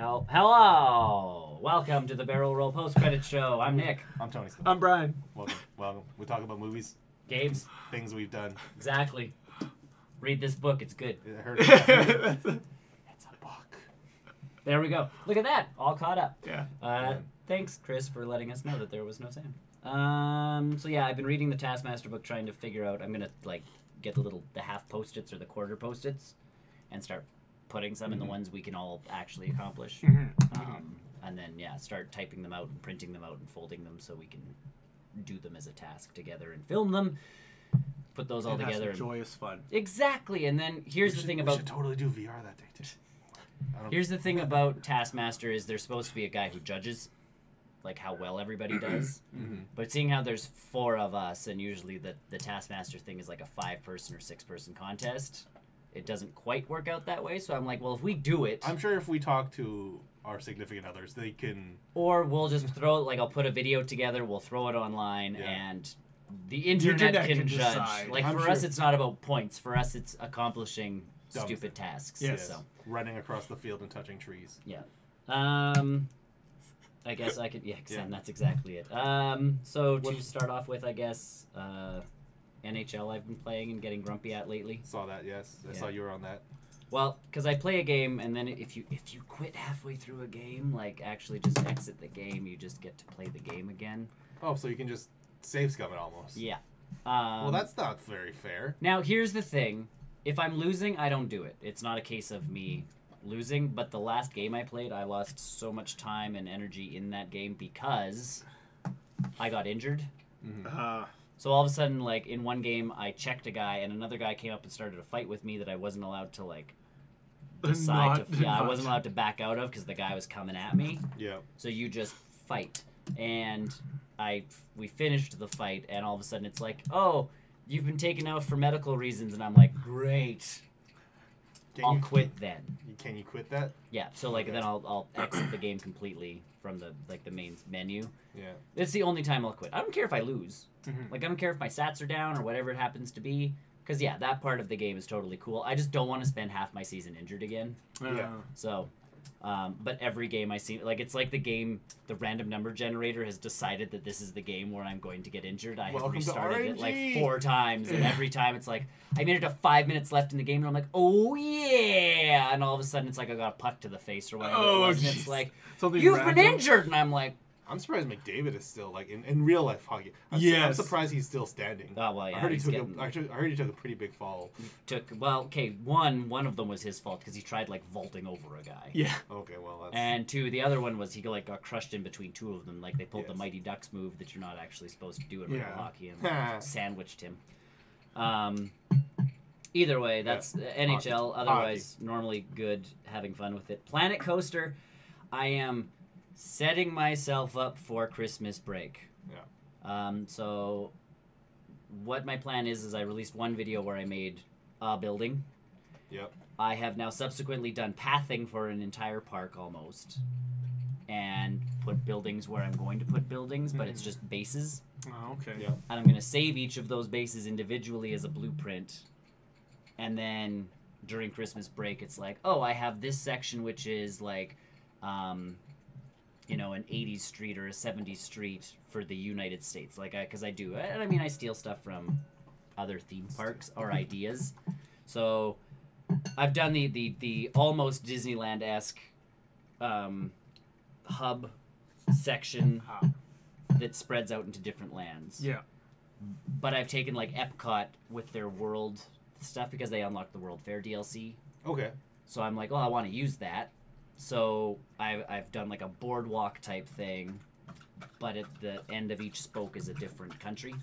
Hello! Welcome to the Barrel Roll Post-Credit Show. I'm Nick. I'm Tony. I'm Brian. Welcome. We talk about movies, Games. things we've done. Exactly. Read this book. It's good. I heard it. It's a book. There we go. Look at that. All caught up. Yeah. Thanks, Chris, for letting us know that there was no Sam. So yeah, I've been reading the Taskmaster book, trying to figure out. I'm gonna get the half post-its or the quarter post-its, and start putting some in the ones we can all actually accomplish. And then start typing them out and printing them out and folding them so we can do them as a task together and film them. Put those all together. Have some joyous fun. Exactly. And then here's the thing about. We should totally do VR that day too. Here's the thing about Taskmaster is there's supposed to be a guy who judges, like how well everybody does. But seeing how there's 4 of us, and usually the Taskmaster thing is like a 5-person or 6-person contest, it doesn't quite work out that way. So I'm like, well, if we do it, I'm sure if we talk to our significant others, they can. Or we'll just throw I'll put a video together, we'll throw it online, and the internet can judge. Decide. Like for us, it's not about points. For us, it's accomplishing stupid tasks. Yes. So Running across the field and touching trees. yeah. I guess I could. Yeah, that's exactly it. So to start off with, I guess NHL I've been playing and getting grumpy at lately. Saw that, yes. I saw you were on that. Well, because I play a game, and then if you quit halfway through a game, like actually just exit the game, you just get to play the game again. Oh, so you can just save scum it almost. Yeah. Well, that's not very fair. Now, here's the thing. If I'm losing, I don't do it. It's not a case of me losing, but the last game I played, I lost so much time and energy in that game because I got injured. So all of a sudden, like, in one game, I checked a guy, and another guy came up and started a fight with me that I wasn't allowed to, like, I wasn't allowed to back out of because the guy was coming at me. Yeah. So you just fight. And we finished the fight, and all of a sudden it's like, oh, you've been taken out for medical reasons, and I'm like, great. I'll quit then. Can you quit that? Yeah, so then I'll exit the game completely from the main menu. Yeah. It's the only time I'll quit. I don't care if I lose. Like, I don't care if my stats are down or whatever it happens to be. Because, that part of the game is totally cool. I just don't want to spend half my season injured again. Yeah. So, but every game I see, like, it's like the random number generator has decided that this is the game where I'm going to get injured. I have restarted it like 4 times, and every time it's like, I made it to 5 minutes left in the game, and I'm like, oh yeah! And all of a sudden it's like I got a puck to the face or whatever it was, and it's like, you've been injured! And I'm like, I'm surprised McDavid is still, like, in real life hockey. I'm surprised he's still standing. Oh, well, yeah. I heard he took a pretty big fall. One of them was his fault because he tried, like, vaulting over a guy. Yeah. Okay, well, that's... And 2, the other one was he, like, got crushed in between 2 of them. Like, they pulled the Mighty Ducks move that you're not actually supposed to do in real hockey, and like, sandwiched him. Either way, that's NHL. Otherwise, normally good, having fun with it. Planet Coaster, I am setting myself up for Christmas break. Yeah. So what my plan is I released one video where I made a building. Yep. I have now subsequently done pathing for an entire park almost, and put buildings where I'm going to put buildings, but it's just bases. Oh, okay. Yeah. And I'm going to save each of those bases individually as a blueprint. And then during Christmas break, it's like, oh, I have this section which is like, an 80s street or a 70s street for the United States. Like, because I do. And I mean, I steal stuff from other theme parks or ideas. So I've done the almost Disneyland-esque hub section that spreads out into different lands. Yeah. But I've taken, like, Epcot with their world stuff because they unlocked the World Fair DLC. Okay. So I'm like, I want to use that. So I've done like a boardwalk type thing, but at the end of each spoke is a different country.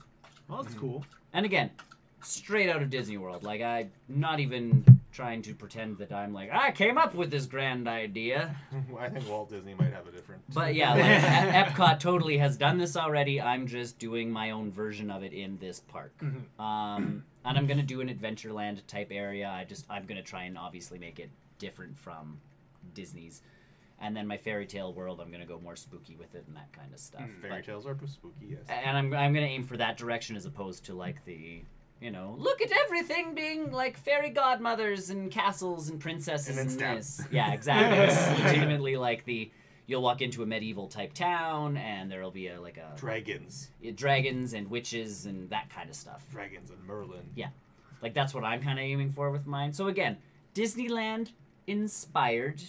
Well, that's cool. And again, straight out of Disney World. Like, I'm not even trying to pretend that I'm like, I came up with this grand idea. I think Walt Disney might have a different... But yeah, like, Epcot totally has done this already. I'm just doing my own version of it in this park. And I'm going to do an Adventureland type area. I'm going to try and obviously make it different from Disney's. And then my fairy tale world, I'm going to go more spooky with it and that kind of stuff. Fairy tales are spooky, yes. And I'm going to aim for that direction as opposed to like the you know, look at everything being like fairy godmothers and castles and princesses And and then this. Yeah, exactly. This is legitimately like you'll walk into a medieval type town and there'll be a dragons and witches and that kind of stuff. Dragons and Merlin. Yeah. Like that's what I'm kind of aiming for with mine. So again, Disneyland inspired,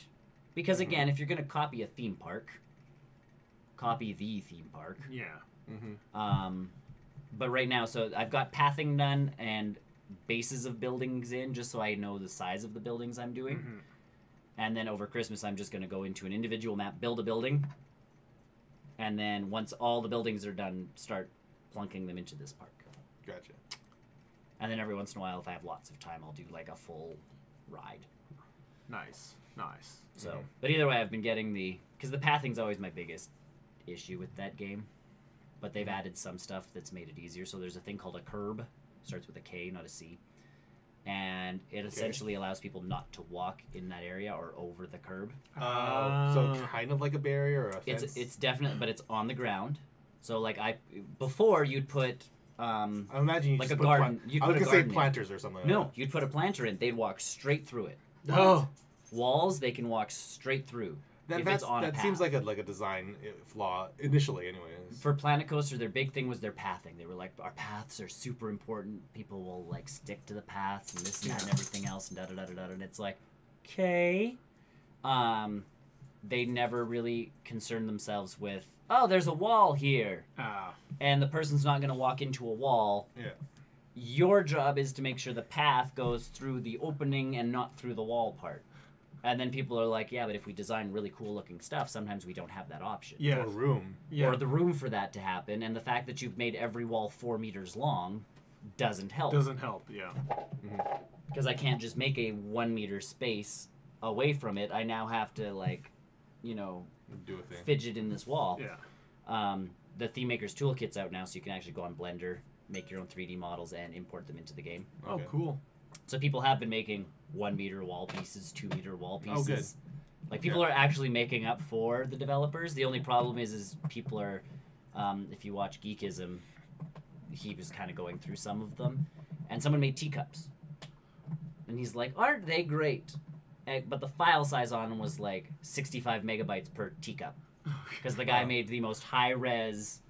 because again, if you're going to copy a theme park, copy the theme park. Yeah. But right now, so I've got pathing done and bases of buildings in, just so I know the size of the buildings I'm doing. And then over Christmas, I'm just going to go into an individual map, build a building, and then once all the buildings are done, start plunking them into this park. Gotcha. And then every once in a while, if I have lots of time, I'll do like a full ride. Nice. So, but either way, I've been getting because the pathing's always my biggest issue with that game. But they've added some stuff that's made it easier. So there's a thing called a curb. Starts with a K, not a C. And it essentially allows people not to walk in that area or over the curb. So kind of like a barrier or a fence? It's definitely, but it's on the ground. So like before you'd put I imagine you like just a put garden. I was gonna say planters or something. No, you'd put a planter in. They'd walk straight through it. Oh. Walls, they can walk straight through. That seems like a design flaw initially, anyways. For Planet Coaster, their big thing was their pathing. They were like, our paths are super important. People will like stick to the paths and this and that and everything else and da da da da da. And it's like, okay. They never really concerned themselves with, oh, there's a wall here, and the person's not going to walk into a wall. Yeah. Your job is to make sure the path goes through the opening and not through the wall part. And then people are like, yeah, but if we design really cool looking stuff, sometimes we don't have that option. Yeah. Or room. Yeah. Or the room for that to happen. And the fact that you've made every wall 4 meters long doesn't help. Yeah. Because I can't just make a 1 meter space away from it. I now have to, like, you know, Do a thing. fidget in this wall. Yeah. The Theme Maker's Toolkit's out now, so you can actually go on Blender, make your own 3D models, and import them into the game. Oh, cool. So people have been making 1 meter wall pieces, 2 meter wall pieces. Oh, good. Like people are actually making up for the developers. The only problem is people are, if you watch Geekism, he was kind of going through some of them, and someone made teacups, and he's like, aren't they great? But the file size on them was like 65 megabytes per teacup, because the guy made the most high res.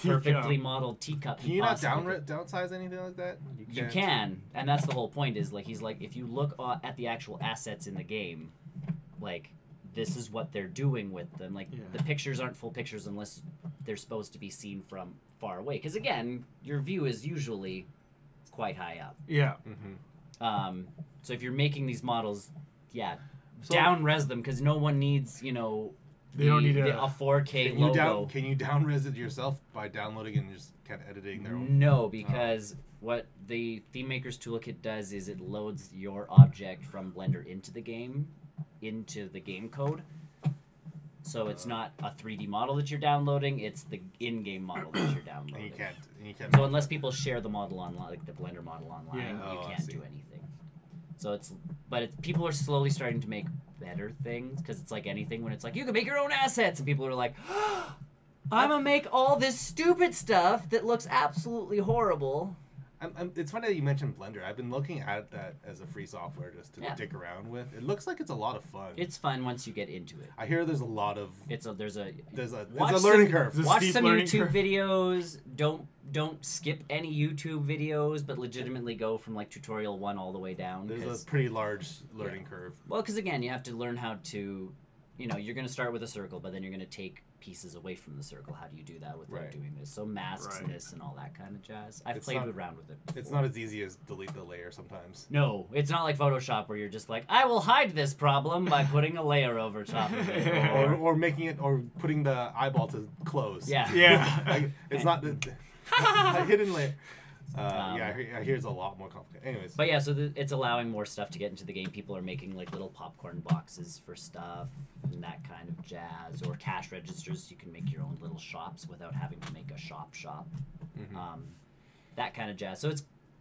Perfectly modeled teacup. Can you not downsize anything like that? You can, and that's the whole point. Is like he's like, if you look at the actual assets in the game, like this is what they're doing with them. Like the pictures aren't full pictures unless they're supposed to be seen from far away. Because again, your view is usually quite high up. Yeah. So if you're making these models, down res them because no one needs They don't need a 4K logo. Can you down res it yourself by downloading and just kind of editing their own? No, because what the Theme Maker's Toolkit does is it loads your object from Blender into the game code. So it's not a 3D model that you're downloading; it's the in-game model that you're downloading. And you can't. So unless people share the model online, like the Blender model online, you can't do anything. So people are slowly starting to make better things, because it's like anything when it's like you can make your own assets and people are like, I'm gonna make all this stupid stuff that looks absolutely horrible. It's funny that you mentioned Blender. I've been looking at that as a free software just to dick around with. It looks like it's a lot of fun. It's fun once you get into it. I hear there's a lot of there's a learning curve. Watch some YouTube videos. Don't skip any YouTube videos, but legitimately go from like tutorial 1 all the way down. There's a pretty large learning curve. Well, because again, you have to learn how to, you're going to start with a circle, but then you're going to take pieces away from the circle. How do you do that without doing this? So masks and this and all that kind of jazz. I've played around with it before. It's not as easy as delete the layer sometimes. No, it's not like Photoshop where you're just like, I will hide this problem by putting a layer over top of it. or making it, or putting the eyeball to close. Yeah. Like, it's not the a hidden layer. I hear it's a lot more complicated. Anyways. But yeah, so it's allowing more stuff to get into the game. People are making like little popcorn boxes for stuff and that kind of jazz, or cash registers. You can make your own little shops without having to make a shop. That kind of jazz. So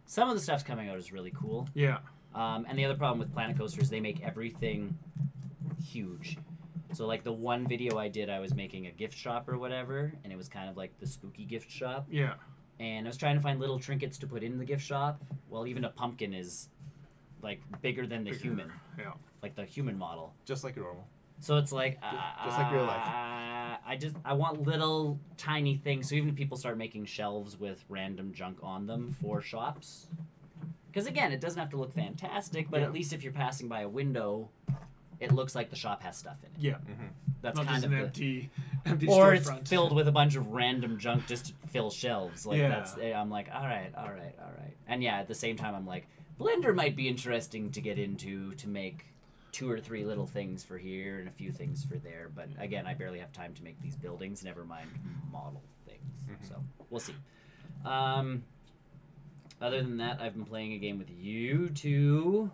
some of the stuff's coming out is really cool. Yeah. And the other problem with Planet Coaster is they make everything huge. So like the one video I did, I was making a gift shop or whatever, and it was kind of like the spooky gift shop. Yeah. and I was trying to find little trinkets to put in the gift shop. Well, even a pumpkin is like bigger than the human, like the human model, just like normal. So it's like just like real life. I want little tiny things. So even if people start making shelves with random junk on them for shops, because again, it doesn't have to look fantastic, but at least if you're passing by a window, it looks like the shop has stuff in it. Yeah. Mm-hmm. That's not kind just of an empty or it's storefront. filled with a bunch of random junk just to fill shelves. Like Yeah. that's I'm like, all right. And yeah, at the same time I'm like, Blender might be interesting to get into to make 2 or 3 little things for here and a few things for there. But again, I barely have time to make these buildings, never mind model things. So we'll see. Other than that, I've been playing a game with you two.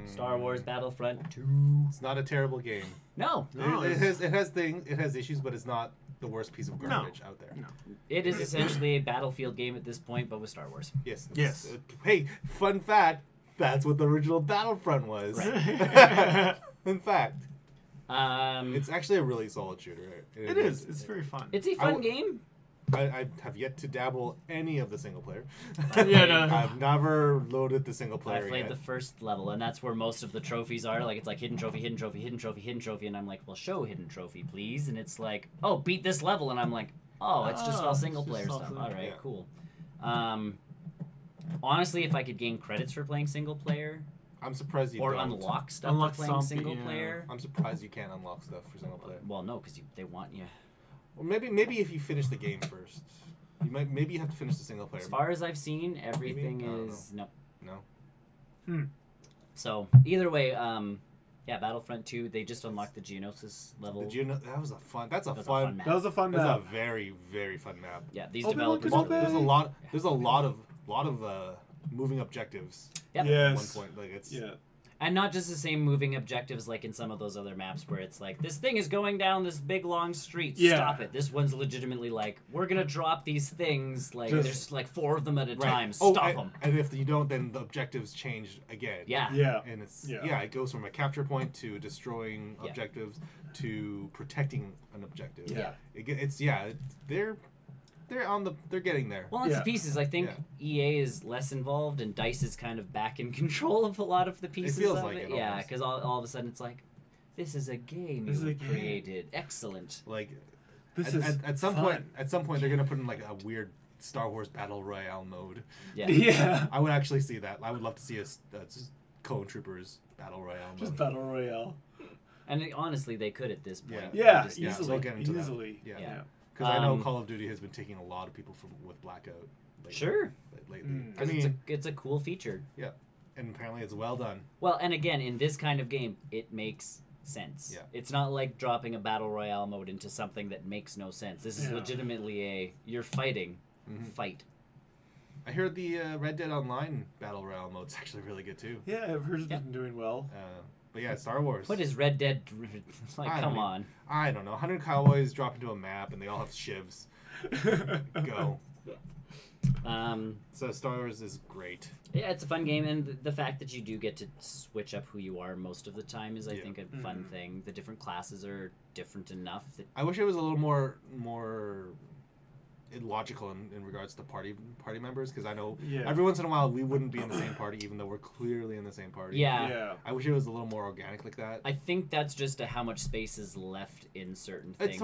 Star Wars Battlefront 2. It's not a terrible game. No. It has issues, but it's not the worst piece of garbage out there. No. It is essentially a Battlefield game at this point, but with Star Wars. Yes. Yes. Hey, fun fact. That's what the original Battlefront was. Right. In fact. Um, It's actually a really solid shooter. It is. It's very fun. It's a fun game. I have yet to dabble any of the single player. Yeah, no. I've never loaded the single player I played yet. the first level, and that's where most of the trophies are. Like, it's like hidden trophy, hidden trophy, hidden trophy, hidden trophy, and I'm like, well, show hidden trophy, please. And it's like, oh, beat this level, and I'm like, oh, it's just all single player stuff. All right, cool. Honestly, if I could gain credits for playing single player, I'm surprised you or don't. unlock stuff Unlock for playing something, single yeah. player. I'm surprised you can't unlock stuff for single player. Well, no, because they want you. Well, maybe if you finish the game first, maybe you have to finish the single player. As far as I've seen, everything I don't is no. No. So either way, yeah, Battlefront 2. They just unlocked the Geonosis level. That was a fun. That's a That's fun. map. That was a fun That's a map. very very fun map. Yeah, these Open world developers. is are okay. really- There's a lot of moving objectives. Yep. Yes. At one point, like it's Yeah. And not just the same moving objectives like in some of those other maps where it's like, this thing is going down this big long street, Yeah. stop it. This one's legitimately like, we're going to drop these things, like Just- there's like 4 of them at a right. time, Oh, stop and, them. And if you don't, then the objectives change again. Yeah. Yeah. And it's Yeah. it goes from a capture point to destroying Yeah. objectives to protecting an objective. Yeah. They're getting there. Well, it's Yeah. the pieces. I think EA is less involved and DICE is kind of back in control of a lot of the pieces feels of like it. it Yeah, almost. because all of a sudden it's like, this is a game This is you a game. created. Excellent. Like This is at some fun. point they're gonna put in like a weird Star Wars Battle Royale mode. Yeah. Yeah. I would actually see that. I would love to see a Clone Troopers Battle Royale Just mode. battle royale. And honestly, they could at this point. Yeah. Just- Yeah, Easily. they'll get into that. Easily. Yeah. Yeah. Because I know Um, Call of Duty has been taking a lot of people with Blackout. Lately, Sure. Lately. Mm. I 'Cause mean, it's a cool feature. yeah. And apparently it's well done. Well, and again, in this kind of game, it makes sense. Yeah. It's not like dropping a battle royale mode into something that makes no sense. This is Yeah. legitimately you're fighting, fight. I heard the Red Dead Online Battle Royale mode's actually really good too. Yeah, I've heard it's Yeah. been doing well. But yeah, Star Wars. What is Red Dead? Like, I come don't on. I don't know. 100 cowboys drop into a map and they all have shivs. Go. So Star Wars is great. Yeah, it's a fun game, and the fact that you do get to switch up who you are most of the time is, I think, a fun thing. The different classes are different enough that I wish it was a little more illogical in regards to party members, because I know every once in a while we wouldn't be in the same party even though we're clearly in the same party. yeah. Yeah. I wish it was a little more organic like that. I think that's just how much space is left in certain things.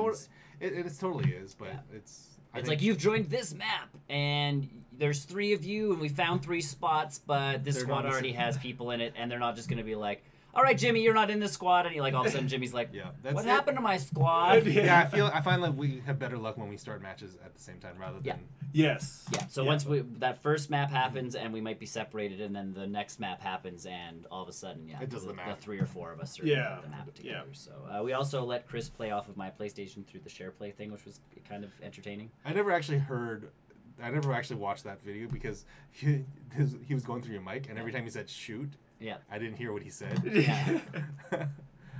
It totally is, but Yeah. it's It's like, you've joined this map, and there's 3 of you, and we found 3 spots, but this They're squad not the already same. has people in it, and they're not just going to be like, all right, Jimmy, you're not in this squad, and all of a sudden Jimmy's like, Yeah, that's what it. happened to my squad? Yeah, I find like we have better luck when we start matches at the same time rather than Yeah. Yes. Yeah, so once that first map happens, and we might be separated, and then the next map happens, and all of a sudden, It does the math. 3 or 4 of us are Yeah. in the map Yeah. together. So we also let Chris play off of my PlayStation through the share play thing, which was kind of entertaining. I never actually watched that video because he was going through your mic, and every time he said shoot, Yeah. I didn't hear what he said. Yeah.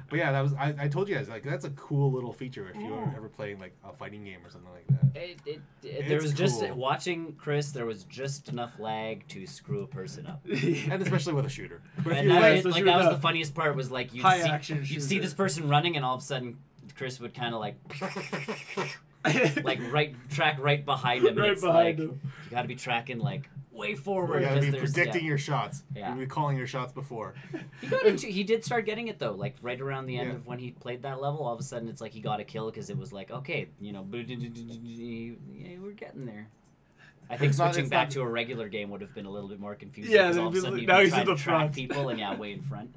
But yeah, that was I told you guys, like, that's a cool little feature if you're ever playing like a fighting game or something like that. There It's was just cool. watching Chris. There was just enough lag to screw a person up. And especially with a shooter. But if And you that, like, especially that with was a the funniest part. Was like you'd high see, action you'd see shooter. this person running, and all of a sudden Chris would kind of like like track right behind him. Right and it's behind like, him. You got to be tracking like way forward. You gotta be 'cause there's- predicting your shots. Yeah. You be calling your shots before. He did start getting it though, like right around the end Yeah. of when he played that level. All of a sudden, it's like he got a kill because it was like, okay, you know, yeah, we're getting there. I think It's not- switching it's back not- to a regular game would have been a little bit more confusing. Yeah, because all of a sudden now you'd be he's in trying to the track front. people and way in front.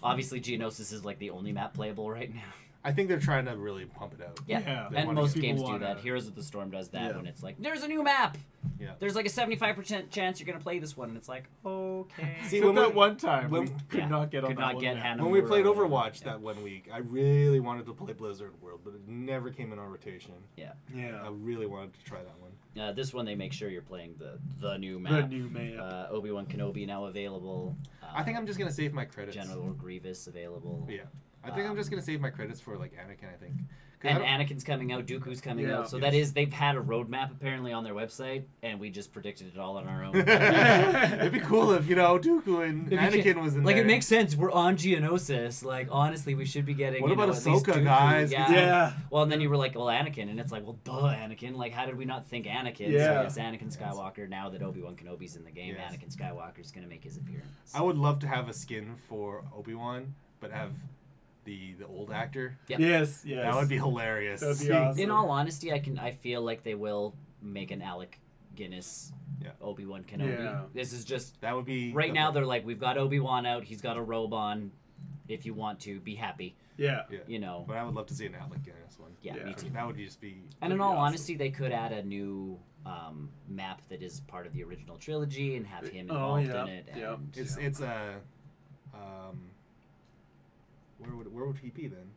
Obviously, Geonosis is like the only map playable right now. I think they're trying to really pump it out. Yeah, Yeah. They and wanna most get games people do that. wanna- Heroes of the Storm does that Yeah. when it's like, there's a new map. Yeah. There's like a 75% chance you're gonna play this one, and it's like, okay. See, Except when that we- one time, when- we could not get on Could that not one get map. Hannah When we Moore played or whatever. Overwatch that one week, I really wanted to play Blizzard World, but it never came in our rotation. I Yeah. really wanted to try that one. This one they make sure you're playing the new The map. new map. Obi-Wan Kenobi now available. I think I'm just gonna save my credits. General Grievous available. Yeah. I think I'm just gonna save my credits for like Anakin. I think. 'Cause And I don't- Anakin's coming out, Dooku's coming Yeah. out. So Yes. that is, they've had a roadmap apparently on their website, and we just predicted it all on our own. It'd be cool if Dooku and Anakin was in like there. it makes sense. We're on Geonosis. Like honestly, we should be getting. What about at least Ahsoka, Dooku. guys? Yeah. Yeah. Well, and then you were like, well, Anakin, and it's like, well, duh, Anakin. Like, how did we not think Anakin? Yeah. So yes, Anakin Skywalker. Now that Obi-Wan Kenobi's in the game, Yes. Anakin Skywalker's gonna make his appearance. I would love to have a skin for Obi-Wan, but have the old actor. Yep. Yes. Yes. That would be hilarious. That'd be awesome. In all honesty, I feel like they will make an Alec Guinness Yeah. Obi-Wan Kenobi. Yeah. This is just That would be right now. They're like, we've got Obi-Wan out. He's got a robe on. If you want to be happy, Yeah. Yeah. you know. But I would love to see an Alec Guinness one. Yeah, Yeah. me too. That would just be. And in That'd be all awesome. honesty, they could add a new map that is part of the original trilogy and have him Oh, involved yeah. in it. And Yep. It's a. Where would he be then?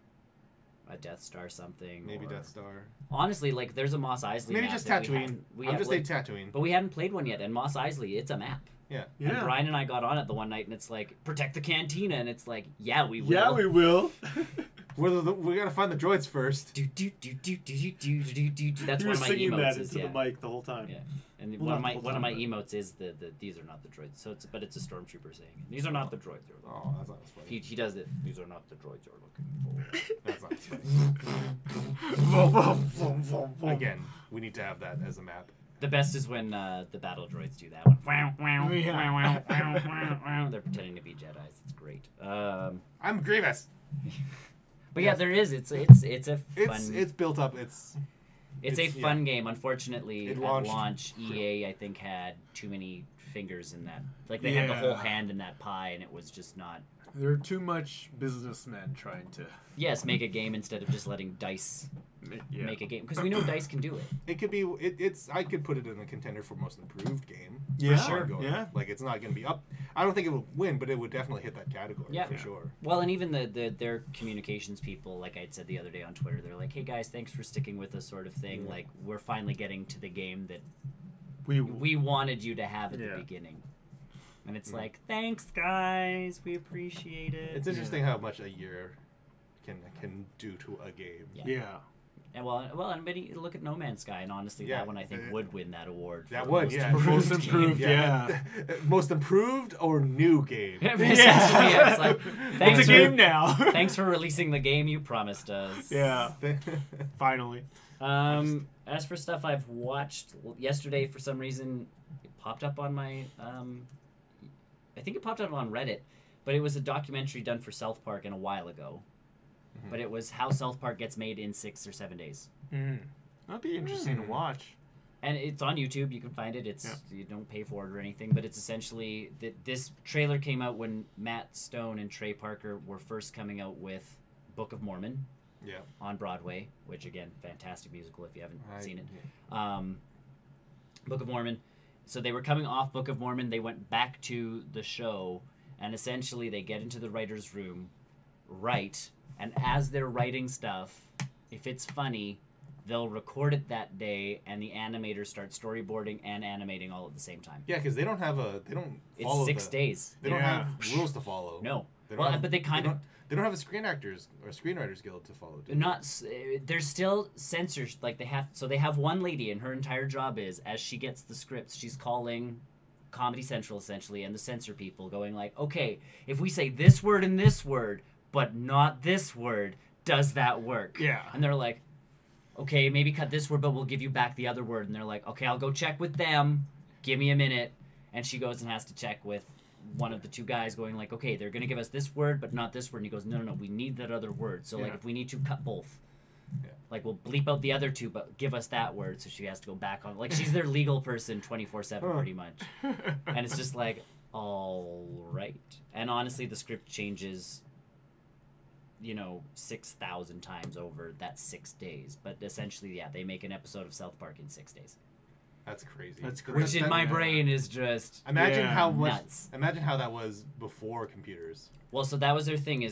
a Death Star something. Maybe or- Death Star. Honestly, like there's a Mos Eisley Maybe map just that we Tatooine. hadn't- we I'm had- just like, say Tatooine. But we hadn't played one yet, and Mos Eisley, it's a map. Yeah. And Brian and I got on it the one night, and it's like, protect the cantina, and it's like, yeah, we will. Yeah, we will. We gotta find the droids first. Do, do, do, do, do, do, do, do, do. That's You one were of my singing emotes. that Is, into yeah. the mic the whole time. Yeah. And Well, not the whole one of my time, emotes is the these are not the droids. So but it's a stormtrooper saying it. These are not the droids you're looking Oh, that's not as funny. He does it. These are not the droids you're looking for. That's not as funny. Vroom, vroom, vroom, vroom, vroom. Again, we need to have that as a map. The best is when the battle droids do that one. Yeah. They're pretending to be Jedis. It's great. I'm Grievous. But yeah, there is. It's a fun. It's built up. It's a it's- fun game. Unfortunately, It at launched- launch, EA I think had too many fingers in that. Like they had the whole hand in that pie, and it was just not. There are too much businessmen trying to Yes, make a game instead of just letting Dice make a game, because we know Dice can do it. It could be. It's. I could put it in a contender for most improved game. Yeah, For sure, yeah. Like it's not going to be up. I don't think it will win, but it would definitely hit that category Yeah. for sure. Well, and even their communications people, like I said the other day on Twitter, they're like, "Hey guys, thanks for sticking with us," sort of thing. Yeah. Like we're finally getting to the game that we we wanted you to have at Yeah. the beginning. And it's Yeah. like, thanks guys, we appreciate it. It's interesting how much a year can do to a game. yeah. And and look at No Man's Sky, and honestly, Yeah, that one I think would win that award. That for would, most yeah. improved Most improved, game. yeah. Most improved or new game. Essentially, yeah, it's like, thanks It's a for, game now. thanks for releasing the game you promised us. Yeah. Finally. As for stuff I've watched yesterday, for some reason, it popped up on my. I think it popped up on Reddit, but it was a documentary done for South Park a while ago. But it was how South Park gets made in 6 or 7 days, That'd be interesting to watch. and it's on YouTube. You can find it. It's you don't pay for it or anything, but it's essentially this trailer came out when Matt Stone and Trey Parker were first coming out with Book of Mormon. Yeah. On Broadway, which again, fantastic musical if you haven't seen it. Yeah. Book of Mormon. So they were coming off Book of Mormon. They went back to the show, and essentially they get into the writer's room, write, and as they're writing stuff, if it's funny, they'll record it that day, and the animators start storyboarding and animating all at the same time. Yeah, because they don't follow. It's 6 days. They don't have rules to follow. No. They Well, have, but they kind of... They don't have a Screen Actors or Screenwriters Guild to follow. Do they? Not there's still censors, like they have one lady, and her entire job is, as she gets the scripts, she's calling Comedy Central essentially and the censor people, going like, okay, if we say this word and this word but not this word, does that work? Yeah. And they're like, okay, maybe cut this word, but we'll give you back the other word. And they're like, okay, I'll go check with them. Give me a minute. And she goes and has to check with one of the two guys going like, okay, they're going to give us this word, but not this word. And he goes, no, we need that other word. So, like, if we need to cut both. Yeah. Like, we'll bleep out the other two, but give us that word. So she has to go back on. Like, she's their legal person 24/7 pretty much. And it's just like, all right. And honestly, the script changes, 6,000 times over that 6 days. But essentially, yeah, they make an episode of South Park in 6 days. That's crazy. That's Which in my brain is just imagine how much. nuts. Imagine how that was before computers. Well, so that was their thing.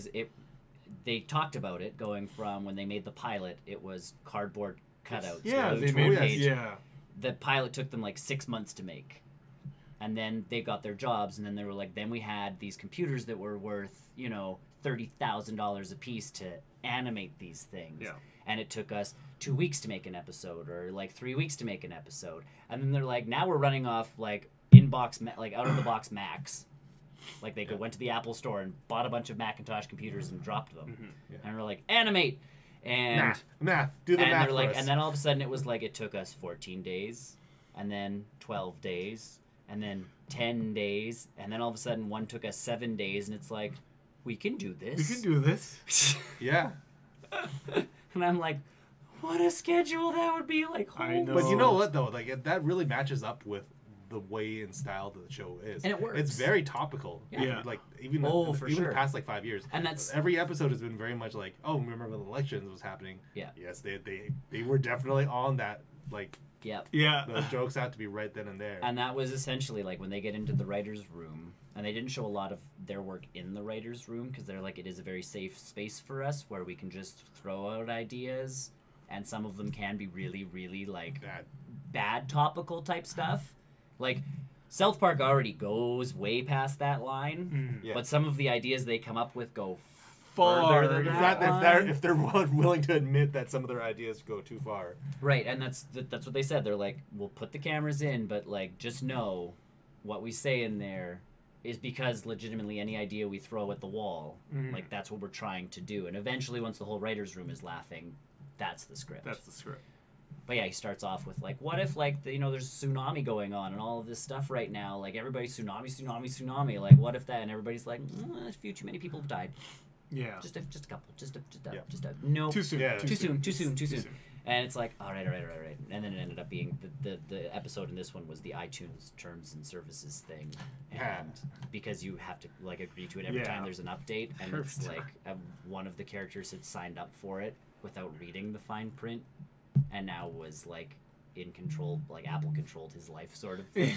They talked about it going from when they made the pilot. It was cardboard cutouts. Yeah, glued they to a made page. yeah. The pilot took them like 6 months to make, and then they got their jobs, and then they were like, then we had these computers that were worth $30,000 a piece to animate these things. Yeah. And it took us 2 weeks to make an episode, or like 3 weeks to make an episode. And then they're like, now we're running off like out of the box Macs. Like they went to the Apple store and bought a bunch of Macintosh computers and dropped them. Mm-hmm. Yeah. And we're like, animate. And Math. Do the and math they're for like, us. and then all of a sudden it was like it took us 14 days, and then 12 days, and then 10 days, and then all of a sudden one took us 7 days, and it's like, we can do this. We can do this. Yeah. And I'm like, what a schedule that would be like. I know. But you know what though? Like that really matches up with the way and style that the show is. And it works. It's very topical. Yeah. Like even for even sure. the past like 5 years. And that's Every episode has been very much like, oh, remember when the elections was happening? Yeah. Yes, they were definitely on that. Like yep. Yeah. those jokes have to be right then and there. And that was essentially like when they get into the writer's room, and they didn't show a lot of their work in the writer's room because they're like, it is a very safe space for us where we can just throw out ideas, and some of them can be really, really like bad topical type stuff. Like South Park already goes way past that line, Yeah. but some of the ideas they come up with go Far. further than If, that if they're willing to admit that some of their ideas go too far. Right, and that's what they said. They're like, we'll put the cameras in, but like, just know what we say in there is because legitimately any idea we throw at the wall, like that's what we're trying to do. And eventually, once the whole writer's room is laughing, that's the script. That's the script. But yeah, he starts off with like, what if like there's a tsunami going on and all of this stuff right now, like everybody's tsunami, like what if that? And everybody's like, a few too many people have died. Yeah. Just a couple, just a no. Too soon. Yeah. Too soon. And it's like, all right. And then it ended up being the episode in this one was the iTunes terms and services thing. And because you have to like agree to it every time there's an update, and it's like one of the characters had signed up for it without reading the fine print, and now was like in control, like Apple controlled his life sort of thing.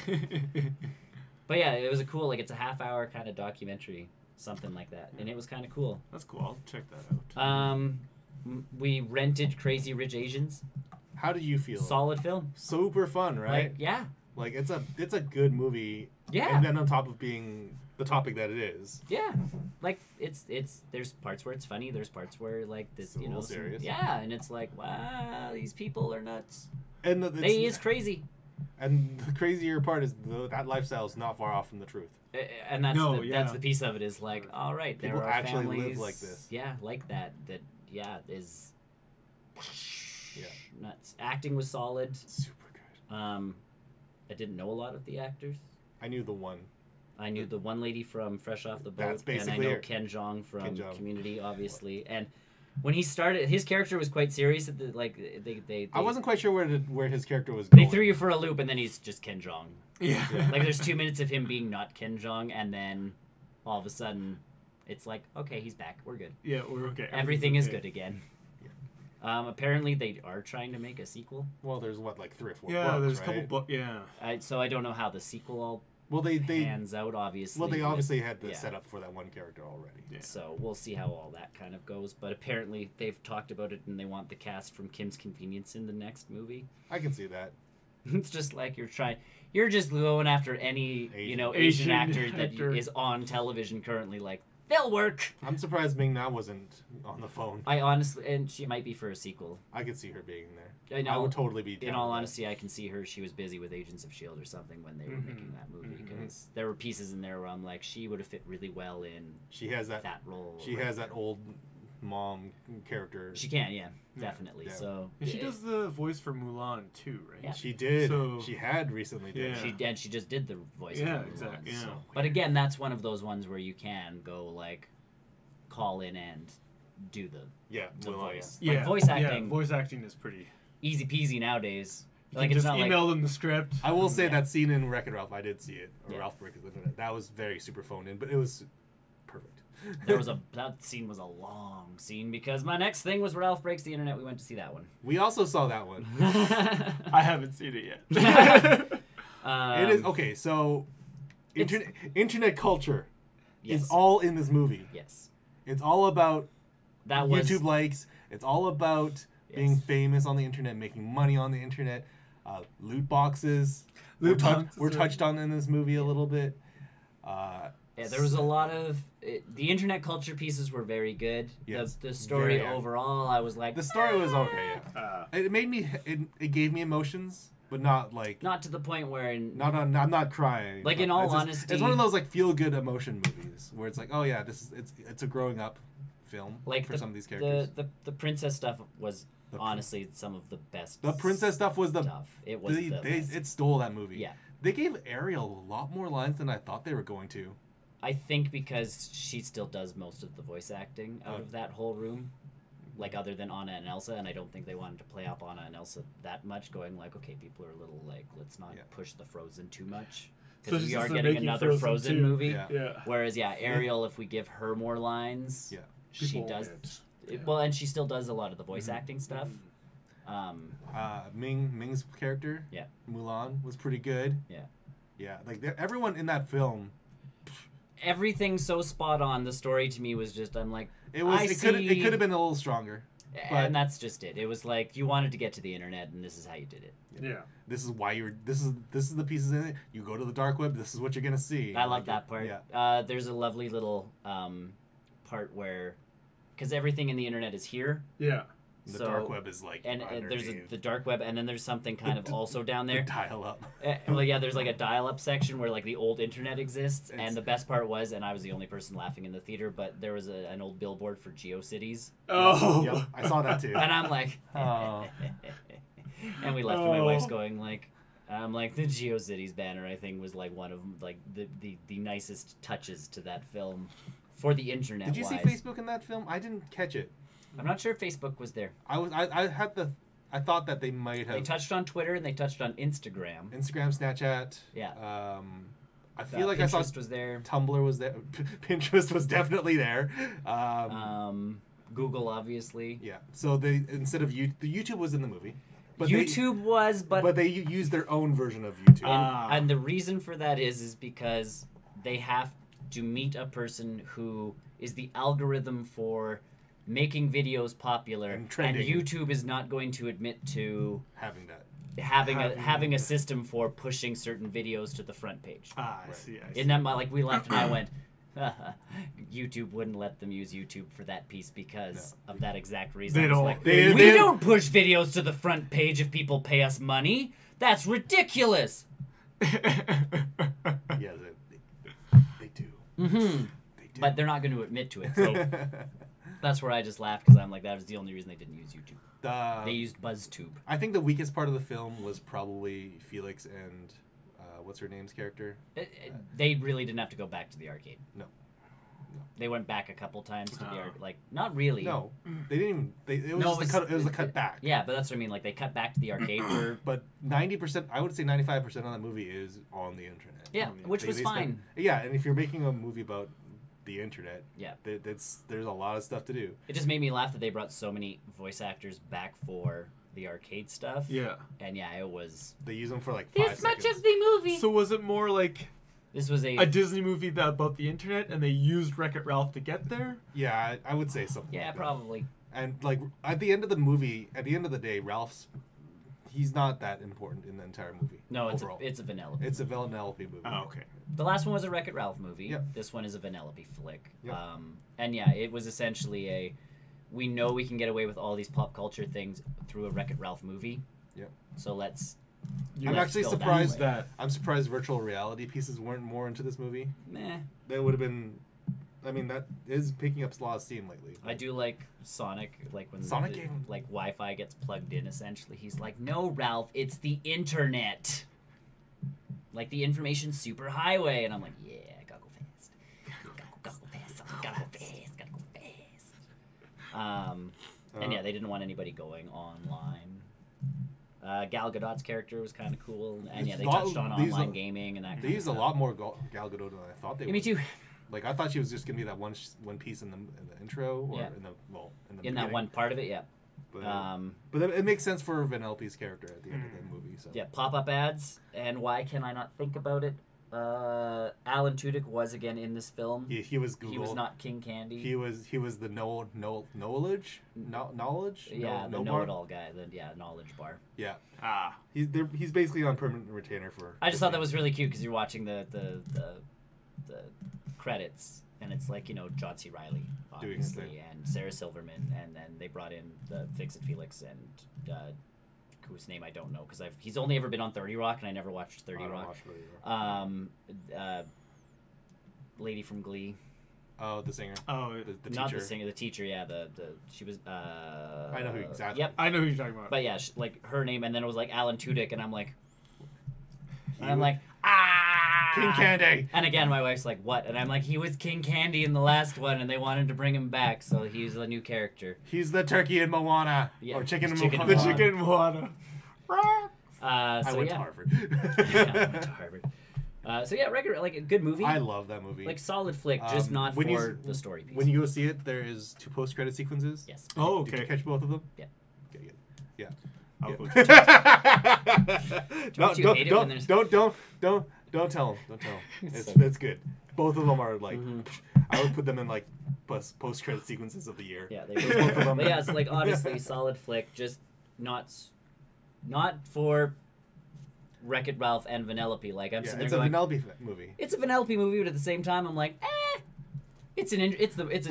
But yeah, it was a cool, like it's a half-hour kind of documentary, something like that, and it was kind of cool. That's cool. I'll check that out. We rented Crazy Rich Asians. How do you feel? Solid film. Super fun, right? Like, yeah. Like it's a good movie. Yeah. And then on top of being the topic that it is. Yeah. Like it's there's parts where it's funny, there's parts where like this, It's a little serious. Yeah, and it's like, wow, these people are nuts. And They is crazy. And the crazier part is that lifestyle is not far off from the truth. And that's No, the piece of it is like, all right, there People are actually live families, like this. Yeah, like that is Yeah. nuts. Acting was solid. Super good. I didn't know a lot of the actors. I knew the one. I knew the one lady from Fresh Off the Boat, That's and I basically know her. Ken Jeong from Ken Jeong. Community, obviously. And when he started, his character was quite serious. At the, like they I wasn't quite sure where his character was They going. threw you for a loop, and then he's just Ken Jeong. Yeah. Like there's 2 minutes of him being not Ken Jeong, and then all of a sudden, it's like, okay, he's back. We're good. Yeah, we're okay. Everything is okay. good again. Apparently, they are trying to make a sequel. Well, there's like 3 or 4 Yeah, books, there's a right? couple books. Yeah. So I don't know how the sequel all Well, they pans out, obviously. well, they with- obviously had the yeah. setup for that one character already. Yeah. So we'll see how all that kind of goes. But apparently they've talked about it and they want the cast from Kim's Convenience in the next movie. I can see that. It's just like you're just going after any, Asian Asian actor that actor. is on television currently. Like, they'll work. I'm surprised Ming Na wasn't on the phone. I honestly, and she might be for a sequel. I could see her being there. I know. I would totally be down In all with that. honesty, I can see her. She was busy with Agents of S.H.I.E.L.D. or something when they were making that movie because there were pieces in there where I'm like, she would have fit really well in She has that. that role. She has that old mom character. She can, yeah, definitely. Yeah. So And she does the voice for Mulan too, right? Yeah. She did. So- She had recently. Did. Yeah. she just did the voice. Yeah, for Mulan, exactly, so- yeah. But again, that's one of those ones where you can go like, call in and do the Yeah, voice. Yeah, Like voice acting, Yeah, voice acting is pretty. easy peasy nowadays. You Like can it's just not email like them the script. I will say Yeah. that scene in Wreck-It Ralph, I did see it. Or Yeah. Ralph Breaks the Internet. That was very super phoned in, but it was perfect. that scene was a long scene because my next thing was Ralph Breaks the Internet. We went to see that one. We also saw that one. I haven't seen it yet. It is okay. So, internet culture yes. is all in this movie. Yes. It's all about That was YouTube likes. It's all about being Yes. famous on the internet, making money on the internet. Loot boxes. Loot boxes, We're right. touched on in this movie a little bit. Yeah, there was a lot of the internet culture pieces were very good. Yes, The story very overall, I was like, The story was okay. Yeah. It made me. It gave me emotions, but not like. not to the point where I'm not crying. Like, in It's all just- honesty- it's one of those like feel good emotion movies where it's like, oh yeah, it's a growing up film like for some of these characters. the princess stuff was The prin- honestly some of the best. The princess stuff was the stuff. It was the best. it stole that movie. Yeah. They gave Ariel a lot more lines than I thought they were going to. I think because she still does most of the voice acting out Oh. of that whole room, like other than Anna and Elsa, and I don't think they wanted to play up Anna and Elsa that much, going like, okay, people are a little like, let's not Yeah. push the Frozen too much. So Because it's we just are they're getting making another Frozen Frozen 2. movie. Yeah. Yeah. Whereas, yeah, Ariel, if we give her more lines, Yeah. she People does. won't. Well, and she still does a lot of the voice Mhm. acting stuff. Ming's character, Yeah. Mulan, was pretty good. Yeah. Yeah, like everyone in that film, Everything's so spot on. The story to me was just, I'm like, it was I it could see- have been a little stronger. But- and that's just it. It was like you wanted to get to the internet, and this is how you did it. Yeah. This is why this is the pieces in it. You go to the dark web. This is what you're gonna see. I love Like, that part. Yeah. There's a lovely little part where, because everything in the internet is here, Yeah. The so- dark web is like and there's underneath. the dark web, and then there's something kind of also down there. Dial up. Well, yeah, there's like a dial-up section where like the old internet exists, It's- and the best part was, and I was the only person laughing in the theater, but there was an old billboard for GeoCities, Oh. Yep, I saw that too. and I'm like, Oh. and we left, and my wife's Oh. going like, I'm like, the GeoCities banner, I think, was like one of like the nicest touches to that film for the internet. Did you see wise. Facebook in that film? I didn't catch it. I'm not sure if Facebook was there. I thought that they might They have touched on Twitter and they touched on Instagram. Instagram, Snapchat. Yeah. I feel like I saw Pinterest was there. Tumblr was there. Pinterest was definitely there. Google, obviously. Yeah. So they instead of the YouTube was in the movie, but YouTube was, but they used their own version of YouTube. and the reason for that is because they have to meet a person who is the algorithm for making videos popular, And trending. YouTube is not going to admit to having that. having a system for pushing certain videos to the front page. Ah, I see. I see. Isn't that like we left and I went, YouTube wouldn't let them use YouTube for that piece because of that exact reason. They I was don't- like, they- we they- don't push videos to the front page if people pay us money. That's ridiculous. Yeah, they do. Mm-hmm. They do. But they're not going to admit to it. So that's where I just laughed because I'm like, that was the only reason they didn't use YouTube. They used BuzzTube. I think the weakest part of the film was probably Felix and what's her name's character. They really didn't have to go back to the arcade. No. They went back a couple times to the arcade. Like, not really. No, they didn't even. It was No, just a cut. It was a cut back. Yeah, but that's what I mean. Like, they cut back to the arcade for... But 90%, I would say 95% of that movie is on the internet. Yeah, which was They fine. Yeah, and if you're making a movie about the internet, Yeah. there's a lot of stuff to do. It just made me laugh that they brought so many voice actors back for the arcade stuff. Yeah. And yeah, it was... They use them for like 5 seconds. the movie. So was it more like This was a Disney movie about the internet, and they used Wreck-It Ralph to get there? Yeah, I would say something. Yeah, like that. probably. And like at the end of the movie, at the end of the day, he's not that important in the entire movie. No, it's overall. a Vanellope. It's a Vanellope movie. Oh, okay. The last one was a Wreck-It Ralph movie. Yep. This one is a Vanellope flick. Yep. And yeah, it was essentially we know we can get away with all these pop culture things through a Wreck-It Ralph movie. Yep. So let's... I'm let's actually go that surprised way. that. I'm surprised virtual reality pieces weren't more into this movie. Meh. That would have been I mean, that is picking up a lot of steam lately. I do like Sonic, like when Sonic the, game. like Wi-Fi gets plugged in. Essentially, he's like, "No, Ralph, it's the internet, like the information superhighway," and I'm like, "Yeah, gotta go fast, gotta go fast, gotta go fast, gotta go fast." And yeah, they didn't want anybody going online. Gal Gadot's character was kind of cool, and yeah, they touched on online gaming and that. They used a lot more Gal Gadot than I thought they would. Me too. Like I thought she was just gonna be that one piece in the intro or in that one part of it, yeah. But it makes sense for Vanellope's character at the end of the movie. So yeah, pop-up ads, and why can I not think about it? Alan Tudyk was again in this film. He was Google. He was not King Candy. He was the knowledge. Yeah, the know-it-all guy. The knowledge bar. Yeah. He's basically on permanent retainer for. I just thought that was really cute because you're watching the credits, and it's like, you know, John C. Reilly obviously and Sarah Silverman, and then they brought in the Fix-It Felix and whose name I don't know because he's only ever been on 30 Rock and I never watched 30 Rock. Lady from Glee. Oh, the singer. Oh, the teacher. Not the singer, the teacher. Yeah, she was. I know who exactly. Yep, I know who you're talking about. but yeah, like her name, and then it was like Alan Tudyk, and I'm like, King Candy. And again, my wife's like, what? And I'm like, he was King Candy in the last one, and they wanted to bring him back, so he's a new character. He's the turkey in Moana. Yeah, or chicken in Moana. The chicken in Moana. I went to Harvard. Yeah, I went to Harvard. So yeah, regular, like a good movie. I love that movie. Like solid flick, just not for the story piece. When you go see it, there is 2 post-credit sequences. Yes. Oh, okay. Did you catch both of them? Yeah. Okay, good. Yeah. I'll go Don't tell him. Don't tell him. It's good. Both of them are like, I would put them in like post-credit sequences of the year. Yeah, they both of them. But yeah, it's like honestly solid flick, just not for Wreck-It Ralph and Vanellope. Like I'm sitting there going, it's a Vanellope movie. It's a Vanellope movie, but at the same time, I'm like, it's an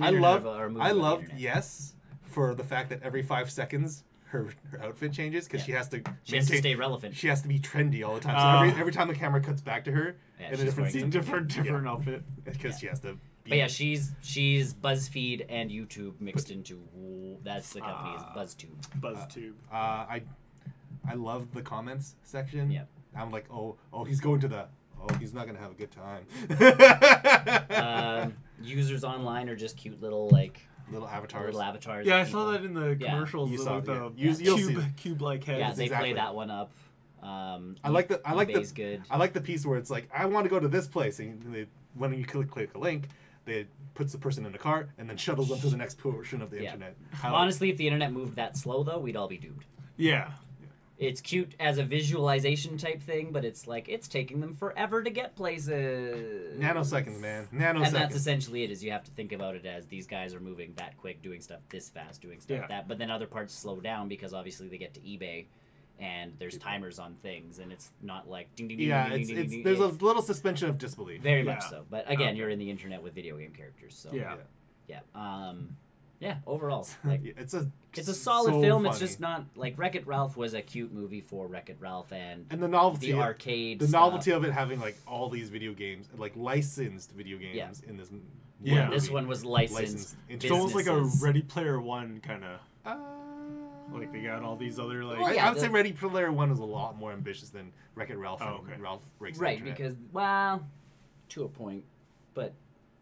I love yes for the fact that every 5 seconds her outfit changes because she has to stay relevant. She has to be trendy all the time. So every time the camera cuts back to her in a different scene, different outfit because she has to. But yeah, she's BuzzFeed and YouTube mixed into. That's the company is BuzzTube. I love the comments section. Yeah. I'm like, he's going to the. Oh, he's not gonna have a good time. Users online are just cute little avatars. Yeah, I saw that in the commercials. You saw with the cube-like heads. Yeah, they play that one up. I like the piece where it's like, I want to go to this place, and when you click a link, it puts the person in a car and then shuttles them to the next portion of the internet. Honestly, if the internet moved that slow, though, we'd all be doomed. Yeah. It's cute as a visualization type thing, but it's like it's taking them forever to get places. Nanoseconds, man. Nanoseconds. And that's essentially it. Is you have to think about it as these guys are moving that quick, doing stuff this fast, doing stuff that. But then other parts slow down because obviously they get to eBay, and there's timers on things, and it's not like ding ding ding. Yeah, ding, ding, ding, ding, there's a little suspension of disbelief. Very much so. But again, you're in the internet with video game characters, so yeah. Yeah, overall, like it's a solid film. Funny. It's just not like Wreck-It Ralph was a cute movie for Wreck-It Ralph and the novelty, the arcade, the novelty of it having like all these video games, like licensed video games in this. Yeah, this one was licensed. It's almost like a Ready Player One kind of. Like they got all these other like. I would say Ready Player One is a lot more ambitious than Wreck-It Ralph. And Ralph Breaks the Internet. Because to a point, but.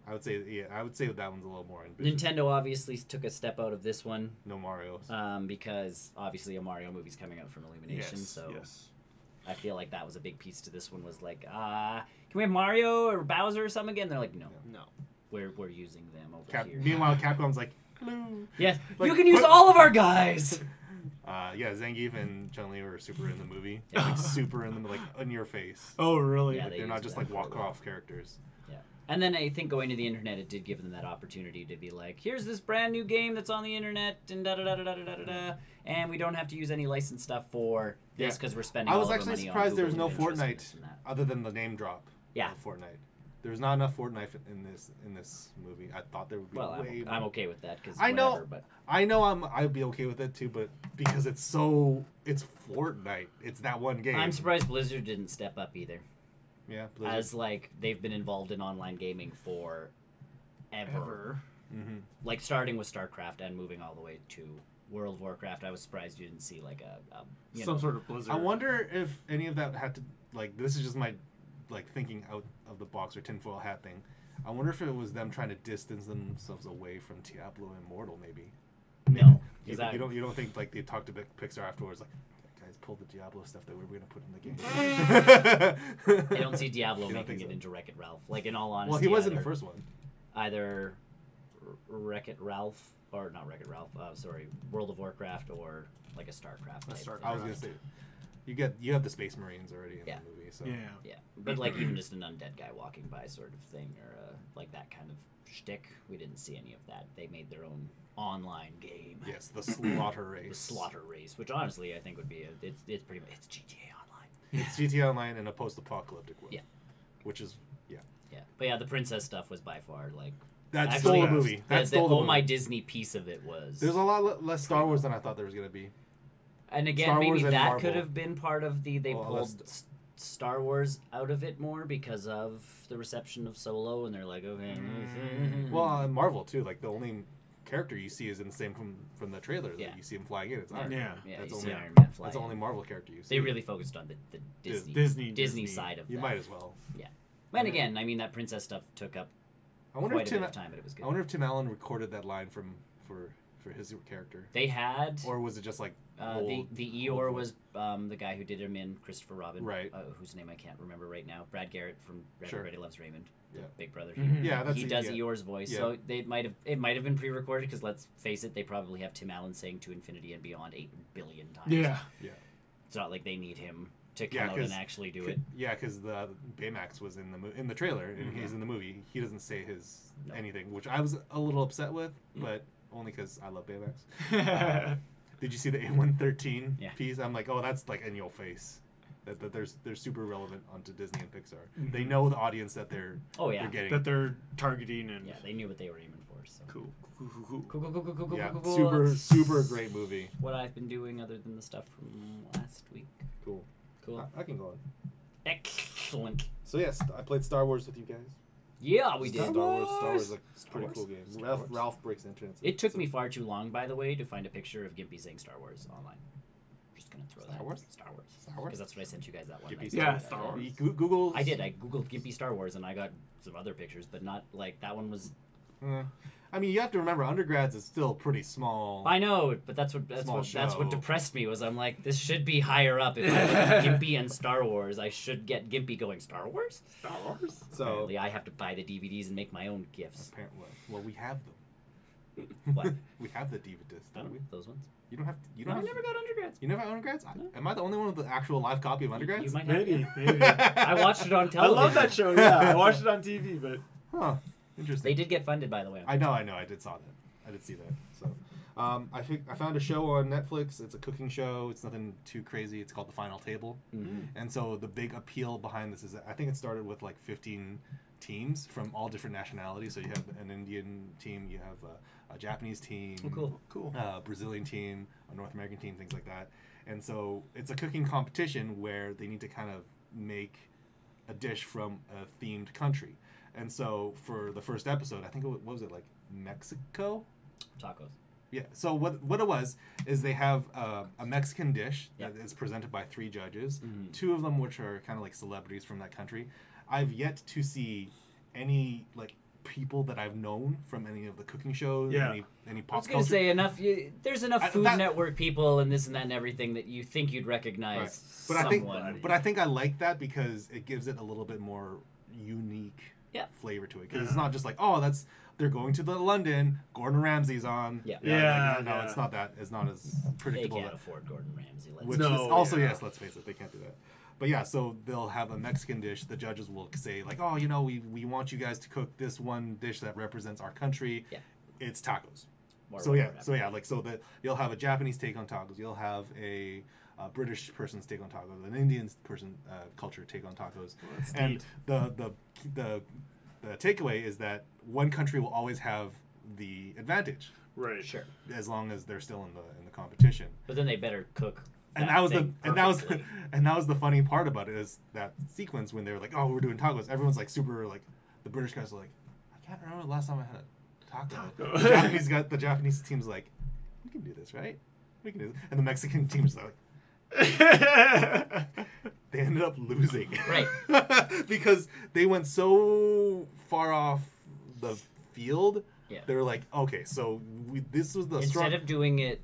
I would say that one's a little more ambitious. Nintendo obviously took a step out of this one. No Marios. Because obviously a Mario movie's coming out from Illumination, so I feel like that was a big piece to this one. Was like, can we have Mario or Bowser or something again? They're like, no, we're using them over here. Meanwhile, Capcom's like, hello. Yes, you can use all of our guys. Zangief and Chun-Li are super in the movie. Like super in them, like in your face. Oh, really? Yeah, they're not just like walk-off characters. And then I think going to the internet, it did give them that opportunity to be like, here's this brand new game that's on the internet, and da-da-da-da-da-da-da, and we don't have to use any licensed stuff for this because we're spending all of our money on Google. I was actually surprised there was no Fortnite other than the name drop. Yeah. Fortnite. There's not enough Fortnite in this movie. I thought there would be way more. I'm okay with that because I know I'd be okay with it too, but because it's Fortnite. It's that one game. I'm surprised Blizzard didn't step up either. Yeah, Blizzard. As like they've been involved in online gaming for ever. Like starting with StarCraft and moving all the way to World of Warcraft. I was surprised you didn't see like some sort of Blizzard. I wonder if any of that had to, like, this is just my like thinking out of the box or tinfoil hat thing. I wonder if it was them trying to distance themselves away from Diablo Immortal, maybe. No, you don't think like they talked to Pixar afterwards, like, guys pulled the Diablo stuff that we were gonna put in the game. I don't see Diablo making it into Wreck-It Ralph. Like, in all honesty, well, he was in the first one. Either Wreck-It Ralph or not Wreck-It Ralph. Sorry, World of Warcraft or like a StarCraft. I was gonna say, you have the Space Marines already in the movie, so yeah. But like even just an undead guy walking by sort of thing, or like that kind of shtick. We didn't see any of that. They made their own online game. Yes, the Slaughter Race. The Slaughter Race, which honestly I think would be it's pretty much it's GTA Online. It's GTA Online in a post-apocalyptic world. Yeah. Which is yeah. But yeah, the princess stuff was by far like that stole the movie. That stole the movie. My Disney piece of it was. There's a lot less Star Wars than I thought there was gonna be. And again, maybe that could have been part of they pulled Star Wars out of it more because of the reception of Solo, and they're like, okay. Well, Marvel too. Like the only character you see is in the same from the trailer that you see him flying in. It's Iron Man. That's only Iron Man flying. That's the only Marvel character you see. They really focused on the Disney side of that. You might as well. Yeah. And again, I mean that princess stuff took up quite a bit of time, but it was good. I wonder if Tim Allen recorded that line for his character. They had, or was it just like the Eeyore was the guy who did him in Christopher Robin, right? Whose name I can't remember right now. Brad Garrett from Everybody Loves Raymond, Big Brother. Yeah, he does Eeyore's voice, so it might have been pre-recorded because let's face it, they probably have Tim Allen saying "To Infinity and Beyond" 8 billion times. Yeah. It's not like they need him to come out and actually do it. Yeah, because the Baymax was in the trailer and he's in the movie. He doesn't say anything, which I was a little upset with, but only because I love Baymax. Did you see the A113 piece? I'm like, oh, that's like in your face. That they're super relevant onto Disney and Pixar. They know the audience that they're getting. That they're targeting, and they knew what they were aiming for. So cool. Yeah, super great movie. What I've been doing other than the stuff from last week. Cool. I can go on. Excellent. So yes, I played Star Wars with you guys. Yeah, we did. Star Wars is a pretty cool game. Ralph breaks into it. It took me far too long, by the way, to find a picture of Gimpy saying Star Wars online. I'm just gonna throw Star Wars. Because that's what I sent you guys that one. Star Wars. Google. I did. I googled Gimpy Star Wars, and I got some other pictures, but not like that one was. I mean, you have to remember, undergrads is still pretty small. I know, but that's what depressed me. Was I'm like, this should be higher up. If I look at Gimpy and Star Wars, I should get Gimpy going Star Wars. Star Wars. So apparently, I have to buy the DVDs and make my own gifts. Apparently, well, we have them. What? We have the DVD discs, don't we? Those ones. You don't have. I never got undergrads. You never had undergrads? No. Am I the only one with the actual live copy of undergrads? You might maybe. I watched it on television. I love that show. Yeah, I watched it on TV, but interesting. They did get funded, by the way. I know. I did see that. So, I found a show on Netflix. It's a cooking show. It's nothing too crazy. It's called The Final Table. And so the big appeal behind this is that I think it started with like 15 teams from all different nationalities. So you have an Indian team, you have a Japanese team, cool, Brazilian team, a North American team, things like that. And so it's a cooking competition where they need to kind of make a dish from a themed country. And so for the first episode, I think what was it, like Mexico? Tacos. Yeah. So what it was is they have a Mexican dish that is presented by 3 judges, 2 of them which are kind of like celebrities from that country. I've yet to see any like people that I've known from any of the cooking shows, any pop culture. I was going to say there's enough Food Network people and this and that and everything that you think you'd recognize someone. I think I like that because it gives it a little bit more unique flavor to it. Because it's not just like, they're going to London, Gordon Ramsay's on. It's not that. It's not as predictable. They can't afford Gordon Ramsay. Yes, let's face it, they can't do that. But yeah, so they'll have a Mexican dish. The judges will say like, we want you guys to cook this one dish that represents our country. Yeah. It's tacos. You'll have a Japanese take on tacos. You'll have a British person's take on tacos, an Indian person culture take on tacos, and the takeaway is that one country will always have the advantage. Right. Sure. As long as they're still in the competition. But then they better cook. That was the funny part about it is that sequence when they were like, we're doing tacos. Everyone's like super like, the British guys are like, I can't remember the last time I had a taco. Taco. The Japanese team's like, we can do this, right? We can do this. And the Mexican team's like, they ended up losing. Right. Because they went so far off the field. Yeah. They were like, okay, so this was the Instead of doing it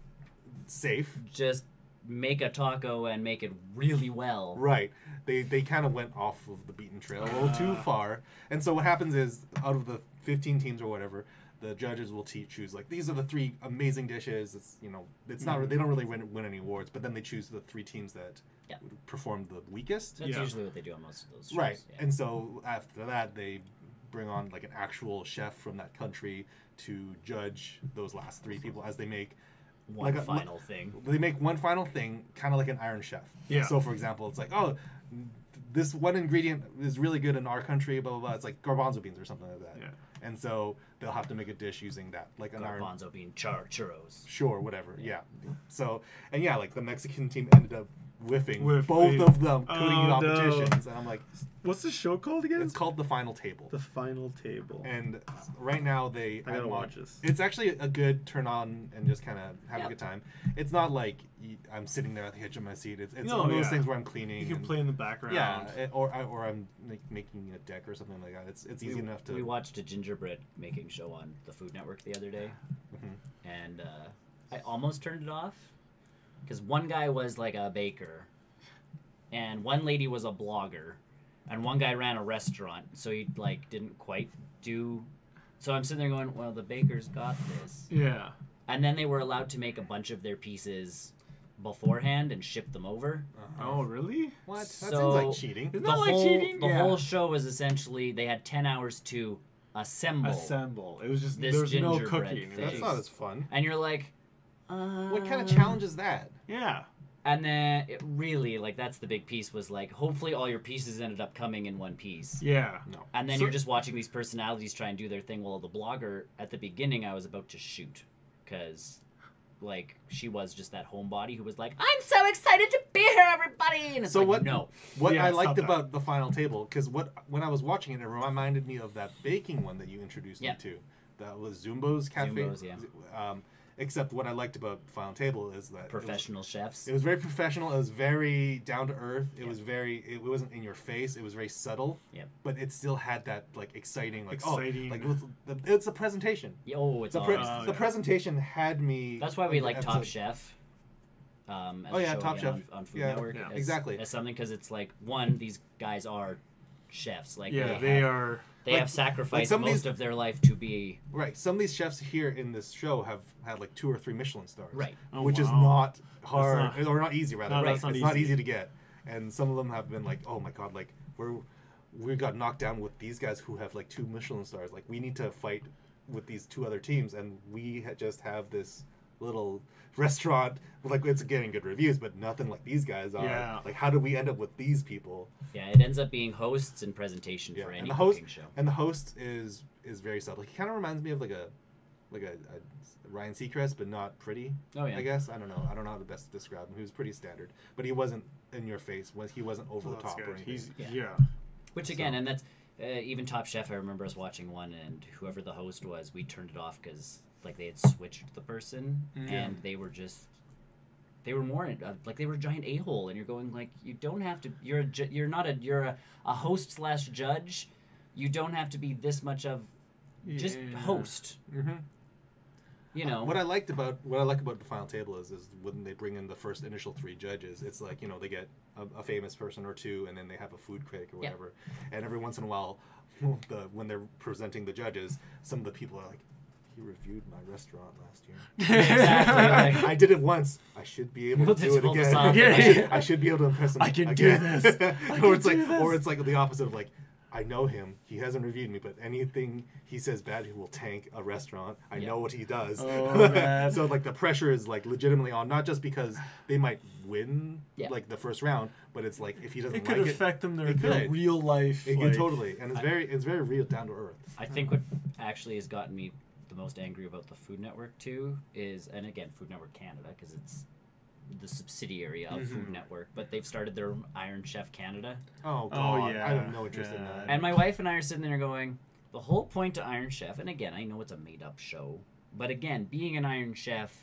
safe. just make a taco and make it really well. Right. They kind of went off of the beaten trail a little too far. And so what happens is, out of the 15 teams or whatever, the judges will choose, like, these are the 3 amazing dishes. It's, you know, it's not, they don't really win any awards, but then they choose the 3 teams that performed the weakest. That's usually what they do on most of those shows. Right. Yeah. And so after that, they bring on, like, an actual chef from that country to judge those last 3 people as they make one like final thing. They make one final thing, kind of like an Iron Chef. Yeah. So, for example, it's like, oh, this one ingredient is really good in our country, blah, blah, blah. It's like garbanzo beans or something like that. Yeah. And so they'll have to make a dish using that, like an Iron... Garbanzo bean churros. Sure, whatever, yeah. So, and yeah, like the Mexican team ended up whiffing both Whiffing. of them, putting in Oh, competitions. no. And I'm like, What's the show called again? it's called The Final Table. The Final Table. And right now I gotta watch this. It's actually a good turn on and just kind of have Yeah. a good time. It's not like I'm sitting there at the edge of my seat. It's No, one of those yeah. things where I'm cleaning. You can and- play in the background. Yeah, or I'm like making a deck or something like that. It's easy enough to. We watched a gingerbread making show on the Food Network the other day, and I almost turned it off because one guy was like a baker, and one lady was a blogger, and one guy ran a restaurant, so he like didn't quite do. So I'm sitting there going, well, the baker's got this, Yeah. and then they were allowed to make a bunch of their pieces beforehand and ship them over. Oh, really? What? That So- seems like cheating. Isn't that like cheating? The Yeah. whole show was essentially they had 10 hours to assemble. Assemble. It was just This there was no gingerbread cooking. It was thing. That's not as fun. And you're like, What kind of challenge is that? Yeah. And then it really, like, that's the big piece was like, hopefully all your pieces ended up coming in one piece. Yeah. No. And then So- you're just watching these personalities try and do their thing. Well, the blogger, at the beginning, I was about to shoot. Because, like, she was just that homebody who was like, I'm so excited to be here, everybody! And it's So like, what? no. What Yeah, I stop liked that. about the Final Table, because when I was watching it, it reminded me of that baking one that you introduced Yeah. me to. That was Zumbo's Cafe. Zumbo's, yeah. Except what I liked about Final Table is that Professional chefs. It was very professional. It was very down to earth. It was very. It wasn't in your face. It was very subtle. Yep. But it still had that like exciting, like Exciting. oh, like it's a presentation. Oh, it's The, all pre- right. the presentation had me. That's why we on like the Top episode. Chef. As Oh, a yeah, show Top again Chef. on Food Yeah, Network. yeah. Exactly. As something because it's like one, these guys are chefs. Like Yeah, they have, are. They like- have sacrificed some of most these- of their life to be Right. Some of these chefs here in this show have had like 2 or 3 Michelin stars. right. Oh, which is wow. not hard not- or not easy rather. No, Right. that's not It's not easy. easy to get, and some of them have been like, oh my god, like we got knocked down with these guys who have like 2 Michelin stars. Like we need to fight with these 2 other teams, and we just have this little restaurant. Like it's getting good reviews, but nothing like these guys are. Yeah. Like how did we end up with these people? Yeah, it ends up being hosts and presentation Yeah. for And any the host cooking show. and the host is very subtle. He kind of reminds me of like a Ryan Seacrest, but not pretty. Oh yeah. I guess I don't know how to best describe him. He was pretty standard, but he wasn't in your face. He wasn't over Well, the that's top or good. anything. He's Yeah. yeah. Which again, So- and that's even Top Chef. I remember us watching one, and whoever the host was, we turned it off because like they had switched the person, and they were just. They were more like they were a giant a-hole, and you're going like you don't have to. You're a host / judge. You don't have to be this much of just Yeah. host. Mm-hmm. You know What I like about the Final Table is when they bring in the first initial 3 judges, it's like they get a famous person or 2, and then they have a food critic or Yeah. whatever, and every once in a while, when they're presenting the judges, some of the people are like, he reviewed my restaurant last year. exactly. Like, I did it once. I should be able to We'll do just it pull this again. off. Yeah. I should be able to impress him. I can do again. this. I can Or it's like, do this. or it's like the opposite of like, I know him. He hasn't reviewed me, but anything he says bad, he will tank a restaurant. I Yeah. know what he does. Oh, man. So like the pressure is like legitimately on, not just because they might win Yeah. like the first round, but it's like if he doesn't It could like affect them their it could. real life. it like, totally, and it's very real, down to earth. I think what actually has gotten me the most angry about the Food Network too is, and again, Food Network Canada, because it's the subsidiary of Food Network, but they've started their Iron Chef Canada. Oh Oh, god, yeah. I have no interest in Yeah. that. And my wife and I are sitting there going, the whole point to Iron Chef, and again, I know it's a made-up show, but again, being an Iron Chef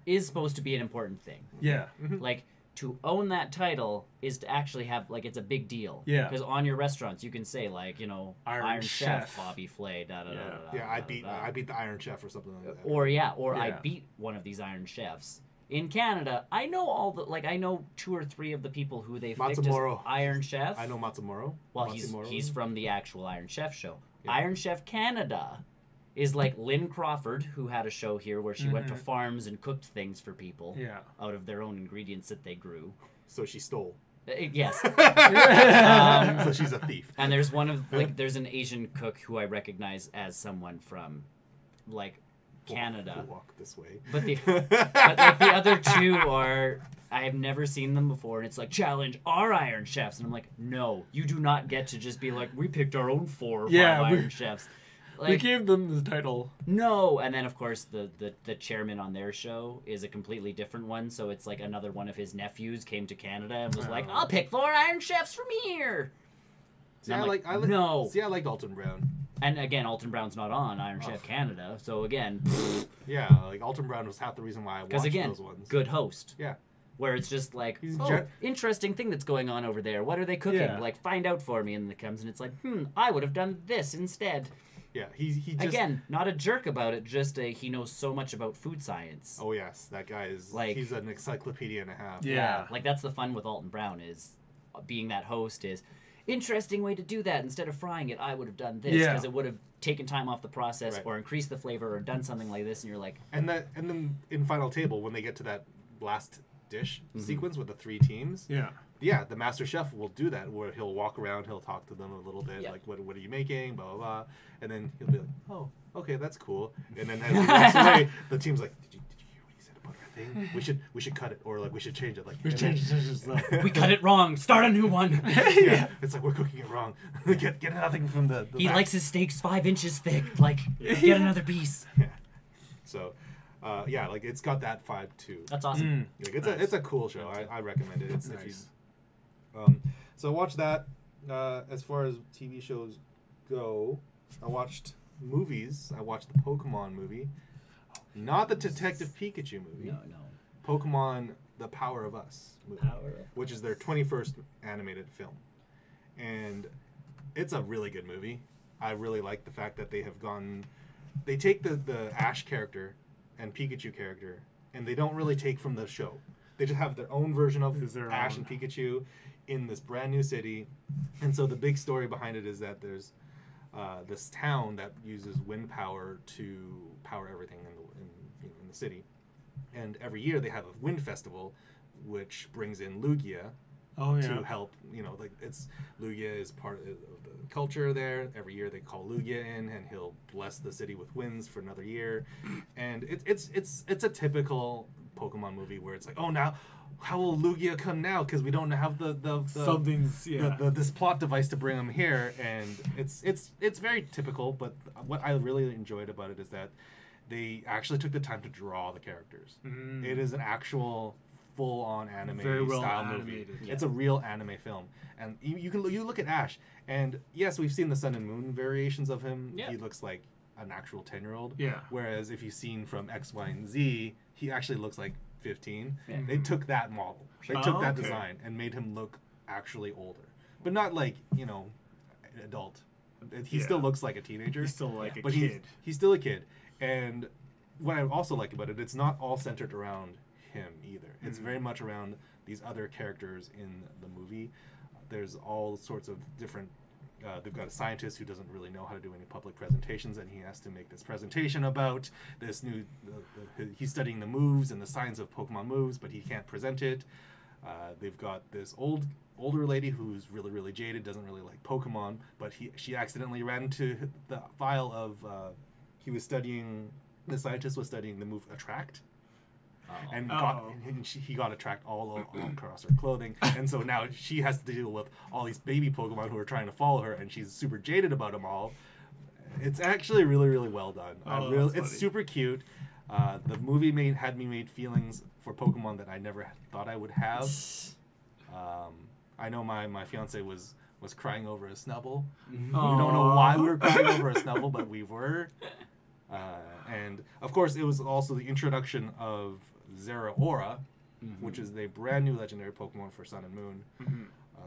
is supposed to be an important thing. Yeah. Like, to own that title is to actually have, like, it's a big deal. Yeah. Because on your restaurants, you can say, like, you know, Iron Chef. Bobby Flay, da-da-da-da-da. Yeah, I beat the Iron Chef or something like that. Or I Yeah. beat one of these Iron Chefs. In Canada, I know I know 2 or 3 of the people who they've picked as Matsumoro. Iron Chef. I know Matsumoro. Well, Matsumoro. he's from the actual Iron Chef show. Yeah. Iron Chef Canada is like Lynn Crawford, who had a show here where she went to farms and cooked things for people out of their own ingredients that they grew. So she stole. Yes. So she's a thief. And there's there's an Asian cook who I recognize as someone from, like, Canada. Walk this way. But like, the other 2 are, I have never seen them before, and it's like, challenge our Iron Chefs, and I'm like, no, you do not get to just be like, we picked our own 4 or 5 Iron Chefs. Like, we gave them the title. No, and then of course the chairman on their show is a completely different one, so it's like another one of his nephews came to Canada and was like, I'll pick 4 Iron Chefs from here. See, I like Alton Brown. And again, Alton Brown's not on Iron Chef Canada, so again, yeah, like Alton Brown was half the reason why I watched those ones. Good host. Yeah. Where it's just like, He's interesting thing that's going on over there. What are they cooking? Yeah. Like, find out for me. And then it comes and it's like, I would have done this instead. Yeah, he just... Again, not a jerk about it, just he knows so much about food science. Oh, yes, that guy is... Like, he's an encyclopedia and a half. Yeah. Like, that's the fun with Alton Brown is, being that host is, interesting way to do that. Instead of frying it, I would have done this. Because it would have taken time off the process or increased the flavor or done something like this. And you're like... And then in Final Table, when they get to that last dish sequence with the 3 teams... Yeah, the master chef will do that, where he'll walk around, he'll talk to them a little bit, like, what are you making, blah, blah, blah. And then he'll be like, oh, okay, that's cool. And then as he walks away, the team's like, did you hear what he said about our thing? We should cut it, or, like, we should change it. Like, we cut it wrong. Start a new one. Yeah, it's like, we're cooking it wrong. Get nothing from the He back. likes his steaks 5 inches thick. Like, get another piece. Yeah. So... yeah, like, it's got that vibe, too. That's awesome. Like, it's a cool show. I recommend it. It's nice. So watch that. As far as TV shows go, I watched movies. I watched the Pokemon movie. Not the Detective Pikachu movie. No. Pokemon The Power of Us movie, which is their 21st animated film. And it's a really good movie. I really like the fact that they have gone... They take the Ash character and Pikachu character, and they don't really take from the show. They just have their own version of Ash and Pikachu in this brand new city. And so the big story behind it is that there's this town that uses wind power to power everything in the city. And every year they have a wind festival, which brings in Lugia to help. Like, Lugia is part of the culture there. Every year they call Lugia in, and he'll bless the city with winds for another year. And it's a typical Pokemon movie where it's like, oh, now how will Lugia come now? Because we don't have this plot device to bring him here. And it's very typical. But what I really enjoyed about it is that they actually took the time to draw the characters. It is an actual full-on anime style movie. Yeah. It's a real anime film. And you look at Ash, and yes, we've seen the Sun and Moon variations of him. Yeah. He looks like an actual 10-year-old. Yeah. Whereas if you've seen from X, Y, and Z, he actually looks like 15. Yeah. They took that model. They took that design and made him look actually older. But not like, adult. He still looks like a teenager. He's still like a but kid. He's still a kid. And what I also like about it, it's not all centered around him either. It's very much around these other characters in the movie. There's all sorts of different... they've got a scientist who doesn't really know how to do any public presentations, and he has to make this presentation about this new... he's studying the moves and the science of Pokemon moves, but he can't present it. They've got this older lady who's really, really jaded, doesn't really like Pokemon, but she accidentally ran into the file of... the scientist was studying the move Attract. And he got Attract all across her clothing, and so now she has to deal with all these baby Pokemon who are trying to follow her, and she's super jaded about them all. It's actually really, really well done. It's super cute. The movie had me feelings for Pokemon that I never thought I would have. I know my fiance was was crying over a Snubble. Aww. We don't know why we were crying over a Snubble, but we were. And of course, it was also the introduction of Zeraora, which is the brand new legendary Pokemon for Sun and Moon.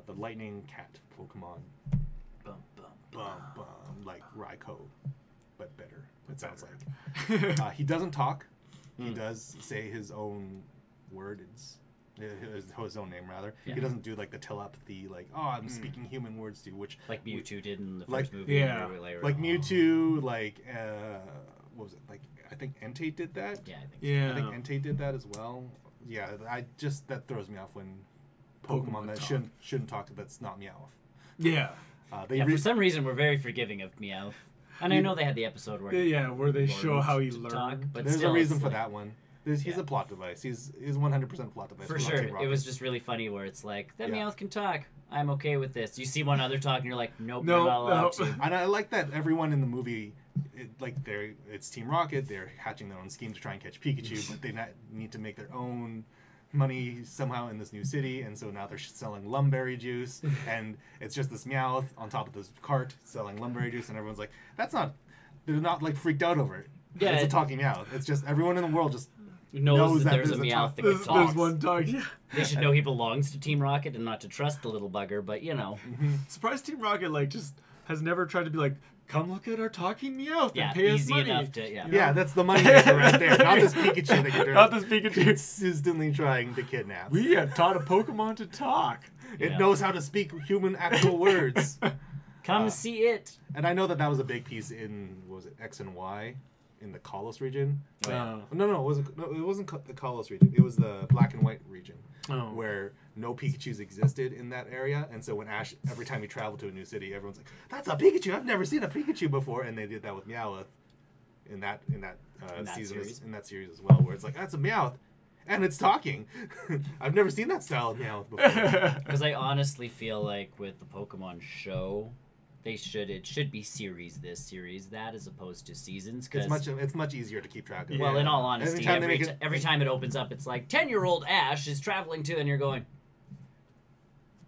The Lightning Cat Pokemon. Bum, bum, Bum, bum, like Raikou, but better. It sounds like. He doesn't talk. He does say his own words. His own name, rather. Yeah. He doesn't do like the telepathy, like, oh, I'm speaking human words to you, which like Mewtwo did in the like- first movie. yeah. like Mewtwo, like what was it? Like I think Entei did that. Yeah, I think. Yeah. I think Entei did that as well. Yeah, that throws me off when Pokemon that talk. shouldn't talk. That's not Meowth. Yeah. For some reason, we're very forgiving of Meowth. And I know they had the episode where Where they show how he to learned. talk, but There's still, a reason it's for like- that one. He's a plot device. He's 100% plot device. For We're not sure. Team It Rocket. was just really funny where it's like, that Yeah. Meowth can talk. I'm okay with this. You see one other talk and you're like, nope, No, you're not allowed no. to. And I like that everyone in the movie, it's Team Rocket. They're hatching their own scheme to try and catch Pikachu, but they need to make their own money somehow in this new city, and so now they're selling lumberry juice, and it's just this Meowth on top of this cart selling lumberry juice, and everyone's like, they're not like freaked out over it. Yeah, It's a talking Meowth. It's just everyone in the world just Knows that there's a there's a Meowth talk- that There's, can talk. there's one dog. Yeah. They should know he belongs to Team Rocket and not to trust the little bugger, but you know. Surprised Team Rocket just has never tried to be like, come look at our talking Meowth Yeah, and pay us easy money. enough to, yeah. You know? yeah, that's the money maker right there. Not this Pikachu that you're Not this Pikachu. consistently trying to kidnap. We have taught a Pokemon to talk. It Yeah. knows how to speak human actual words. Come see it. And I know that was a big piece in, what was it, X and Y, in the Kalos region. Oh. No, it wasn't the Kalos region. It was the Black and White region, Oh. where no Pikachu's existed in that area. And so when Ash, every time he traveled to a new city, everyone's like, "That's a Pikachu! I've never seen a Pikachu before." And they did that with Meowth in that season, series. in that series as well, where it's like, "That's a Meowth." And it's talking. I've never seen that style of Meowth before. Because I honestly feel like with the Pokemon show, it should be series this, series that, as opposed to seasons. Cause, It's much easier to keep track of. well, in Yeah. all honesty, Anytime they make it- every time it opens up, it's like 10-year-old Ash is traveling to, and you're going,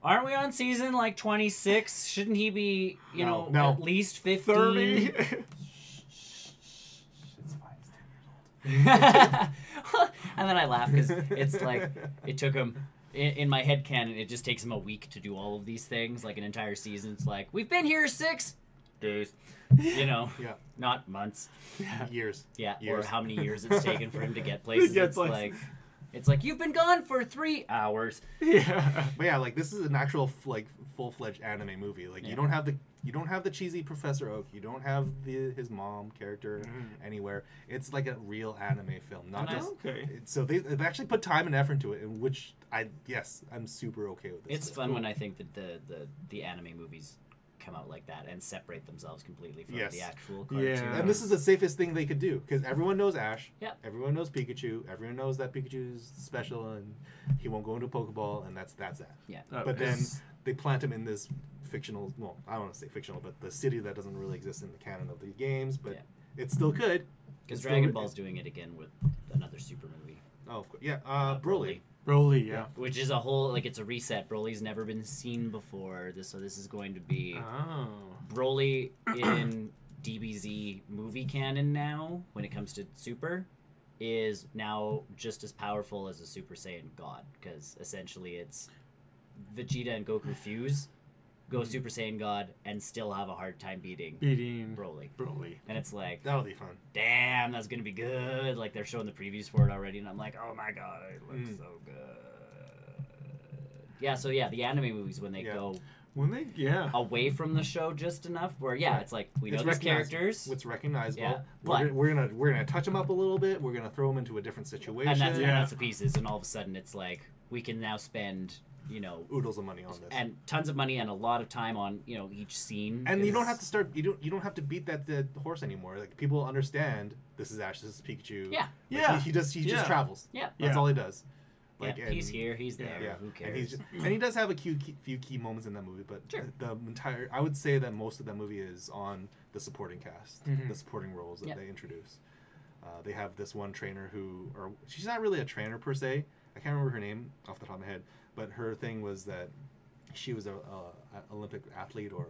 aren't we on season like 26? Shouldn't he be, No. at least 15? 30. And then I laugh because it's like it took him in my head canon. It just takes him a week to do all of these things, like an entire season. It's like we've been here 6 days, Yeah. not months. Years. Yeah, or Years. how many years it's taken for him to get places. Get It's places. it's like you've been gone for 3 hours. Yeah. But yeah, like this is an actual full-fledged anime movie. Like Yeah. you don't have the cheesy Professor Oak. You don't have his mom character anywhere. It's like a real anime film, not And I- just. Okay. So they've actually put time and effort into it, in which I'm super okay with this. It's fun when I think that the anime movies come out like that and separate themselves completely from Yes. the actual cartoon. Yeah. And this is the safest thing they could do because everyone knows Ash. Yep. Everyone knows Pikachu. Everyone knows that Pikachu's special and he won't go into a Pokeball, and that's that. Yeah. But then they plant him in this fictional, well, I don't want to say fictional, but the city that doesn't really exist in the canon of the games, but Yeah. it's still good. Because It's still- Dragon Ball's doing it again with another super movie. Oh, of course. Yeah, Broly. Broly, yeah. Which is a whole, it's a reset. Broly's never been seen before. So this is going to be Oh. Broly in DBZ movie canon now, when it comes to Super, is now just as powerful as a Super Saiyan God. Because essentially it's Vegeta and Goku fuse, go Super Saiyan God, and still have a hard time beating Beating Broly. Broly. And it's like, That'll be fun. damn, that's gonna be good. Like they're showing the previews for it already, and I'm like, oh my god, it looks so good. Yeah, so yeah, the anime movies when they Yeah. go When they, yeah. away from the show just enough, where it's like we know It's these recognizable. characters, It's recognizable. Yeah, We're gonna touch them up a little bit. We're gonna throw them into a different situation. and that's Yeah. the pieces, and all of a sudden it's like we can now spend oodles of money on this. and tons of money and a lot of time on each scene. And you don't have to start. You don't have to beat that dead horse anymore. Like people understand this is Ash, this is Pikachu. Yeah. Like, Yeah. He just Yeah. travels. Yeah. That's Yeah. all he does. Like he's here, he's there. Yeah. Who And cares? and he does have a few key moments in that movie, but Sure. the entire. I would say that most of that movie is on the supporting cast, Mhm. the supporting roles that Yep. they introduce. They have this one trainer or she's not really a trainer per se. I can't remember her name off the top of my head, but her thing was that she was a Olympic athlete or a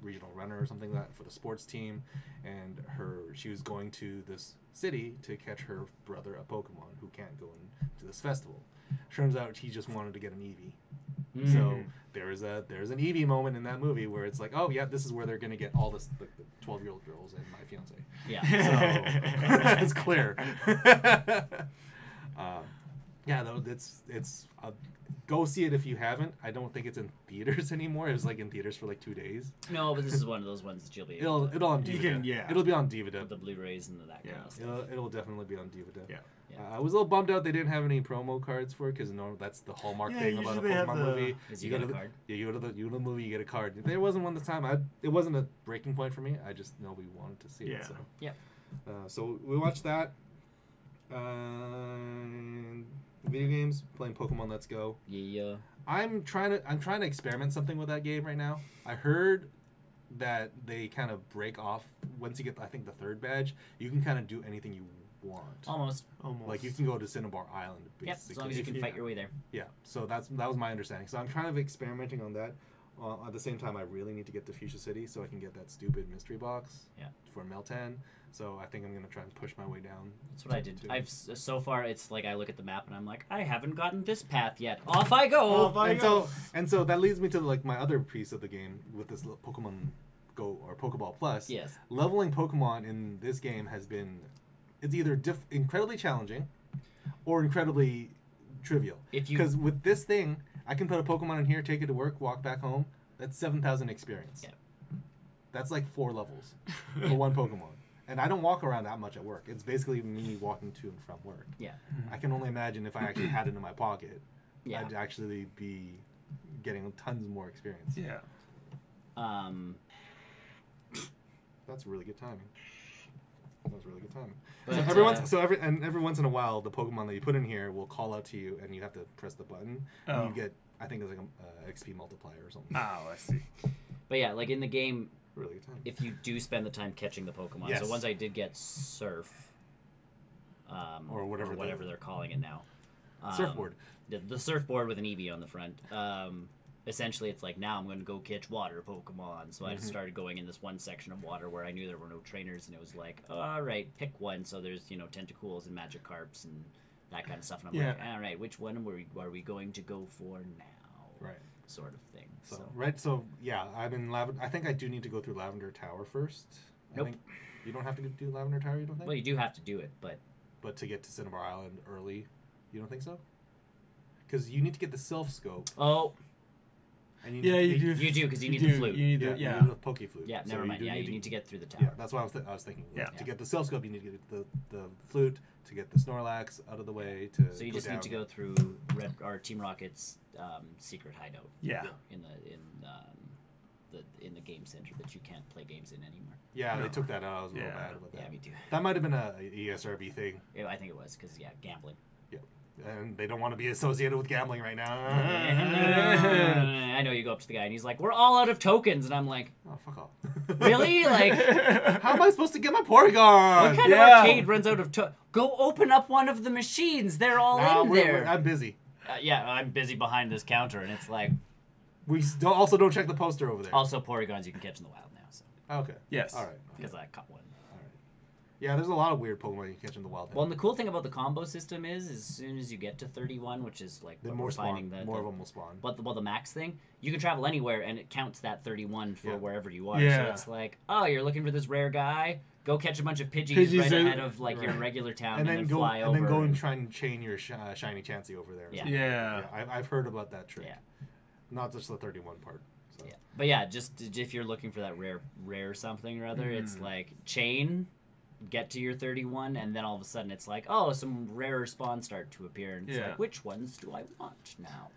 regional runner or something like that for the sports team, and she was going to this city to catch her brother a Pokemon who can't go to this festival. Turns out he just wanted to get an Eevee. So there's an Eevee moment in that movie where it's like, oh yeah, this is where they're gonna get all the 12-year-old girls and my fiance. Yeah. So it's clear. Yeah, though it's go see it if you haven't. I don't think it's in theaters anymore. It was like in theaters for like 2 days. No, but this is one of those ones that you'll be. It'll on DVD. It'll be on DVD. With the Blu-rays and that kind of stuff. It'll definitely be on DVD. Yeah. I was a little bummed out they didn't have any promo cards for it because that's the hallmark thing about a Pokemon movie. You get a card. Yeah, you go to the movie, you get a card. There wasn't one this time. It wasn't a breaking point for me. I just know we wanted to see it. So. Yeah. So we watched that. Video games, playing Pokemon Let's Go. Yeah. I'm trying to experiment something with that game right now. I heard that they kind of break off once you get, I think, the 3rd badge. You can kind of do anything you want. Almost. Like you can go to Cinnabar Island. Basically. Yep, as long as you can fight your way there. Yeah. So that was my understanding. So I'm kind of experimenting on that. At the same time, I really need to get to Fuchsia City so I can get that stupid mystery box. Yeah. For Meltan. So I think I'm gonna try and push my way down. That's what I did. So far it's like I look at the map and I'm like, I haven't gotten this path yet. Off I go. So that leads me to like my other piece of the game with this little Pokemon Go or Pokeball Plus. Yes. Leveling Pokemon in this game has been, it's either incredibly challenging, or incredibly trivial. Because with this thing, I can put a Pokemon in here, take it to work, walk back home. That's 7,000 experience. Yeah. That's like 4 levels for one Pokemon. And I don't walk around that much at work. It's basically me walking to and from work. Yeah. I can only imagine if I actually had it in my pocket, yeah. I'd actually be getting tons more experience. Yeah. That's really good timing. That's really good timing. But, every once in a while, the Pokemon that you put in here will call out to you, and you have to press the button. And you get, I think it's like a XP multiplier or something. Oh, I see. But yeah, like in the game, really good time. If you do spend the time catching the Pokemon. Yes. So once I did get Surf, or whatever they're calling it now. Surfboard. The surfboard with an Eevee on the front. Essentially, it's like, now I'm going to go catch water Pokemon. So I just started going in this one section of water where I knew there were no trainers, and it was like, all right, pick one. So there's, Tentacools and Magikarps and that kind of stuff. And I'm like, all right, which one are we going to go for now? Right. Sort of thing. So yeah, I'm in Lavender. I think I do need to go through Lavender Tower first. Nope. I think you don't have to do Lavender Tower, you don't think? Well, you do have to do it, but to get to Cinnabar Island early, you don't think so? Because you need to get the Self Scope. Oh. And you do. You do, because you need the flute. You need the Poke Flute. Yeah, never mind. Yeah, you need to get through the tower. Yeah, that's what I was thinking. Yeah. To get the Self Scope, you need to get the flute, to get the Snorlax out of the way. So you just need to go through Team Rocket's secret hideout. Yeah. In the game center that you can't play games in anymore. Yeah, they took that out. I was a little mad about that. Yeah, me too. That might have been a ESRB thing. Yeah, I think it was, because, gambling. Yeah. And they don't want to be associated with gambling right now. I know, you go up to the guy and he's like, we're all out of tokens. And I'm like, oh, fuck off. Really? Like, how am I supposed to get my Porygon? What kind of arcade runs out of tokens? Go open up one of the machines. They're all in there. I'm busy. I'm busy behind this counter, and it's like... We also don't check the poster over there. Also, Porygons you can catch in the wild now. So. Okay. Yes. All right. Because I caught one. All right. Yeah, there's a lot of weird Pokemon you can catch in the wild. Well, and the cool thing about the combo system is, as soon as you get to 31, which is like more of them will spawn. But the max thing, you can travel anywhere, and it counts that 31 for wherever you are. Yeah. So it's like, oh, you're looking for this rare guy. Go catch a bunch of Pidgeys right ahead of your regular town, and then fly over. And then go and try and chain your shiny Chansey over there. Yeah. I've heard about that trick. Yeah. Not just the 31 part. So. Yeah. But yeah, just if you're looking for that rare something or other, it's like chain, get to your 31, and then all of a sudden it's like, oh, some rarer spawns start to appear, and it's like, which ones do I want now?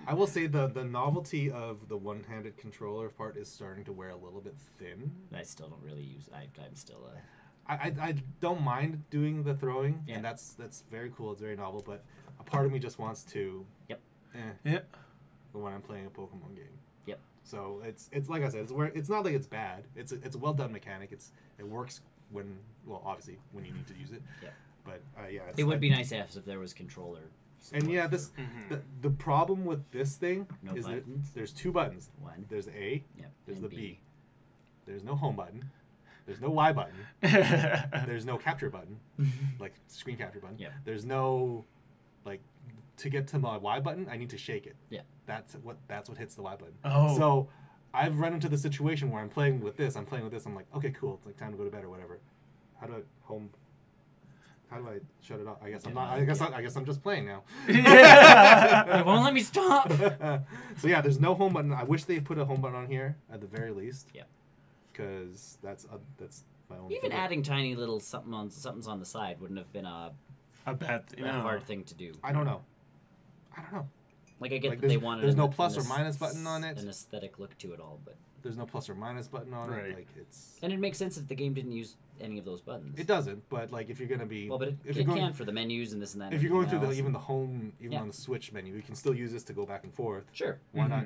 I will say the novelty of the one-handed controller part is starting to wear a little bit thin. I still don't really use. I'm still a. I don't mind doing the throwing, and that's very cool. It's very novel, but a part of me just wants to. Yep. When I'm playing a Pokemon game. Yep. So it's like I said, it's not like it's bad. It's a well done mechanic. It works obviously when you need to use it. Yep. But yeah. It would be nice if there was controller And yeah, this the problem with this thing No is that buttons. there's 2 buttons. One. There's the A. Yep. There's and the B. There's no home button. There's no Y button. There's no capture button, like screen capture button. Yep. There's no, like, to get to my Y button, I need to shake it. Yeah. That's what hits the Y button. Oh. So I've run into the situation where I'm playing with this. I'm like, okay, cool. It's like time to go to bed or whatever. How do I shut it off? I guess I'm not. I guess I'm just playing now. It won't let me stop. So yeah, there's no home button. I wish they put a home button on here at the very least. Yeah. Because that's my only. Even favorite. adding tiny little something's on the side wouldn't have been a bet. hard thing to do. I don't know. Like I get Like, that they wanted. there's no plus or minus button on it. An aesthetic look to it all, but There's no plus or minus button on Right. it. Like it's. and it makes sense if the game didn't use any of those buttons. It doesn't, but like if you're gonna be. Well, but if it you're going, can for the menus and this and that. If and you're going everything through else. even the home, even Yeah. on the Switch menu, you can still use this to go back and forth. Sure. Why not?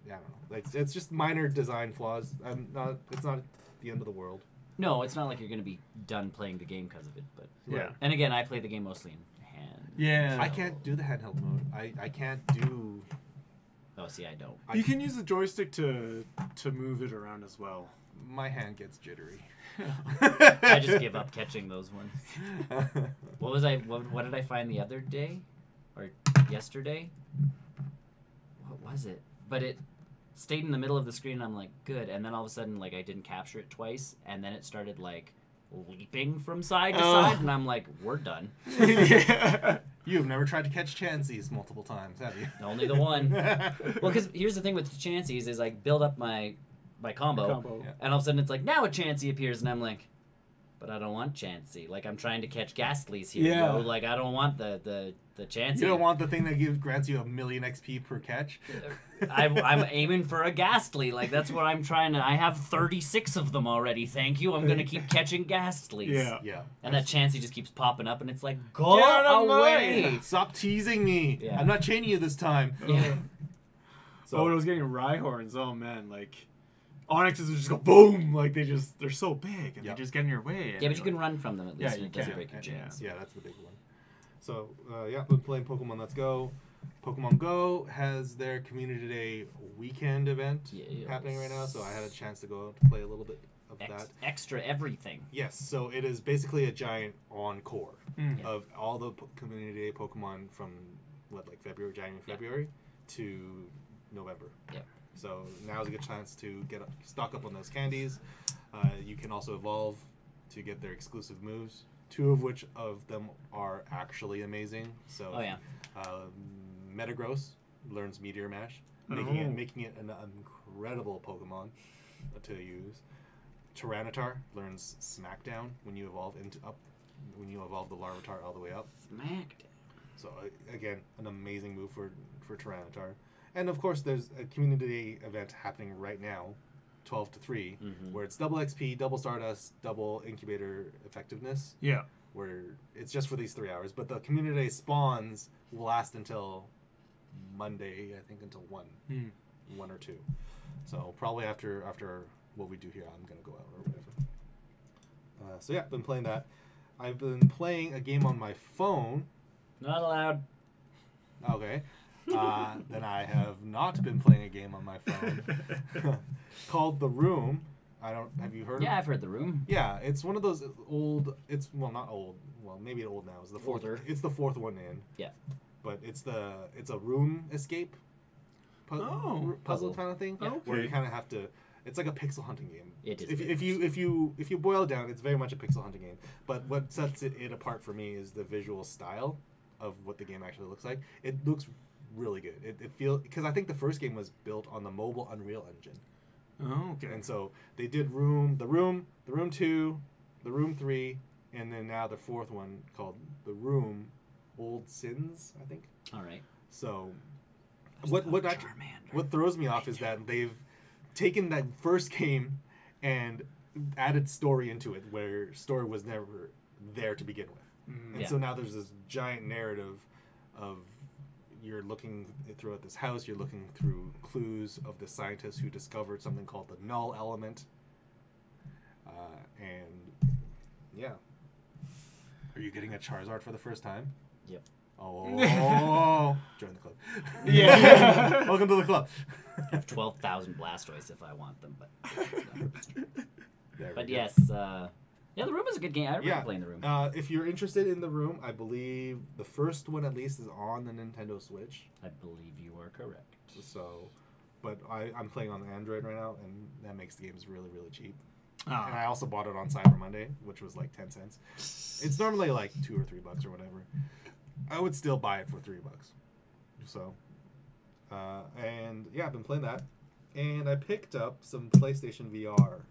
Yeah, I don't know. Like, it's just minor design flaws. It's not the end of the world. No, it's not like you're going to be done playing the game because of it. But Yeah. and again, I play the game mostly in hand. Yeah. I can't do the handheld mode. I can't do. Oh, see, I don't. You can use the joystick to move it around as well. My hand gets jittery. I just give up catching those ones. What was I? What did I find the other day, or yesterday? What was it? But it stayed in the middle of the screen. And I'm like, good. And then all of a sudden, like I didn't capture it twice, and then it started like leaping from side to side, and I'm like, we're done. Yeah. You've never tried to catch Chanseys multiple times, have you? Only the one. Well, because here's the thing with the Chanseys is I build up my combo, Yeah. and all of a sudden it's like, now a Chansey appears, and I'm like, but I don't want Chansey. Like, I'm trying to catch Ghastlies here. Yeah. Yo. Like, I don't want the Chansey. You don't want the thing that grants you 1,000,000 XP per catch. I'm aiming for a Ghastly. Like, that's what I'm trying to. I have 36 of them already. Thank you. I'm going to keep catching Ghastlies. Yeah. Yeah. And that Chansey just keeps popping up, and it's like, go Get out of my away. way. Stop teasing me. Yeah. I'm not chaining you this time. Yeah. So when I was getting Rhyhorns, oh man, like Onyxes would just go boom, like they're so big and Yep. they just get in your way. Yeah, but you can run from them at least, Yeah, and you it doesn't can. break your Yeah. chains. Yeah, that's the big one. So, yeah, been playing Pokemon Let's Go. Pokemon Go has their Community Day weekend event Yes. happening right now, so I had a chance to go out to play a little bit of that. Extra everything. Yes, so it is basically a giant encore Mm. of all the Community Day Pokemon from, January, February to November. Yep. So now's a good chance to stock up on those candies. You can also evolve to get their exclusive moves, 2 of which of them are actually amazing. So, Oh, yeah. Metagross learns Meteor Mash, making it an incredible Pokemon to use. Tyranitar learns Smackdown when you evolve the Larvitar all the way up. Smacked. So again, an amazing move for Tyranitar. And of course, there's a community event happening right now, 12 to 3, where it's double XP, double Stardust, double Incubator effectiveness. Yeah. Where it's just for these 3 hours, but the community day spawns will last until Monday, I think, until 1 or 2. So probably after what we do here, I'm gonna go out or whatever. So yeah, been playing that. I've been playing a game on my phone. Not allowed. Okay. Then I have not been playing a game on my phone called The Room. Have you heard of it? Yeah, I've heard The Room. Yeah, it's one of those old. Not old. Well, maybe old now. It's the fourth. Older. It's the 4th one in. Yeah. But it's a room escape puzzle kind of thing, where you Okay. kind of have to. It's like a pixel hunting game. It is. If you boil it down, it's very much a pixel hunting game. But what sets it apart for me is the visual style of what the game actually looks like. It looks really good. It feels, because I think the first game was built on the mobile Unreal Engine. Oh, okay. And so they did the Room 2, the Room 3, and then now the 4th one called The Room Old Sins, I think. All right. So what throws me off is that they've taken that first game and added story into it, where story was never there to begin with. And so now there's this giant narrative of you're looking throughout this house, you're looking through clues of the scientists who discovered something called the null element. And yeah. Are you getting a Charizard for the first time? Yep. Oh, join the club. Yeah. Welcome to the club. I have 12,000 Blastoise if I want them, but There we but go. yes, yeah, the room is a good game. I remember playing the room. If you're interested in the room, I believe the first one at least is on the Nintendo Switch. I believe you are correct. So, but I'm playing on Android right now, and that makes the games really, really cheap. Ah. And I also bought it on Cyber Monday, which was like 10 cents. It's normally like $2 or $3 or whatever. I would still buy it for $3. So, and yeah, I've been playing that, and I picked up some PlayStation VR.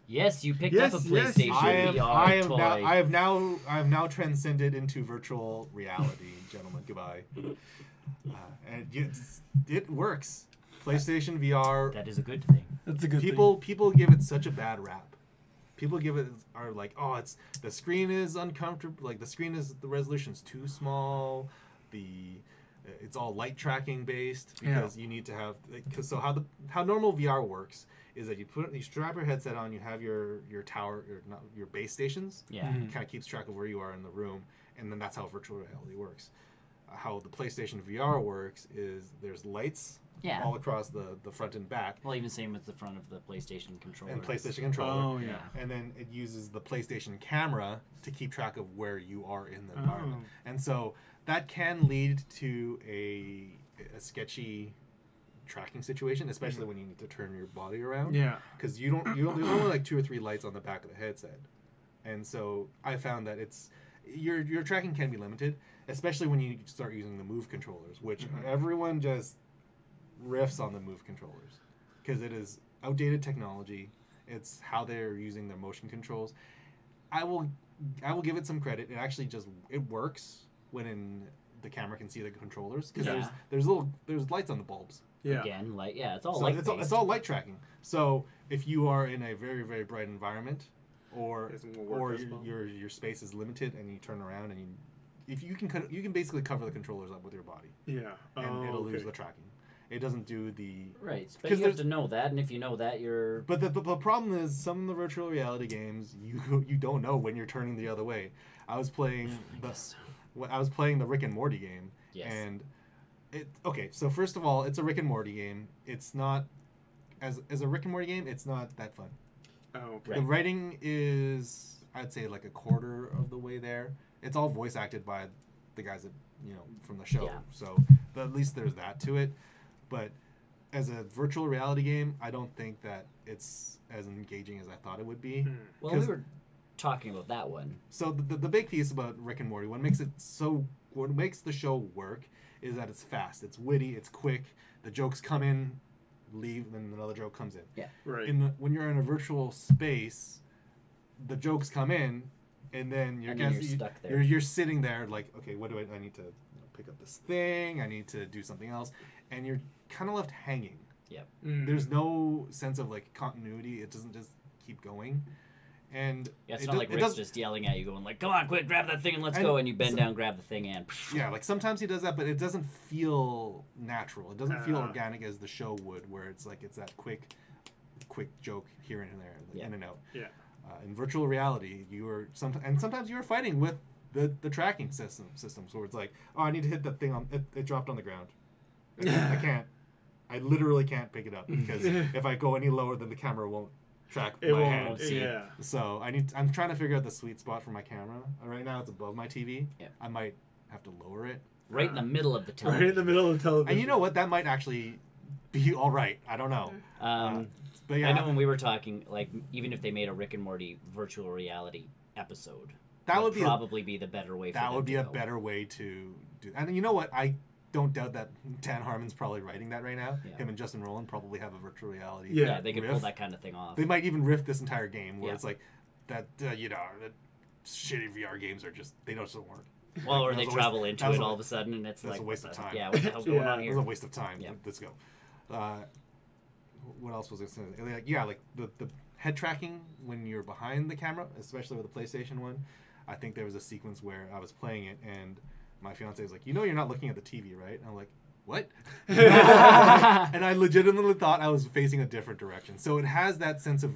Yes, you picked Yes, up a yes, PlayStation VR toy. I have now transcended into virtual reality, gentlemen. Goodbye. And it works. PlayStation VR. That is a good thing. That's a good People give it such a bad rap. People are like, oh, it's the screen is uncomfortable. Like the resolution's too small. It's all light tracking based because you need to have. So how normal VR works is that you strap your headset on, you have your tower, your base stations. Yeah. It kind of keeps track of where you are in the room, and then that's how virtual reality works. How the PlayStation VR works is there's lights all across the front and back. Well, even same with the front of the PlayStation controller. And PlayStation controller. Oh, yeah. And then it uses the PlayStation camera to keep track of where you are in the environment. And so that can lead to a sketchy tracking situation, especially when you need to turn your body around. Yeah. Because there's only like 2 or 3 lights on the back of the headset. And so I found that your tracking can be limited, especially when you start using the Move controllers, which everyone just riffs on the Move controllers because it is outdated technology. It's how they're using their motion controls. I will give it some credit. It actually it works when the camera can see the controllers because there's lights on the bulbs. Yeah. Again, it's all So light. it's all light tracking. So if you are in a very, very bright environment, or your space is limited and you turn around and you can basically cover the controllers up with your body. Yeah. And it'll lose the tracking. It doesn't do the right. But you have to know that, and if you know that, you're. But the problem is some of the virtual reality games you don't know when you're turning the other way. I was playing the Rick and Morty game, and so first of all, it's a Rick and Morty game. It's not as a Rick and Morty game. It's not that fun. Oh, okay. The writing is, I'd say, like a quarter of the way there. It's all voice acted by the guys that from the show. Yeah. So at least there's that to it. But as a virtual reality game, I don't think that it's as engaging as I thought it would be. Well, we were talking about that one. So the big piece about Rick and Morty, what makes the show work is that it's fast, it's witty, it's quick. The jokes come in, leave, then another joke comes in. Yeah. Right. When you're in a virtual space, the jokes come in, and then you're stuck there. You're sitting there like, okay, what do I need to pick up this thing? I need to do something else, and you're kind of left hanging. Yep. There's no sense of like continuity. It doesn't just keep going. And it's not like Rick's just yelling at you, going like, "Come on, quick, grab that thing and let's go!" And you bend down, grab the thing, and yeah, like sometimes he does that, but it doesn't feel natural. It doesn't feel organic as the show would, where it's like it's that quick joke here and there, in and out. Yeah. In virtual reality, sometimes you are fighting with the tracking systems, where it's like, oh, I need to hit that thing it dropped on the ground. I can't. I literally can't pick it up because if I go any lower, then the camera won't track my hand. Yeah. So I'm trying to figure out the sweet spot for my camera. Right now it's above my TV. Yeah. I might have to lower it. Right in the middle of the television. Right in the middle of the television. And you know what? That might actually be all right. I don't know. But yeah, I know when we were talking, like, even if they made a Rick and Morty virtual reality episode, that would probably be the better way. That would be a better way to do. And you know what? I don't doubt that Dan Harmon's probably writing that right now. Yeah. Him and Justin Roiland probably have a virtual reality. Yeah, they could pull that kind of thing off. They might even riff this entire game where it's like that. That shitty VR games are just they don't work. Well, or they travel into it all of a sudden, and it's like a waste of time. Yeah, what the hell's going on here? It was a waste of time. Yeah. Let's go. What else was I saying? Like the head tracking when you're behind the camera, especially with the PlayStation one. I think there was a sequence where I was playing it and my fiance was like, you're not looking at the TV, right? And I'm like, what? And I legitimately thought I was facing a different direction. So it has that sense of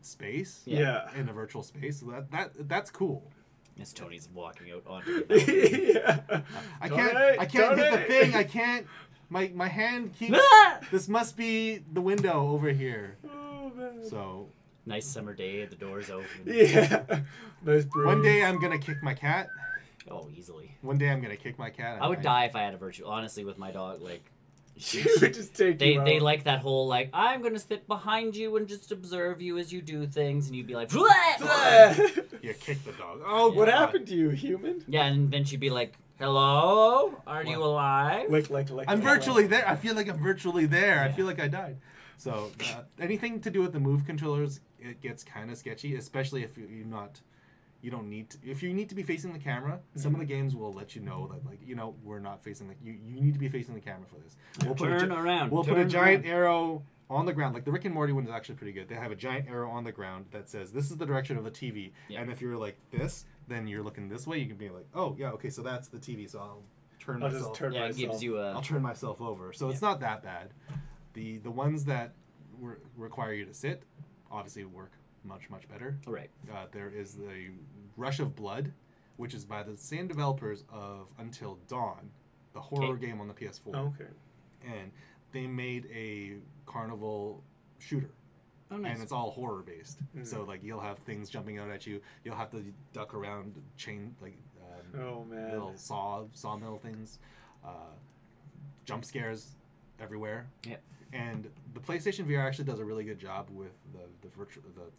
space in a virtual space. So that's cool. As Tony's walking out onto the balcony. Yeah. I can't hit the thing. I can't. My hand keeps. This must be the window over here. Oh man. So. Nice summer day. The door's open. Yeah. Nice breeze. One day I'm gonna kick my cat. Oh, easily. One day I'm gonna kick my cat. I would die if I had a virtual. Honestly, with my dog, like. She would just take They you out. they like that whole like I'm gonna sit behind you and just observe you as you do things, and you'd be like, Yeah, kick the dog. Oh, What God. happened to you, human? yeah, and then she'd be like, hello, are you alive? Lick. I'm virtually there. I feel like I'm virtually there. I Yeah. feel like I died. So anything to do with the Move controllers, it gets kind of sketchy, especially if you're not. You don't need to, if you need to be facing the camera, some of the games will let you know that, like, we're not facing the, you need to be facing the camera for this. We'll Turn around. We'll put a turn giant around. arrow on the ground. Like the Rick and Morty one is actually pretty good. They have a giant arrow on the ground that says, this is the direction of the TV. Yeah. And if you're like this, then you're looking this way. You can be like, oh, yeah, okay, so that's the TV. So I'll turn I'll myself. just turn Yeah, it myself. gives you a. I'll turn myself over. So it's not that bad. The ones that require you to sit obviously work much better. Right. There is the Rush of Blood, which is by the same developers of Until Dawn, the horror game on the PS4. Okay. And they made a carnival shooter. Oh, nice. And it's all horror based. Mm. So like you'll have things jumping out at you. You'll have to duck around chain Oh man. little sawmill things, jump scares everywhere. Yep. And the PlayStation VR actually does a really good job with the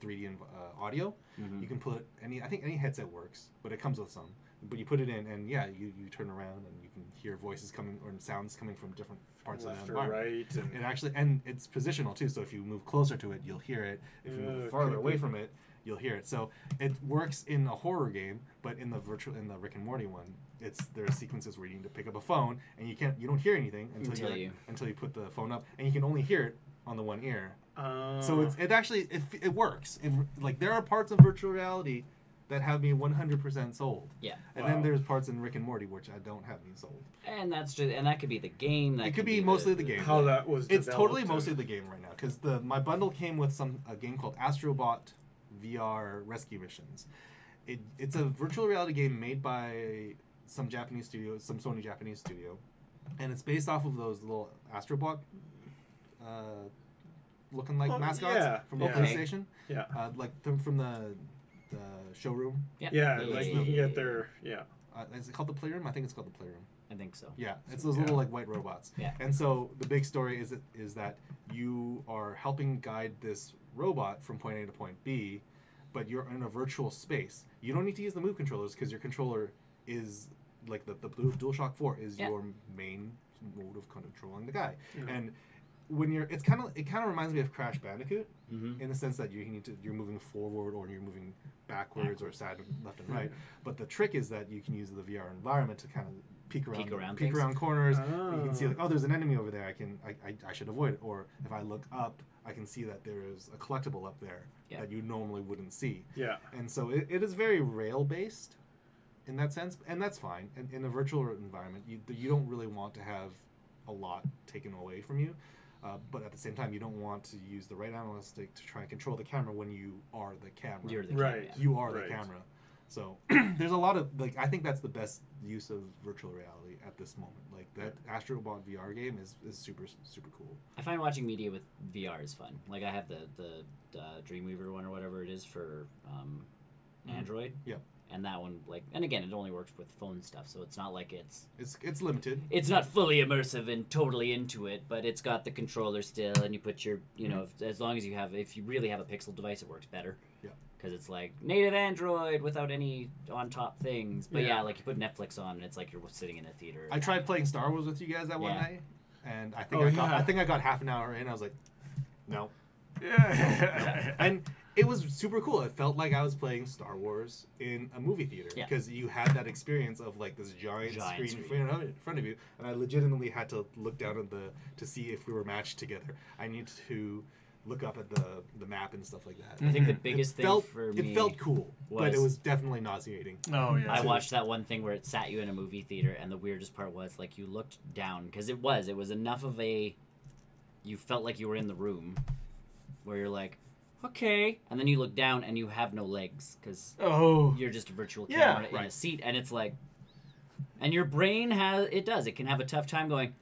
3D audio. Mhm. You can put I think any headset works, but it comes with some. But you put it in, and yeah, you turn around and you can hear voices coming or sounds coming from different parts Left of the or environment. right. And it's positional too. So if you move closer to it, you'll hear it. If you move farther away from it, you'll hear it. So it works in a horror game, but in the Rick and Morty one, there are sequences where you need to pick up a phone and you don't hear anything until you put the phone up, and you can only hear it on the one ear. So it works. And like there are parts of virtual reality that have me 100% sold. Yeah. And then there's parts in Rick and Morty which I don't have me sold. And that could be the game. That It could be mostly the game. How that was It's developed totally and- mostly the game right now because my bundle came with a game called Astrobot VR Rescue Missions. It's a virtual reality game made by some Japanese studio, some Sony Japanese studio, and it's based off of those little Astrobot looking like mascots from the PlayStation. Yeah. Like from the showroom. Yeah, like you can get their Is it called the Playroom? I think it's called the Playroom. I think so. Yeah, it's those little like white robots. Yeah. And so the big story is that you are helping guide this robot from point A to point B, but you're in a virtual space. You don't need to use the Move controllers because your controller is like the DualShock 4 is your main mode of controlling the guy. Yeah. And when it kind of reminds me of Crash Bandicoot Mm-hmm. in the sense that you're moving forward or you're moving backwards or side left and right. But the trick is that you can use the VR environment to kind of peek around corners. You can see like, oh, there's an enemy over there. I should avoid it. Or if I look up, I can see that there is a collectible up there that you normally wouldn't see. Yeah. And so it is very rail based in that sense, and that's fine. And in a virtual environment, you don't really want to have a lot taken away from you. But at the same time, you don't want to use the right analytic to try and control the camera when you are the camera. You're the Right. camera. You are the camera. So there's a lot of I think that's the best use of virtual reality at this moment. Like that Astrobot VR game is super cool. I find watching media with VR is fun. Like I have the Dreamweaver one or whatever it is for Android. Yep. And that one, and again, it only works with phone stuff, so it's not like it's limited. It's not fully immersive and totally into it, but it's got the controller still, and you put your, as long as if you really have a Pixel device, it works better. Yeah. Because it's like native Android without any on top things. But like you put Netflix on, and it's like you're sitting in a theater. I tried playing Star Wars with you guys that one night, and I think I got half an hour in. I was like, no. Yeah. And it was super cool. It felt like I was playing Star Wars in a movie theater because you had that experience of like this giant screen in front of you, and I legitimately had to look down at to see if we were matched together. I need to look up at the map and stuff like that. I think the biggest thing for me it felt cool, but it was definitely nauseating. Oh yeah. I watched that one thing where it sat you in a movie theater, and the weirdest part was like you looked down because it was enough of you felt like you were in the room, where you're like, okay, and then you look down and you have no legs because Oh. you're just a virtual Yeah, camera in a right. seat, and it's like, and your brain it can have a tough time going.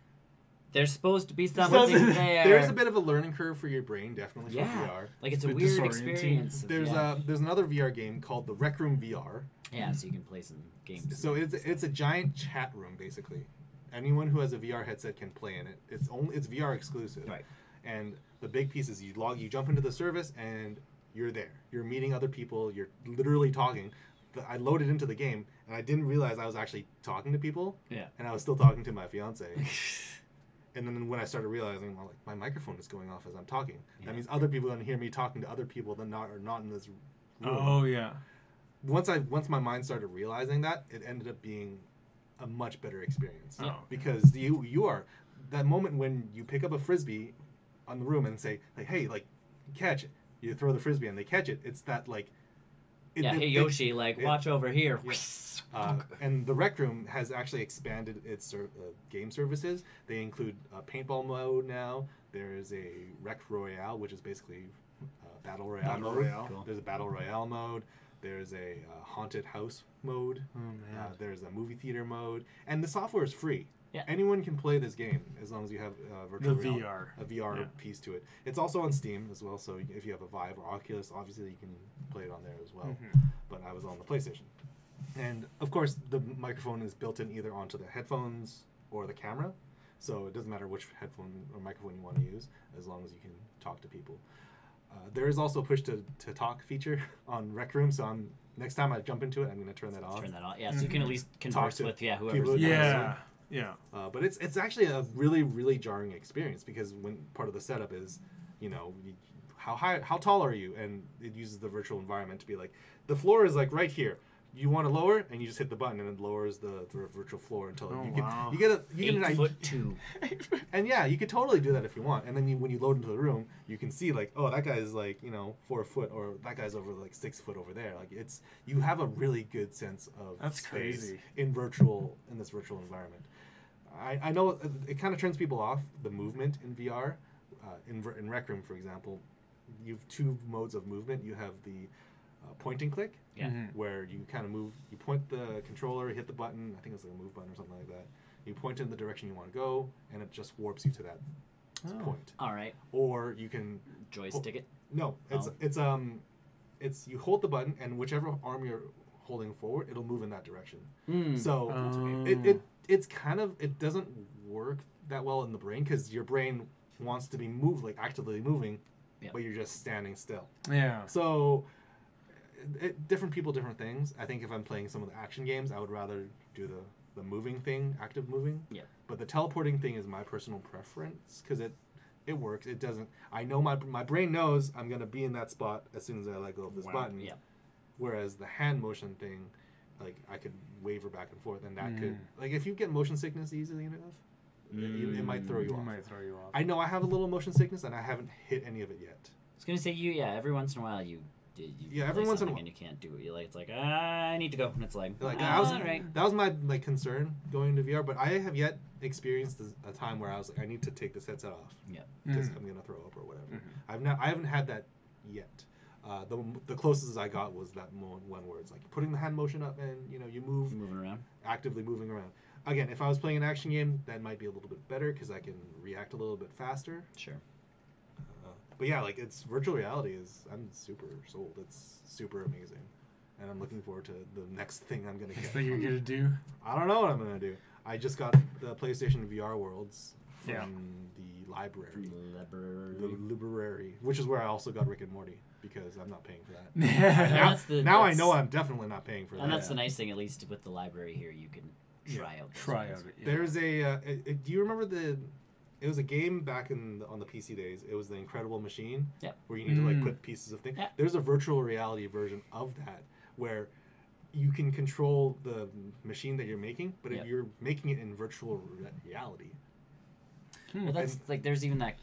There's supposed to be something there. There's a bit of a learning curve for your brain, definitely for yeah, VR. like it's a bit weird disorienting. experience. There's another VR game called the Rec Room VR. Yeah, so you can play some games. So it's a giant chat room basically. Anyone who has a VR headset can play in it. It's VR exclusive. Right. And the big piece is you jump into the service and you're there. You're meeting other people. You're literally talking. I loaded into the game and I didn't realize I was actually talking to people. Yeah. And I was still talking to my fiance. And then when I started realizing, well, like my microphone is going off as I'm talking. Yeah. That means other people are going to hear me talking to other people that are not in this room. Oh yeah. Once my mind started realizing that, it ended up being a much better experience. Oh, okay. Because you are that moment when you pick up a frisbee on the room and say like, hey, like catch it. You throw the frisbee and they catch it. It's that like Hey Yoshi, watch over here. And the Rec Room has actually expanded its game services. They include paintball mode now. There's a Rec Royale, which is basically battle royale Battle mode. Royale. Cool. There's a battle royale mode. There's a haunted house mode. Oh man. There's a movie theater mode, and the software is free. Yeah. Anyone can play this game as long as you have virtual The reality, VR. a VR Yeah. piece to it. It's also on Steam as well, so if you have a Vive or Oculus, obviously you can play it on there as well. Mm-hmm. But I was on the PlayStation. And of course, the microphone is built in either onto the headphones or the camera, so it doesn't matter which headphone or microphone you want to use, as long as you can talk to people. There is also a push to talk feature on Rec Room, so next time I jump into it, I'm going to turn that off. Turn that on. Yeah, so you can at least converse to with whoever's people. in the Yeah. Yeah. But it's actually a really, really jarring experience because when part of the setup is, how tall are you? And it uses the virtual environment to be like, the floor is like right here. You want to lower, and you just hit the button, and it lowers the virtual floor until wow. you get an 8'2". And yeah, you could totally do that if you want. And then when you load into the room, you can see like, oh, that guy is like 4 foot, or that guy's over like 6 foot over there. Like you have a really good sense of That's space crazy. in this virtual environment. I know it kind of turns people off, the movement in VR. In Rec Room, for example, you have 2 modes of movement. You have the point and click, Yeah. where you kind of move. You point the controller, hit the button. I think it's like a move button or something like that. You point in the direction you want to go, and it just warps you to that point. All right. Or you can Joystick it. no, it's you hold the button, and whichever arm you're holding forward, it'll move in that direction. So it's kind of, it doesn't work that well in the brain because your brain wants to be actively moving, Yep. but you're just standing still. Yeah. So different people, different things. I think if I'm playing some of the action games, I would rather do the moving thing, active moving. Yeah. But the teleporting thing is my personal preference because it works. It doesn't. I know my brain knows I'm gonna be in that spot as soon as I let go of this button. Yeah. Whereas the hand motion thing, like I could waver back and forth, and that could, like, if you get motion sickness easily enough, it might throw you It off. might throw you off. I know I have a little motion sickness, and I haven't hit any of it yet. I was gonna say every once in a while you every play once in a something while. and you can't do it. It's like I need to go, and it's like That was all right. that was my concern going to VR, but I have yet experienced a time where I was like, I need to take this headset off Yeah. because I'm gonna throw up or whatever. I haven't had that yet. The closest I got was that one where it's like putting the hand motion up and you move, Moving around. actively moving around. Again, if I was playing an action game, that might be a little bit better because I can react a little bit faster. Sure. But yeah, like it's virtual reality I'm super sold. It's super amazing, and I'm looking forward to the next thing I'm gonna Next get. thing you're gonna do? I don't know what I'm gonna do. I just got the PlayStation VR Worlds from the library. The library, which is where I also got Rick and Morty because I'm not paying for that. Now I know I'm definitely not paying for that. And that's the nice thing, at least with the library here, you can try out. Try out it. Yeah. There's do you remember it was a game back on the PC days. It was the Incredible Machine. Yeah. Where you need to like put pieces of things. Yeah. There's a virtual reality version of that where you can control the machine that you're making, but if you're making it in virtual reality. Well, that's like there's even that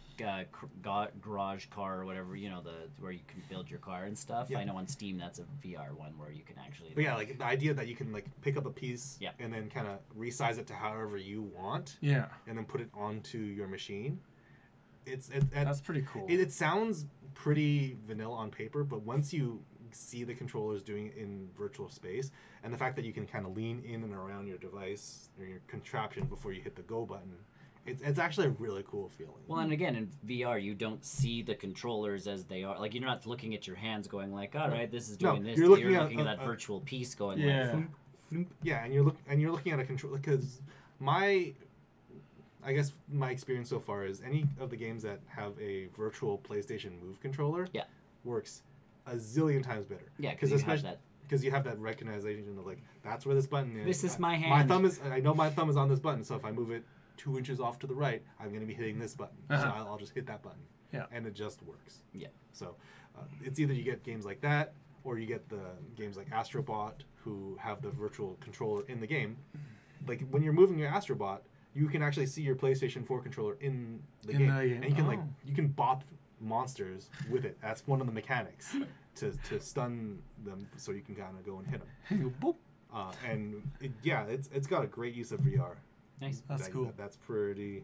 garage car or whatever, where you can build your car and stuff. Yeah. I know on Steam that's a VR one where you can actually. But yeah, like the idea that you can like pick up a piece Yeah. and then kind of resize it to however you want. Yeah. And then put it onto your machine. That's pretty cool. It sounds pretty vanilla on paper, but once you see the controllers doing it in virtual space, and the fact that you can kind of lean in and around your device or your contraption before you hit the go button, it's actually a really cool feeling. Well, and again, in VR, you don't see the controllers as they are. Like, you're not looking at your hands going like, all right, this is doing this. You're looking at that virtual piece going like, floop, floop. Yeah, and you're looking at a control, because I guess my experience so far is any of the games that have a virtual PlayStation Move controller works a zillion times better. Yeah, because you have that recognition of like, that's where this button is. This is my hand. I know my thumb is on this button, so if I move it 2 inches off to the right, I'm going to be hitting this button. So I'll just hit that button. Yeah. And it just works. Yeah. So it's either you get games like that, or you get the games like Astrobot, who have the virtual controller in the game. Like, when you're moving your Astrobot, you can actually see your PlayStation 4 controller in the game. And you can you can bop monsters with it. That's one of the mechanics to stun them, so you can kind of go and hit them. And it's got a great use of VR. Nice. That's cool. That's pretty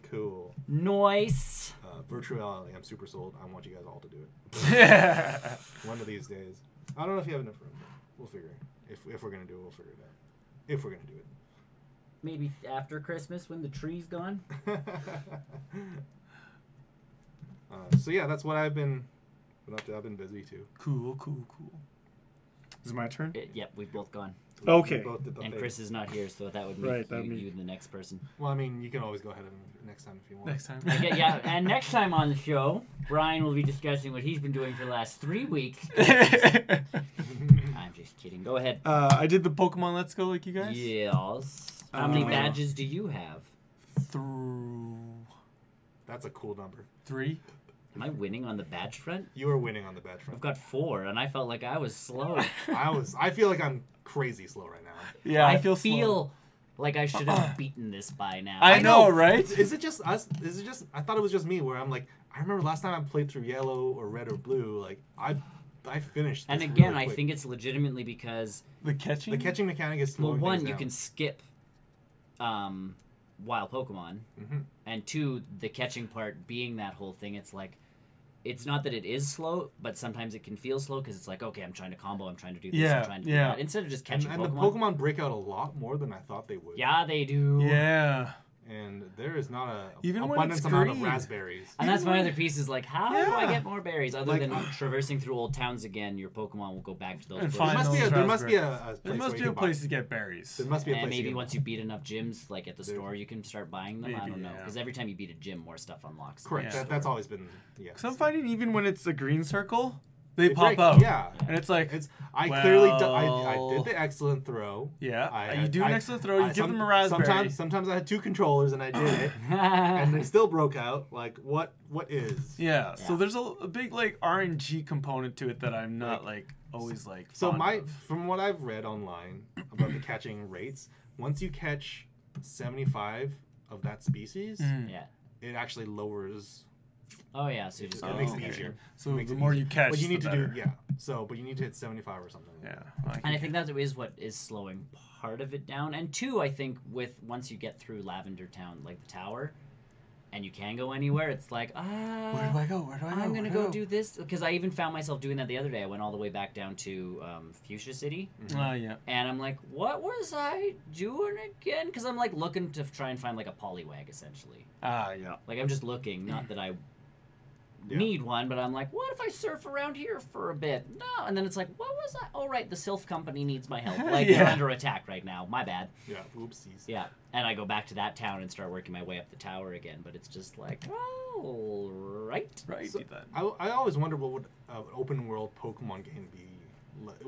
cool. Nice. Virtual reality, I'm super sold. I want you guys all to do it. One of these days. I don't know if you have enough room, but we'll figure it. If we're gonna do it, we'll figure it out. If we're gonna do it. Maybe after Christmas when the tree's gone. So yeah, that's what I've been up to. I've been busy too. Cool. Is it my turn? Yep, we've both gone. Okay. We both did the And thing. Chris is not here, so that would make you the next person. Well, I mean, you can always go ahead and next time if you want. Next time. Yeah, and next time on the show, Brian will be discussing what he's been doing for the last 3 weeks. I'm just kidding. Go ahead. I did the Pokemon Let's Go like you guys. Yes. How many badges do you have? That's a cool number. 3. Am I winning on the badge front? You are winning on the badge front. I've got 4, and I felt like I was slow. I feel like I'm crazy slow right now. Yeah, I feel feel like I should have beaten this by now. I know, right? Is it just us? Is it just? I thought it was just me. Where I'm like, I remember last time I played through yellow or red or blue. Like I finished. And this again, really I quick. think it's legitimately because The catching mechanic is well, slowing one, things you down. can skip wild Pokemon, and 2, the catching part being that whole thing. It's like, it's not that it is slow, but sometimes it can feel slow because it's like, okay, I'm trying to combo, I'm trying to do this, I'm trying to do that. Instead of just catching and Pokemon. the Pokemon break out a lot more than I thought they would. Yeah, they do. Yeah. And there is not a Even when abundance it's amount of green. raspberries. And that's my other piece is like, how do I Yeah. get more berries? Other Like, than traversing through old towns again, your Pokemon will go back to those And bushes. find There must be those a place There where must you be a can place buy. to get berries. There must be a place. And maybe to once you beat enough gyms, like at the store, you can start buying them. I Maybe, don't know. yeah. Because every time you beat a gym, more stuff unlocks. Correct. Yeah. That's always been. Yeah. Because I'm finding even when it's a green circle, they They pop break, out. yeah. And it's like, I well- clearly I did the excellent throw. yeah, you do an excellent throw, you give them a raspberry. Sometimes I had 2 controllers and I did it, and they still broke out. Like what is? Yeah, so there's a big like RNG component to it that I'm not like always like. So fond of. from what I've read online about the catching rates, once you catch 75 of that species, Yeah. it actually lowers. Oh, yeah. So you just It makes it easier. So It makes the it more easier. you catch, But you need the to better. but you need to hit 75 or something. Yeah, And I think that is what is slowing part of it down. And 2, I think once you get through Lavender Town, like the tower, and you can go anywhere, it's like, where do I go? I'm going to go do this. Because I even found myself doing that the other day. I went all the way back down to Fuchsia City. Yeah. And I'm like, what was I doing again? Because I'm like looking to try and find like a Poliwag, essentially. Yeah. Like I'm just looking, not that I need one, but I'm like, what if I surf around here for a bit? No, and then it's like, what was I? Oh, right, the Sylph Company needs my help. Like they're under attack right now. My bad. Yeah. Oopsies. Yeah, and I go back to that town and start working my way up the tower again. But it's just like, all right. Right. So, do that. I always wonder what would an open world Pokemon game be.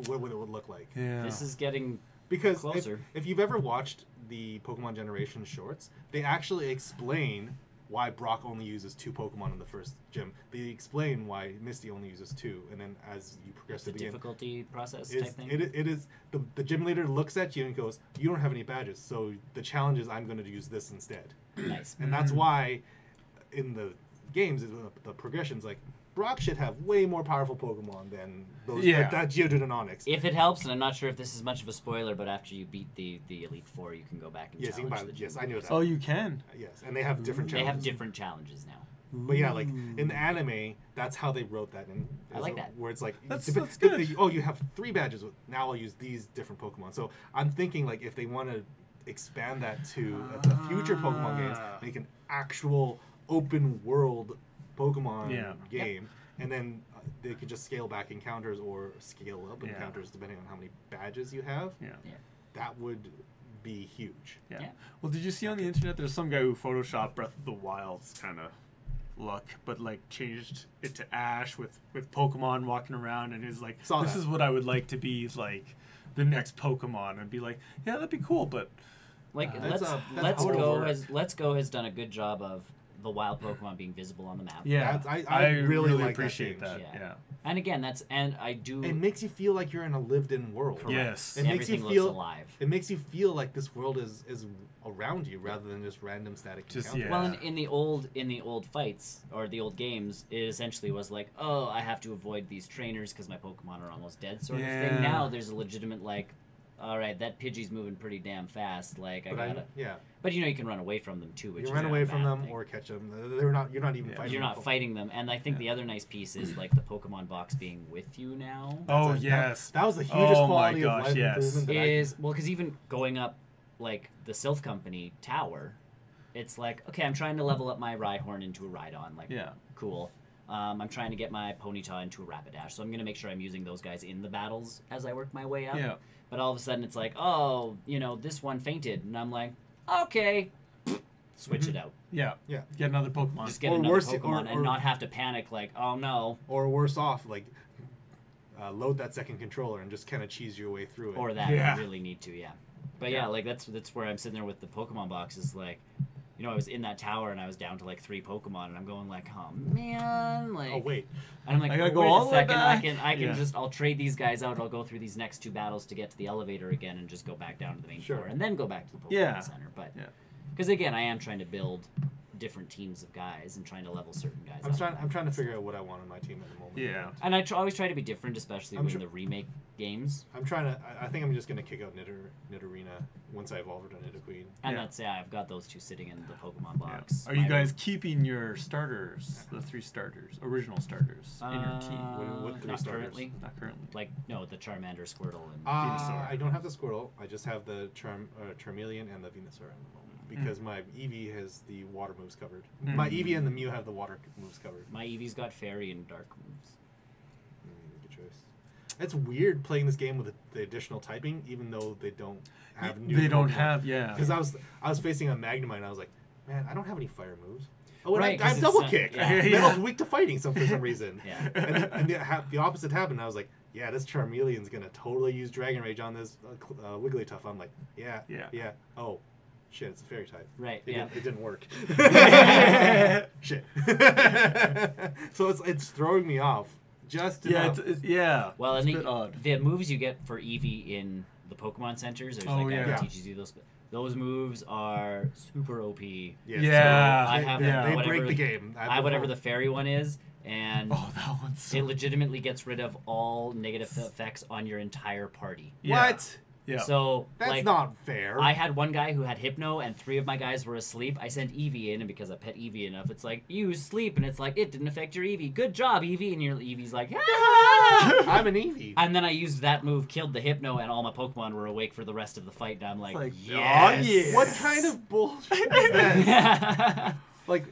What would it look like? Yeah. This is getting Because closer. if you've ever watched the Pokemon Generation shorts, they actually explain why Brock only uses 2 Pokemon in the first gym. They explain why Misty only uses 2, and then as you progress the to the game, difficulty process type thing. it is the gym leader looks at you and goes, "You don't have any badges, so the challenge is I'm going to use this instead." Nice. And that's why in the games the progression's like Brock should have way more powerful Pokemon than those that Geodude and Onix. If it helps, and I'm not sure if this is much of a spoiler, but after you beat the Elite Four, you can go back and Yes, you challenge can buy the yes, gym I knew that. Oh, you can. Yes, and they have different They challenges. have different challenges now. But yeah, like in anime, that's how they wrote that. And I like that. Where it's like, That's good. oh, you have 3 badges. Now I'll use these different Pokemon. So I'm thinking like if they want to expand that to the future Pokemon games, make an actual open world Pokemon game, and then they could just scale back encounters or scale up encounters depending on how many badges you have. That would be huge. Yeah. Well, did you see on the internet there's some guy who photoshopped Breath of the Wild's kind of look, but like changed it to Ash with Pokemon walking around, and is like, this is what I would like to be like the next Pokemon, and be like, yeah, that'd be cool, but like Let's Go has done a good job of the wild Pokemon being visible on the map. Yeah, I really like appreciate that. Yeah. And again, I do. It makes you feel like you're in a lived-in world. Correct. Yes. It makes you feel alive. It makes you feel like this world is around you rather than just random static encounters. Well, in the old fights or the old games, it essentially was like, oh, I have to avoid these trainers because my Pokemon are almost dead, sort of thing. Now there's a legitimate like, all right, that Pidgey's moving pretty damn fast. Like I gotta. But you can run away from them too. Which you run away from them or catch them. You're not even fighting. You're not fighting them, and I think the other nice piece is like the Pokemon box being with you now. That was the hugest quality of life improvement. Because even going up like the Sylph Company tower, it's like, okay, I'm trying to level up my Rhyhorn into a Rhydon. Like, cool. I'm trying to get my Ponyta into a Rapidash, so I'm going to make sure I'm using those guys in the battles as I work my way up. Yeah. But all of a sudden it's like, oh, this one fainted, and I'm like, okay, switch it out. Yeah. Get another Pokemon. Just get another Pokemon and not have to panic like, oh no. Or worse off, like load that second controller and just kind of cheese your way through it. Or that, you really need to, But like that's where I'm sitting there with the Pokemon boxes, like, I was in that tower and I was down to like 3 Pokemon, and I'm going like, oh man, like. Oh wait. And I'm like, I gotta go all the way back. I can just, I'll trade these guys out. I'll go through these next 2 battles to get to the elevator again, and just go back down to the main floor, and then go back to the Pokemon Center. But because again, I am trying to build different teams of guys and trying to level certain guys. I'm trying to figure out what I want in my team at the moment. Yeah. And I always try to be different, especially when the remake games. I think I'm just gonna kick out Nidorina once I evolve her to Nidoqueen. And I've got those 2 sitting in the Pokemon box. Are you guys keeping your starters, the 3 starters, original starters, in your team? What 3 not starters? Currently. Not currently. Like, no, the Charmander, Squirtle, and Venusaur. I don't have the Squirtle. I just have the Charmeleon and the Venusaur at the moment. Because my Eevee has the water moves covered. My Eevee and the Mew have the water moves covered. My Eevee's got fairy and dark moves. Good choice. It's weird playing this game with the additional typing, even though they don't have new. They don't have, Because I was facing a Magnemite, and I was like, man, I don't have any fire moves. Oh, right, I have double kick. Metal's weak to fighting for some reason. And the opposite happened. I was like, yeah, this Charmeleon's gonna totally use Dragon Rage on this Wigglytuff. I'm like, yeah. Oh. Shit, it's a fairy type. Right, It didn't work. Shit. So it's throwing me off. Just enough. Well, it's and a bit odd. The moves you get for Eevee in the Pokemon centers, there's that guy who teaches you those. Those moves are super OP. Yes. Yeah. So I have they break the game. I have whatever the fairy one is, and that one's so... it legitimately gets rid of all negative effects on your entire party. What? Yeah. So that's not fair. I had one guy who had Hypno, and 3 of my guys were asleep. I sent Eevee in, and because I pet Eevee enough, it's like, you sleep, and it's like, it didn't affect your Eevee. Good job, Eevee. And your Eevee's like, I'm an Eevee. And then I used that move, killed the Hypno, and all my Pokemon were awake for the rest of the fight. And I'm like, yes. What kind of bullshit is that? Like,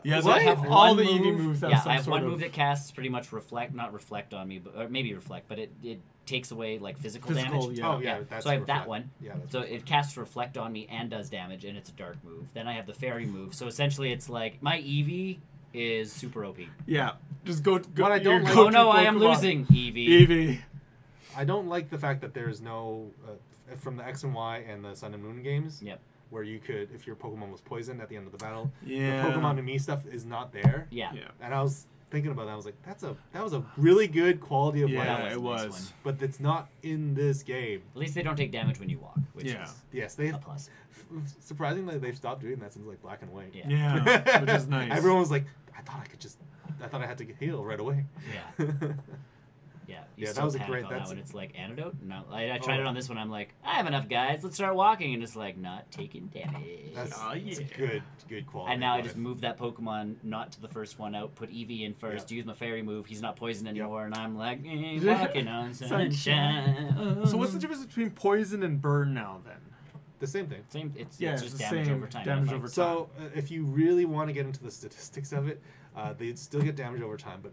so I have all the Eevee moves. I have one move that casts pretty much not reflect on me, but or maybe reflect, but it takes away like physical damage. Yeah. Oh yeah, that's so I have that one. Yeah, so it casts reflect on me and does damage, and it's a dark move. Then I have the fairy move. So essentially, it's like my Eevee is super OP. Yeah, just go. What I don't like. Oh no, I am losing Eevee. I don't like the fact that there's no from the X and Y and the Sun and Moon games. Yep. Where you could, if your Pokemon was poisoned at the end of the battle, the Pokemon to me stuff is not there. Yeah. And I was thinking about that. I was like, that was a really really good life. Yeah, it was. But it's not in this game. At least they don't take damage when you walk, which is a plus. Surprisingly, they've stopped doing that since like Black and White. Yeah, which is nice. Everyone was like, I thought I had to heal right away. Yeah. Yeah. You Yeah, still that was a panic great. on that That's one. It's like antidote. No, I tried it Oh. on this one. I'm like, I have enough, guys. Let's start walking, and it's like not taking damage. that's Oh, it's yeah. good quality. And now I of just life. moved that Pokemon not to the first one out, put Eevee in first, use my fairy move. He's not poisoned anymore, and I'm like, walking on sunshine. So what's the difference between poison and burn now then? The same thing. Same. It's Yeah, it's it's just the damage same over time. damage Like, over time. So if you really want to get into the statistics of it, they still get damage over time, but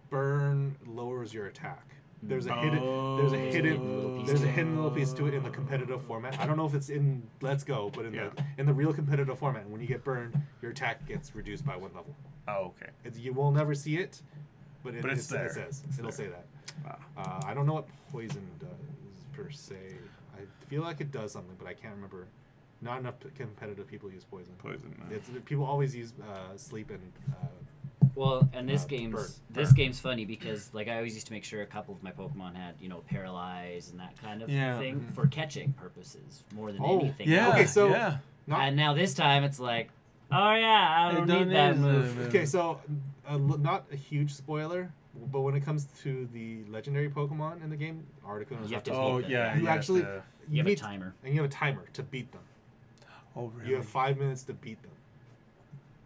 burn lowers your attack. There's a hidden little piece to it in the competitive format. I don't know if it's in Let's Go, but in the real competitive format, when you get burned, your attack gets reduced by 1 level. Oh, okay. You will never see it, but it's there. It says it'll say that. Wow. I don't know what poison does per se. I feel like it does something, but I can't remember. Not enough competitive people use poison. It's, people always use sleep and. Well, and this burn. game's funny because like I always used to make sure a couple of my Pokemon had paralyze and that kind of thing for catching purposes more than anything. Yeah. Okay, so and now this time it's like, oh yeah, I don't need that move. Okay, so not a huge spoiler, but when it comes to the legendary Pokemon in the game, Articuno, You have to Oh, beat them. yeah. you actually You have a need- timer. and you have a timer to beat them. Oh, really? You have 5 minutes to beat them.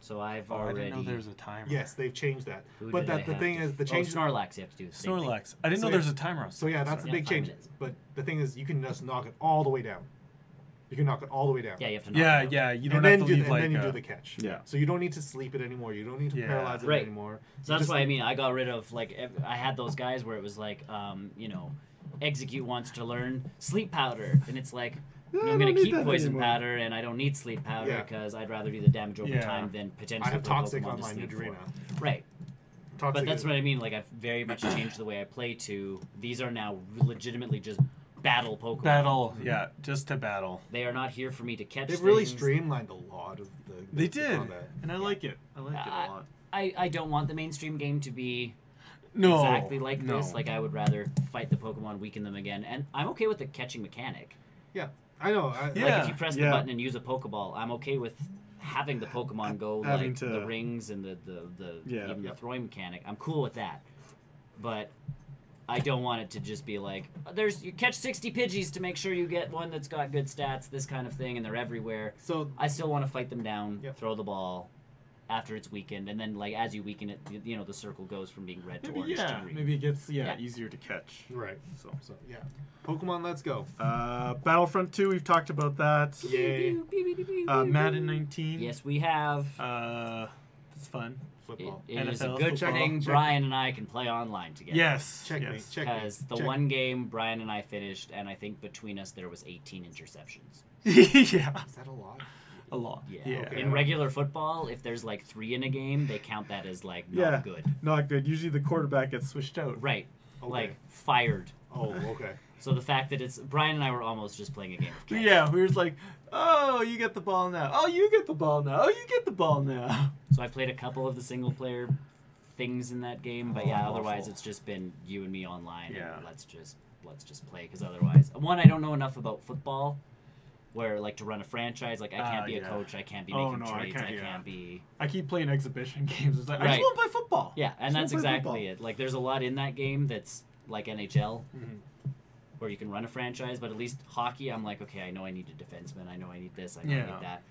So I've I already. didn't know there's a timer. Yes, they've changed that. Who But did I the have thing to- is, the Oh, change. Snorlax, you have to do the same thing. Snorlax. I didn't So know there's a timer on. So yeah, that's the Yeah, big 5 change. minutes. But the thing is, you can just knock it all the way down. You can knock it all the way down. Yeah, you have to. Knock Yeah, it out. yeah. You don't and have then to do leave and like. then you do the catch. yeah. So you don't need to sleep it anymore. You don't need to Yeah. paralyze it Right. anymore. So that's why I mean I got rid of I had those guys where it was like Execute wants to learn sleep powder, and it's like Yeah, I I'm gonna don't need keep that poison anymore. powder, and I don't need sleep powder Yeah. because I'd rather do the damage over Yeah. time than potentially. I have put toxic Pokemon on to my sleep Nidorina. for. Right, Toxic but that's is- what I mean. Like I've very much changed the way I play. To these are now legitimately just battle Pokemon. Battle. Yeah, just to battle. They are not here for me to catch. They've really things. streamlined a lot of the. They the did, combat. and I like it. I like it a lot. I don't want the mainstream game to be No. exactly like no. this. Like I would rather fight the Pokemon, weaken them again, and I'm okay with the catching mechanic. Yeah, I know. Yeah. Like if you press the button and use a Pokeball, I'm okay with having the Pokemon go Having like to- the rings and the Yeah. even the throwing mechanic. I'm cool with that, but I don't want it to just be like you catch 60 Pidgeys to make sure you get one that's got good stats, this kind of thing, and they're everywhere. So I still want to fight them down, Yep. throw the ball after it's weakened, and then like as you weaken it, the circle goes from being red to Maybe, orange to yeah. green. Maybe it gets Yeah. easier to catch. right. So. So yeah, Pokemon. Let's go. Battlefront 2. We've talked about that. Yay. Madden 19. Yes, we have. It's fun. Football. It is a NFL good football. thing Brian and I can play online together. Yes. Checkmate. Yes. Checkmate. Because the Check. one game Brian and I finished, and I think between us there was 18 interceptions. Yeah. Is that a lot? A lot. Yeah. Okay. In regular football, if there's like 3 in a game, they count that as like not Yeah. good. Not good. Usually the quarterback gets switched out. Right. Okay. Like fired. Oh, okay. So the fact that it's Brian and I were almost just playing a game of catch. Yeah, we were just like, oh, you get the ball now. Oh, you get the ball now. Oh, you get the ball now. So I played a couple of the single player things in that game, but yeah, otherwise awful. it's just been you and me online. Yeah. And let's just play because otherwise, one, I don't know enough about football. Where like to run a franchise, like I can't be a yeah. coach, I can't be Oh, making no, I trades, can't, I yeah. can't be. I keep playing exhibition games. It's like, I Right. just want to play football. Yeah, and Just that's wanna play exactly football. it. Like there's a lot in that game that's like NHL, Mhm. where you can run a franchise, but at least hockey, I'm like, okay, I know I need a defenseman, I know I need this, I know I Yeah. need that.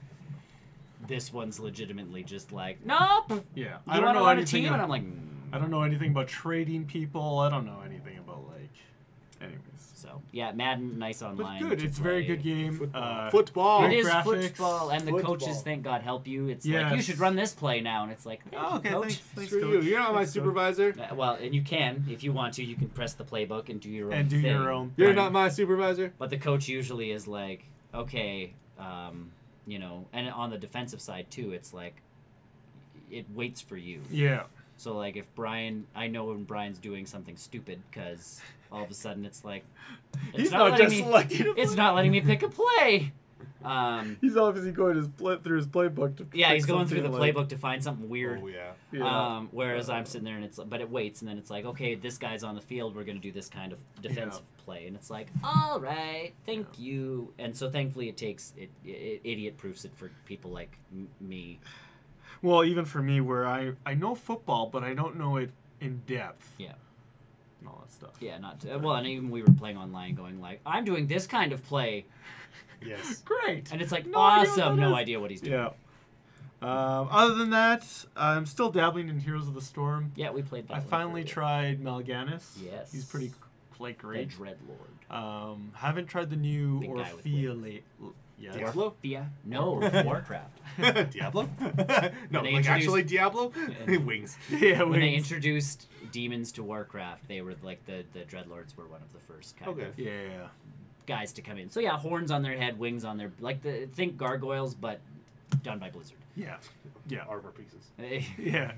This one's legitimately just like, nope. Yeah. You I don't want to know run a anything. team, and I'm like, I don't know anything about trading people. I don't know anything about anyways. So yeah, Madden, nice But online. good. to It's a very play. good game. Football. Football. It great is graphics. football, and the Football. coaches, thank God, help you. It's like you Yes. should run this play now, and it's like, thank Oh, you, okay, coach. thanks, Screw coach. you. You're not my Thanks, coach. supervisor. Well, and you can if you want to. You can press the playbook and do your own And do thing. your own. You're thing. not my supervisor. But the coach usually is like, okay, and on the defensive side too, it's like it waits for you. Yeah. So like if I know when Brian's doing something stupid because all of a sudden it's like He's not just me, selecting a it's play. not letting me pick a play. He's obviously going through his playbook to. Yeah, he's pick going through the something like- playbook to find something weird. Oh yeah. Yeah. Whereas I'm sitting there and but it waits, and then it's like, okay, this guy's on the field, we're gonna do this kind of defensive play, and it's like, all right, thank you. And so thankfully it idiot proofs it for people like me. Well, even for me, where I know football, but I don't know it in depth. Yeah. and all that stuff. Yeah, not to, well, and even we were playing online, going like, I'm doing this kind of play, Yes. Great. and it's like No idea what awesome. that No is. idea what he's doing. Yeah. Other than that, I'm still dabbling in Heroes of the Storm. Yeah, we played that. I one finally for a bit. tried Mal'Ganis. Yes. He's pretty like The great. Dreadlord. Haven't tried the new Big guy with Orphea late. Yeah. Diablo? Yeah. No, Warcraft. Diablo? No, They like introduced- actually Diablo? Yeah. Wings. Yeah. When they wings. introduced demons to Warcraft, they were like the Dreadlords were one of the first kind Okay. of Yeah. guys to come in. So yeah, horns on their head, wings on their think gargoyles, but done by Blizzard. Yeah. Yeah. Armor pieces. Yeah.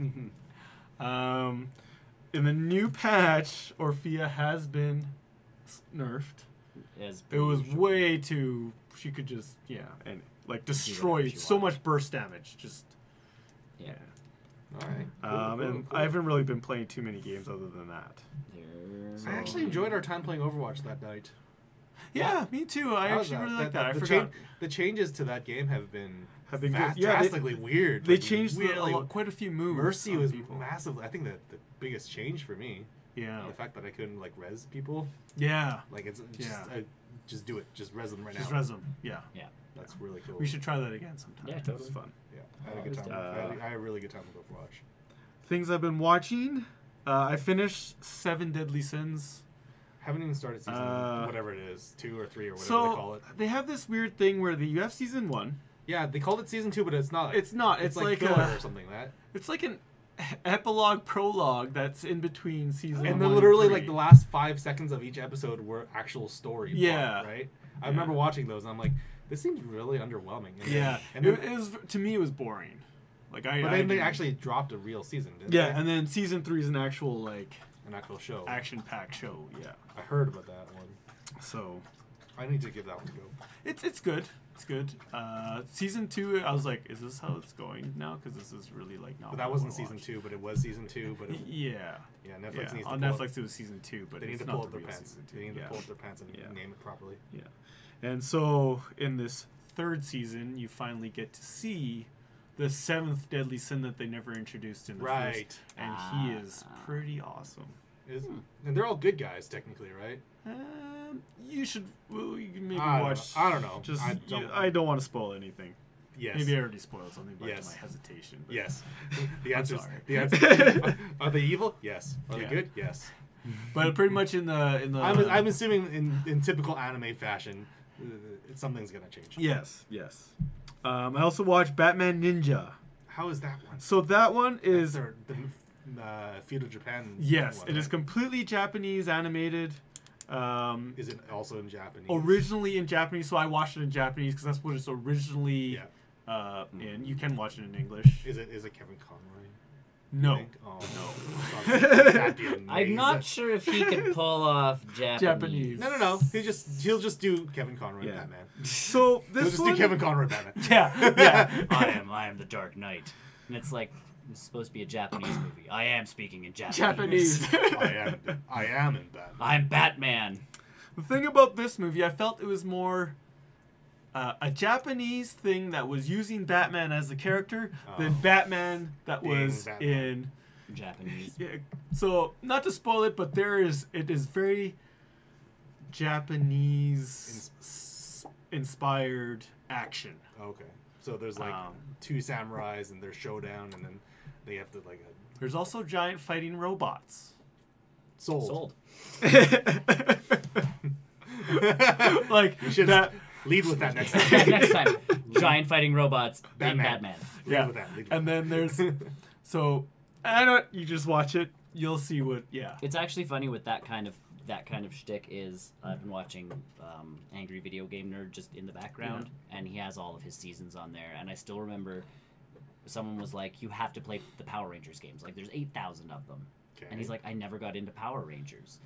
In the new patch, Orphea has been nerfed. As It was usual. way too. She could just and like destroy whatever she so wanted. much burst damage. Just Yeah. All right. and I haven't really been playing too many games other than that. I actually enjoyed our time playing Overwatch that night. Yeah, me too. I How was actually really like that. I the forgot. the changes to that game have been Have been good. Yeah, drastically weird. They Like, changed weird, like, quite a few moves. Mercy on was people. massive. I think that the biggest change for me, Yeah. the fact that I couldn't like res people, Yeah. like it's just Yeah. just do it, just res them right Just now. res them. Yeah. That's really cool. We should try that again sometime. Yeah, It was totally. fun. Yeah, I had a good time. I had a really good time with Overwatch. Things I've been watching. I finished 7 Deadly Sins. Haven't even started season whatever it is, 2 or 3 or whatever So they call it. they have this weird thing where you have season 1. Yeah, they called it season 2, but it's not. It's not. It's like filler a- or something like that. It's like an epilogue prologue that's in between season. And 1 then literally and like 3. the last 5 seconds of each episode were actual story. Yeah. Part, right. I remember watching those, and I'm like, this seems really underwhelming. And Yeah, then, and it was to me. It was boring. Like but then they didn't- actually dropped a real season, didn't Yeah, they? and then season 3 is an actual like An actual show. action-packed show. Yeah, I heard about that one. so I need to give that one a go. it's good. It's good. Season 2, I was like, is this how it's going now? Because this is really like not. But what I that wasn't wanna season watch. 2, but it was season 2. But it, Yeah. yeah, Netflix Yeah. needs to On pull Netflix up, it was season 2, but they need it's to not pull the up their real pants. season 2. They need to Yeah. pull up their pants and Yeah. name it properly. Yeah. And so in this 3rd season, you finally get to see the 7th deadly sin that they never introduced in the Right. first, and he is pretty awesome. And they're all good guys, technically, right? You should you can maybe I don't watch. know. I don't know. Just I don't- don't want to spoil anything. Yes. Maybe I already spoiled something by Yes. my hesitation. But Yes. The answer is sorry. the answer. Are they evil? Yes. Are Yeah. they good? Yes. But pretty much in the I'm assuming in typical anime fashion, something's gonna change. yes. I also watched Batman Ninja. How is that one? So that one is the feudal Japan. yes, one, it is right? completely Japanese animated. Is it also in Japanese? Originally in Japanese, so I watched it in Japanese because that's what it's originally Yeah. in. You can watch it in English. Is it Kevin Conroy? No. Think? Oh no. That'd be amazing. I'm not sure if he could pull off Japanese. Japanese. No. He'll just do Kevin Conroy Yeah. Batman. So He'll this just one, do Kevin Conroy Batman. yeah. I am the Dark Knight, and it's like it's supposed to be a Japanese movie. I am speaking in Japanese. I am in Batman. I'm Batman. The thing about this movie, I felt it was more a Japanese thing that was using Batman as the character than Batman that Being was Batman. in. Japanese. Yeah, so not to spoil it, but it is very Japanese inspired action. Okay. So there's like 2 samurais and their showdown, and then they have to like There's also giant fighting robots. sold. Like You should that. lead with that next time. Next time, giant fighting robots being Batman. Batman. Lead Yeah. with that. Lead with And then there's so I don't. You just watch it. You'll see what. Yeah. It's actually funny with that kind of shtick is I've been watching Angry Video Game Nerd just in the background, and he has all of his seasons on there. And I still remember someone was like, "You have to play the Power Rangers games. Like, there's 8,000 of them." Okay. And he's like, "I never got into Power Rangers."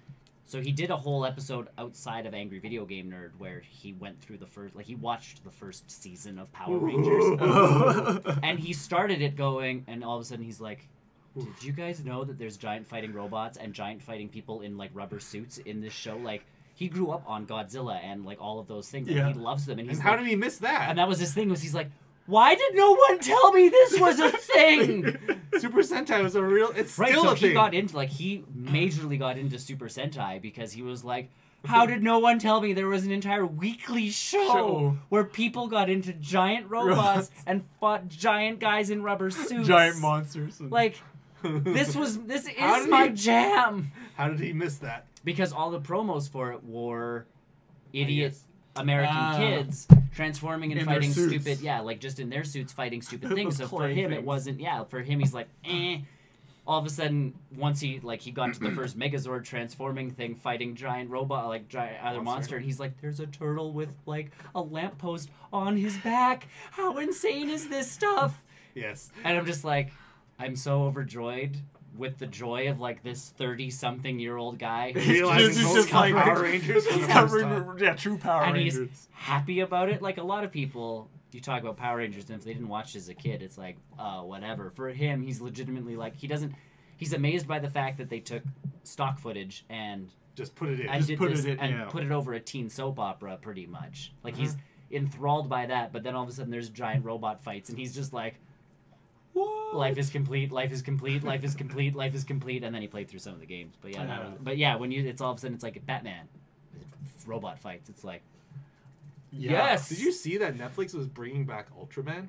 So he did a whole episode outside of Angry Video Game Nerd where he went through he watched the first season of Power Rangers, and he started it going, and all of a sudden he's like, "Did you guys know that there's giant fighting robots and giant fighting people in like rubber suits in this show?" Like, he grew up on Godzilla and like all of those things, Yeah. and he loves them. And he's And how like, did he miss that? and that was his thing, was he's like, Why did no one tell me this was a thing? Super Sentai was a real. It's Right, still so a thing. he majorly got into Super Sentai because he was like, how did no one tell me there was an entire weekly show where people got into giant robots and fought giant guys in rubber suits? Giant monsters. Like, this is my jam. How did he miss that? Because all the promos for it were idiot American kids transforming and In their fighting suits. stupid, like just in their suits fighting stupid things. So for clay him, it things. wasn't, for him, he's like, eh. All of a sudden, once he got to the first Megazord transforming thing, fighting giant robot, like giant other monster, and he's like, there's a turtle with like a lamppost on his back. How insane is this stuff? Yes. And I'm just like, I'm so overjoyed with the joy of like this 30-something-year-old guy who's Realizing He's those just like- Power Rangers for the He's first got time. yeah, true Power and Rangers. he's happy about it. Like a lot of people, you talk about Power Rangers, and if they didn't watch as a kid, it's like, whatever. For him, he's legitimately like, he's amazed by the fact that they took stock footage and Just put it in. did put this it in, and yeah. put it over a teen soap opera, pretty much. Like he's enthralled by that, but then all of a sudden there's giant robot fights, and he's just like, What? life is complete, life is complete, life is complete, life is complete, and then he played through some of the games. But when it's all of a sudden it's like Batman, robot fights. It's like, yes. Did you see that Netflix was bringing back Ultraman?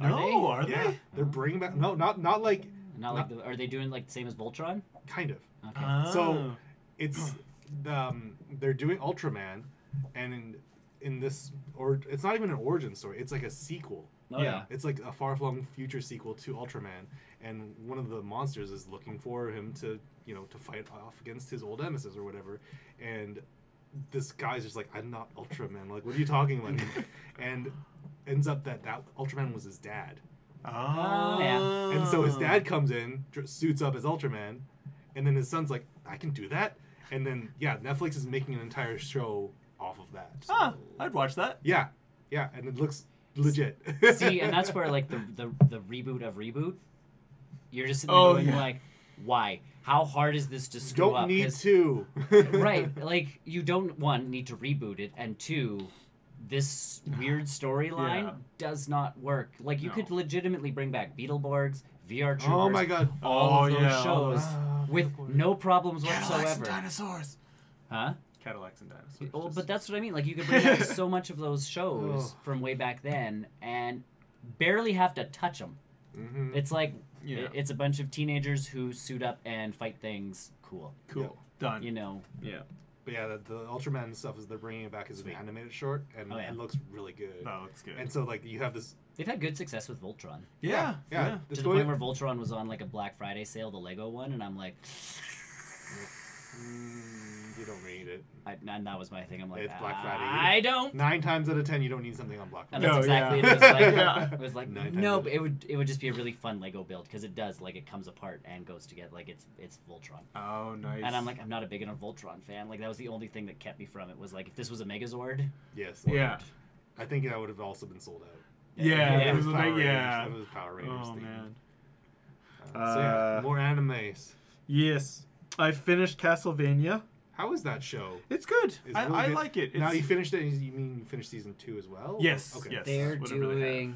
Are Yeah, they? they're bringing back. No, not like. Not like are they doing like the same as Voltron? Kind of. Okay. So it's they're doing Ultraman, and in this, or it's not even an origin story. It's like a sequel. Oh yeah. It's like a far-flung future sequel to Ultraman, and one of the monsters is looking for him to fight off against his old nemesis or whatever, and this guy's just like, I'm not Ultraman. Like, what are you talking about? And ends up that Ultraman was his dad. Oh, yeah. And so his dad comes in, suits up as Ultraman, and then his son's like, I can do that? And then, Netflix is making an entire show off of that. So, I'd watch that. yeah, and it looks legit. See, and that's where like the reboot of reboot, you're just sitting there going like, why? How hard is this to screw up? Don't need to. Right, like you don't need to reboot it, and two, this weird storyline does not work. Like you could legitimately bring back Beetleborgs, VR Troopers, Oh my god. all of those shows with Beetleborgs. no problems Cadillacs whatsoever. and dinosaurs. Huh? Cadillacs and dinosaurs. Well, but that's what I mean. Like you could bring back so much of those shows from way back then, and barely have to touch them. Mm-hmm. It's like Yeah. it's a bunch of teenagers who suit up and fight things. Cool. Cool. Done. You know. Yeah. But yeah, the Ultraman stuff is they're bringing it back as an animated short, and it looks really good. That looks good. And so like you have this. They've had good success with Voltron. Yeah. To the point where Voltron was on like a Black Friday sale, the Lego one, and I'm like, You don't need it. and that was my thing. I'm like, It's Black Friday. I don't. 9 times out of 10, you don't need something on Black And Friday. that's No, exactly yeah. it. It was like, Yeah. it was like Nine no, times but it would just be a really fun Lego build because it does like it comes apart and goes together like it's Voltron. Oh, nice. And I'm like, I'm not a big enough Voltron fan. Like that was the only thing that kept me from it was like if this was a Megazord. Yes. Yeah. I think that would have also been sold out. Yeah. Yeah. It was Power like, Rangers. yeah. It was Power Rangers. Oh, theme. man. So yeah, more animes. Yes. I finished Castlevania. How is that show? It's good. Is it I really good? like it. Now It's- you finished it. You mean you finished season 2 as well? Yes, Okay. yes. They're whatever they have. doing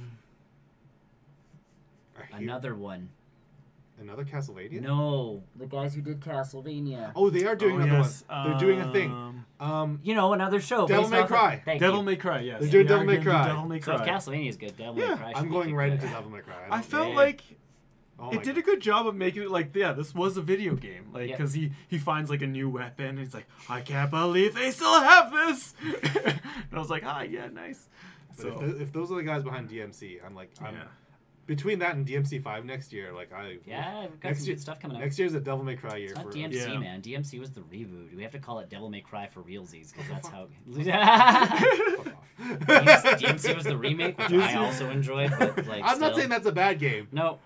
I hear- another one. Another Castlevania? No, the guys who did Castlevania. Oh, they are doing Oh, another yes. one. They're doing a thing. You know, another show. Devil based May off of- Cry. Thank Devil you. May Cry, yes. They're doing They Devil are May gonna do Cry. Devil May So if Cry. Castlevania is good, Devil May Yeah, Cry. I'm should going be right good. into Devil May Cry. I felt Yeah. like Oh it my did God. a good job of making it like, yeah, this was a video game. Like, Yeah. because he finds like a new weapon and he's like, I can't believe they still have this. And I was like, yeah, nice. But So, if those are the guys behind DMC, I'm yeah. between that and DMC 5 next year. Like Yeah, we've got next some year, good stuff coming up. Next year's a Devil May Cry year It's not for DMC, Yeah. man. DMC was the reboot. We have to call it Devil May Cry for realsies because that's how. Fuck off. DMC was the remake, which I also enjoyed. But like, I'm not still. saying that's a bad game, No,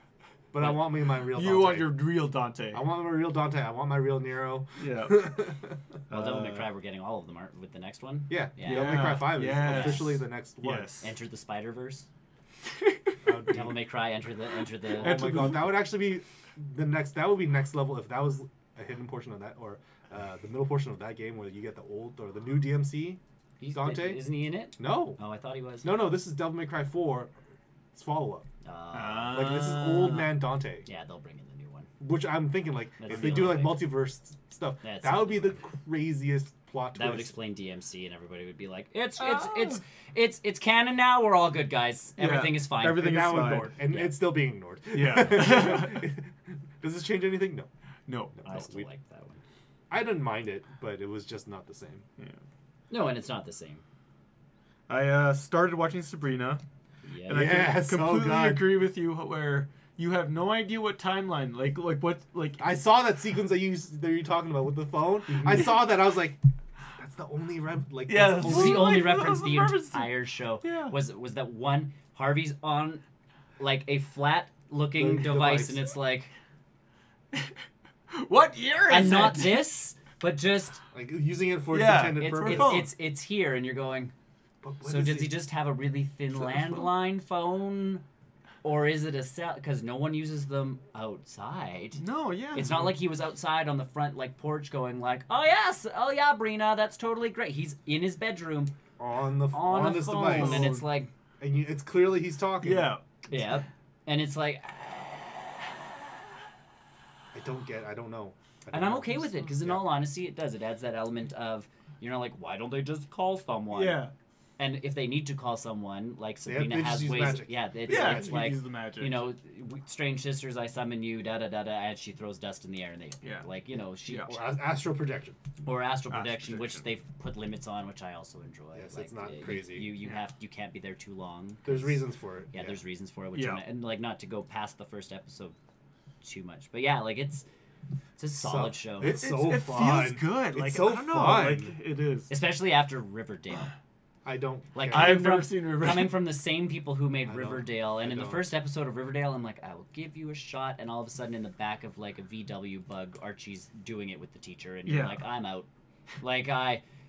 but I want me my real. You Dante. want your real Dante. I want my real Dante. I want my real Nero. Yeah. well, Devil May Cry, we're getting all of them aren't with the next one. Yeah, Yeah. Devil May Cry 5 Yes. is officially the next one. Yes. Enter the Spider Verse. That would be- Devil May Cry. Enter the. Oh my god, that would actually be the next. That would be next level if that was a hidden portion of that, or the middle portion of that game where you get the old or the new DMC. Dante? Isn't he in it? No, Oh, I thought he was. no. This is Devil May Cry 4, follow-up. Uh, Like, this is Old Man Dante. yeah, they'll bring in the new one. Which I'm thinking, like, That'd if be they do, like, lovely. multiverse stuff, That's that would be the lovely. craziest plot twist. That would explain DMC, and everybody would be like, "It's canon now. We're all good, guys. Everything is fine." Everything And is now fine. ignored. And Yeah. it's still being ignored. Yeah. Does this change anything? No. No. I still like that one. I didn't mind it, but it was just not the same. Yeah. No, and it's not the same. I started watching Sabrina, Yeah. and I Yes, oh completely God. agree with you where you have no idea what timeline, like what, like I saw that sequence that you're talking about with the phone. I saw that. I was like, that's the only like. Yeah, that's This the is only- the only Like, reference that's the the reference. entire show Yeah. was that one. Harvey's on like a flat looking The device, device. and it's like, what year is and not it? this, but just like using it for its Yeah, intended it's purpose. phone. it's here, and you're going. But what So is does he just have a really thin Flip phone? landline phone, or is it a cell? Because no one uses them outside. No, yeah. It's not like he was outside on the front like porch going like, oh yes, oh yeah, Brina, that's totally great. He's in his bedroom on the on a this phone, device, and it's like, and it's clearly he's talking. Yeah. yeah, and it's like, I don't know. and I'm okay with it because in all honesty, it does. It adds that element of you're not like, why don't they just call someone? Yeah. And if they need to call someone, like They Sabrina just has use ways. magic. Yeah, it's, Yeah. it's you like use the magic. you know, strange sisters, I summon you, da da da da, and she throws dust in the air, and they Yeah. like you know she Yeah. Or astral projection. or astral Astral projection, which projection. they've put limits on, which I also enjoy. Yes, like, it's not you- crazy. You Yeah. you can't be there too long. There's 'cause- reasons for it. Yeah, there's reasons for it, which Yeah. and like not to go past the first episode too much, but yeah, like it's a solid show, It's so it fun. feels good. It's Like so I don't know, fun. like it is. especially after Riverdale. I don't. Like care. I- I've never from- seen Riverdale. Coming from the same people who made I don't- Riverdale, and I in the don't. first episode of Riverdale, I'm like, I will give you a shot, and all of a sudden, in the back of like a VW bug, Archie's doing it with the teacher, and you're Yeah. like, I'm out. Like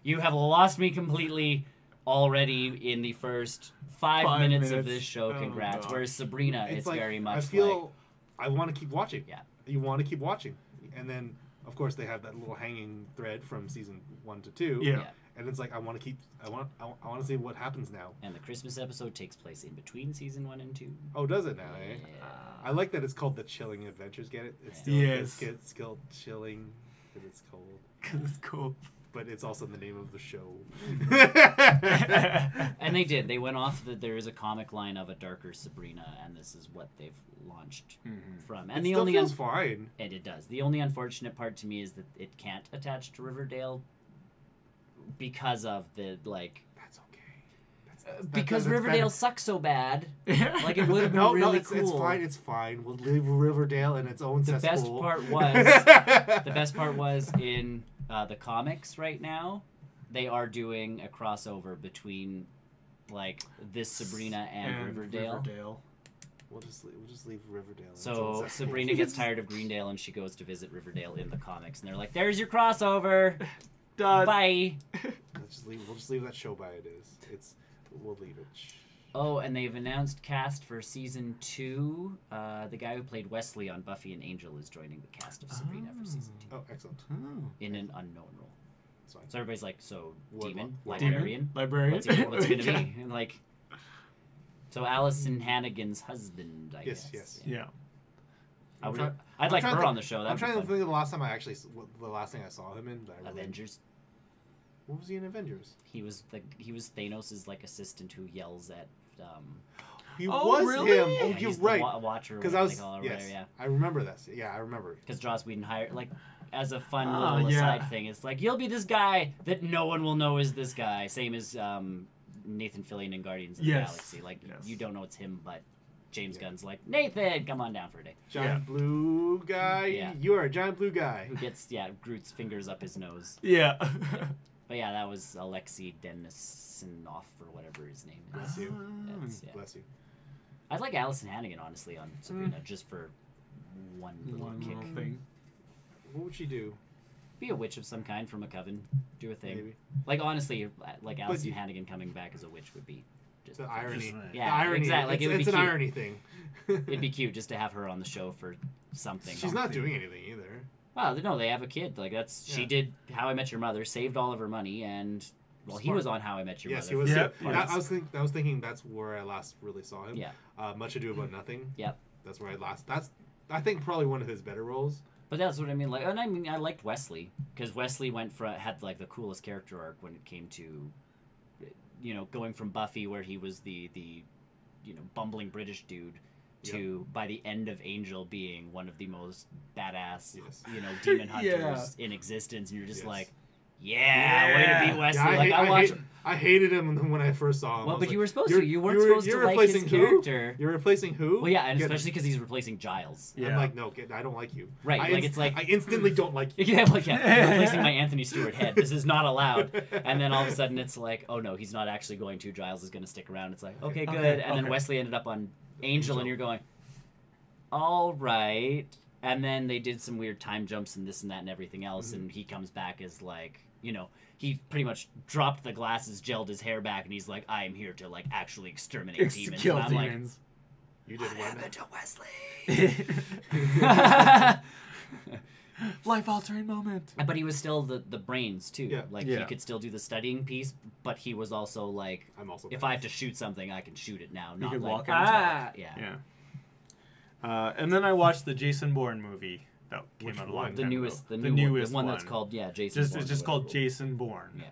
you have lost me completely already in the first 5 minutes of minutes. this show. Oh, Congrats. God. Whereas Sabrina, it's like, very much I feel I want to keep watching. Yeah. You want to keep watching, and then of course they have that little hanging thread from season 1 to 2. Yeah. Yeah. And it's like I want to keep. I want to see what happens now. and the Christmas episode takes place in between season 1 and 2. Oh, does it now? Eh? Yeah. I like that it's called the Chilling Adventures. Get it? It's still Yes. it's called Chilling because it's cold, It's cool. but it's also the name of the show. And they did. They went off that there is a comic line of a darker Sabrina, and this is what they've launched from. And it the still only feels fine. and it does. The only unfortunate part to me is that it can't attach to Riverdale because of the like That's okay. because that's Riverdale better. sucks so bad. Like it would have been No, really it's, cool. it's fine. It's fine. We'll leave Riverdale in its own The best cesspool. part was the best part was in the comics right now. They are doing a crossover between like this Sabrina and Riverdale. We'll just leave Riverdale. in its So own cesspool. Sabrina gets tired of Greendale and she goes to visit Riverdale in the comics, and they're like, "There's your crossover. Done. Bye." We'll just leave that show by it is. We'll leave it. Oh, and they've announced cast for season 2. The guy who played Wesley on Buffy and Angel is joining the cast of Sabrina for season 2 Oh, excellent. in an unknown role. That's fine. So everybody's like, "So What- demon, what- librarian, Librarian. what's it gonna be?" And like, so Allison Hannigan's husband, I Yes, guess. yes. Yeah. I I'm would. try- I'd I'm like trying her to- on the show. I'm That'd trying be to fun. think of the last time the last thing I saw him in. That I really, Avengers. What was he in Avengers? He was Thanos' like assistant who yells at He Oh, was really? him. Oh, yeah, you're he's right. the Watcher. Because I was I remember this. Yeah, I remember. Because Joss Whedon hired like as a fun Oh, little yeah. aside thing. It's like you'll be this guy that no one will know is this guy. Same as Nathan Fillion in Guardians of the Yes. Galaxy. Like Yes. you don't know it's him, but James Yeah. Gunn's like, "Nathan, come on down for a day." Giant blue guy. Yeah. You are a giant blue guy. Who gets Groot's fingers up his nose. Yeah. But yeah, that was Alexei Denisov or whatever his name is. Bless you. Yeah. Bless you. I'd like Allison Hannigan honestly on Sabrina just for one little One kick. little thing. What would she do? Be a witch of some kind from a coven. Do a thing. Maybe. Like honestly, like Allison Hannigan coming back as a witch would be just The irony. Just- Yeah, the irony. exactly. Like, It's, it would it's be an cute. irony thing. It'd be cute just to have her on the show for something. She's not doing anything either. Well, no, they have a kid. Like she Yeah. did How I Met Your Mother, saved all of her money, and Well, he was on How I Met Your Yes, Mother. he was. Yep, Yeah, yes. I was thinking that's where I last really saw him. Yeah. Much Ado About Nothing. Yep. That's where I last. That's I think probably one of his better roles. But that's what I mean. Like, and I mean, I liked Wesley because Wesley had like the coolest character arc when it came to, you know, going from Buffy, where he was the you know, bumbling British dude, to by the end of Angel being one of the most badass, you know, demon hunters in existence, and you're just like, way to be Wesley. Yeah, I hated him when I first saw him. Well, but like, you were supposed to. You weren't supposed to like his character. You're replacing who? Well, yeah, and especially because he's replacing Giles. I'm like, no, I don't like you. Right, like it's like I instantly don't like you. Yeah, like you're replacing my Anthony Stewart head. This is not allowed. And then all of a sudden it's like, oh no, he's not actually going to. Giles is going to stick around. It's like, okay, good. And then Wesley ended up on Angel, and you're going, all right. And then they did some weird time jumps and this and that and everything else, and he comes back as like, you know, he pretty much dropped the glasses, gelled his hair back, and he's like, I am here to like actually exterminate demons. Kill and I'm demons. You did like, what happened to Wesley? Life-altering moment. But he was still the brains too. Yeah. Like he could still do the studying piece, but he was also like, I'm also if I have to shoot something, I can shoot it now. Not could like, walk and talk. Yeah. And then I watched the Jason Bourne movie that came Which out a one? long The time newest, ago. the newest one that's called Jason. Bourne It's or just called whatever. Jason Bourne. Yeah.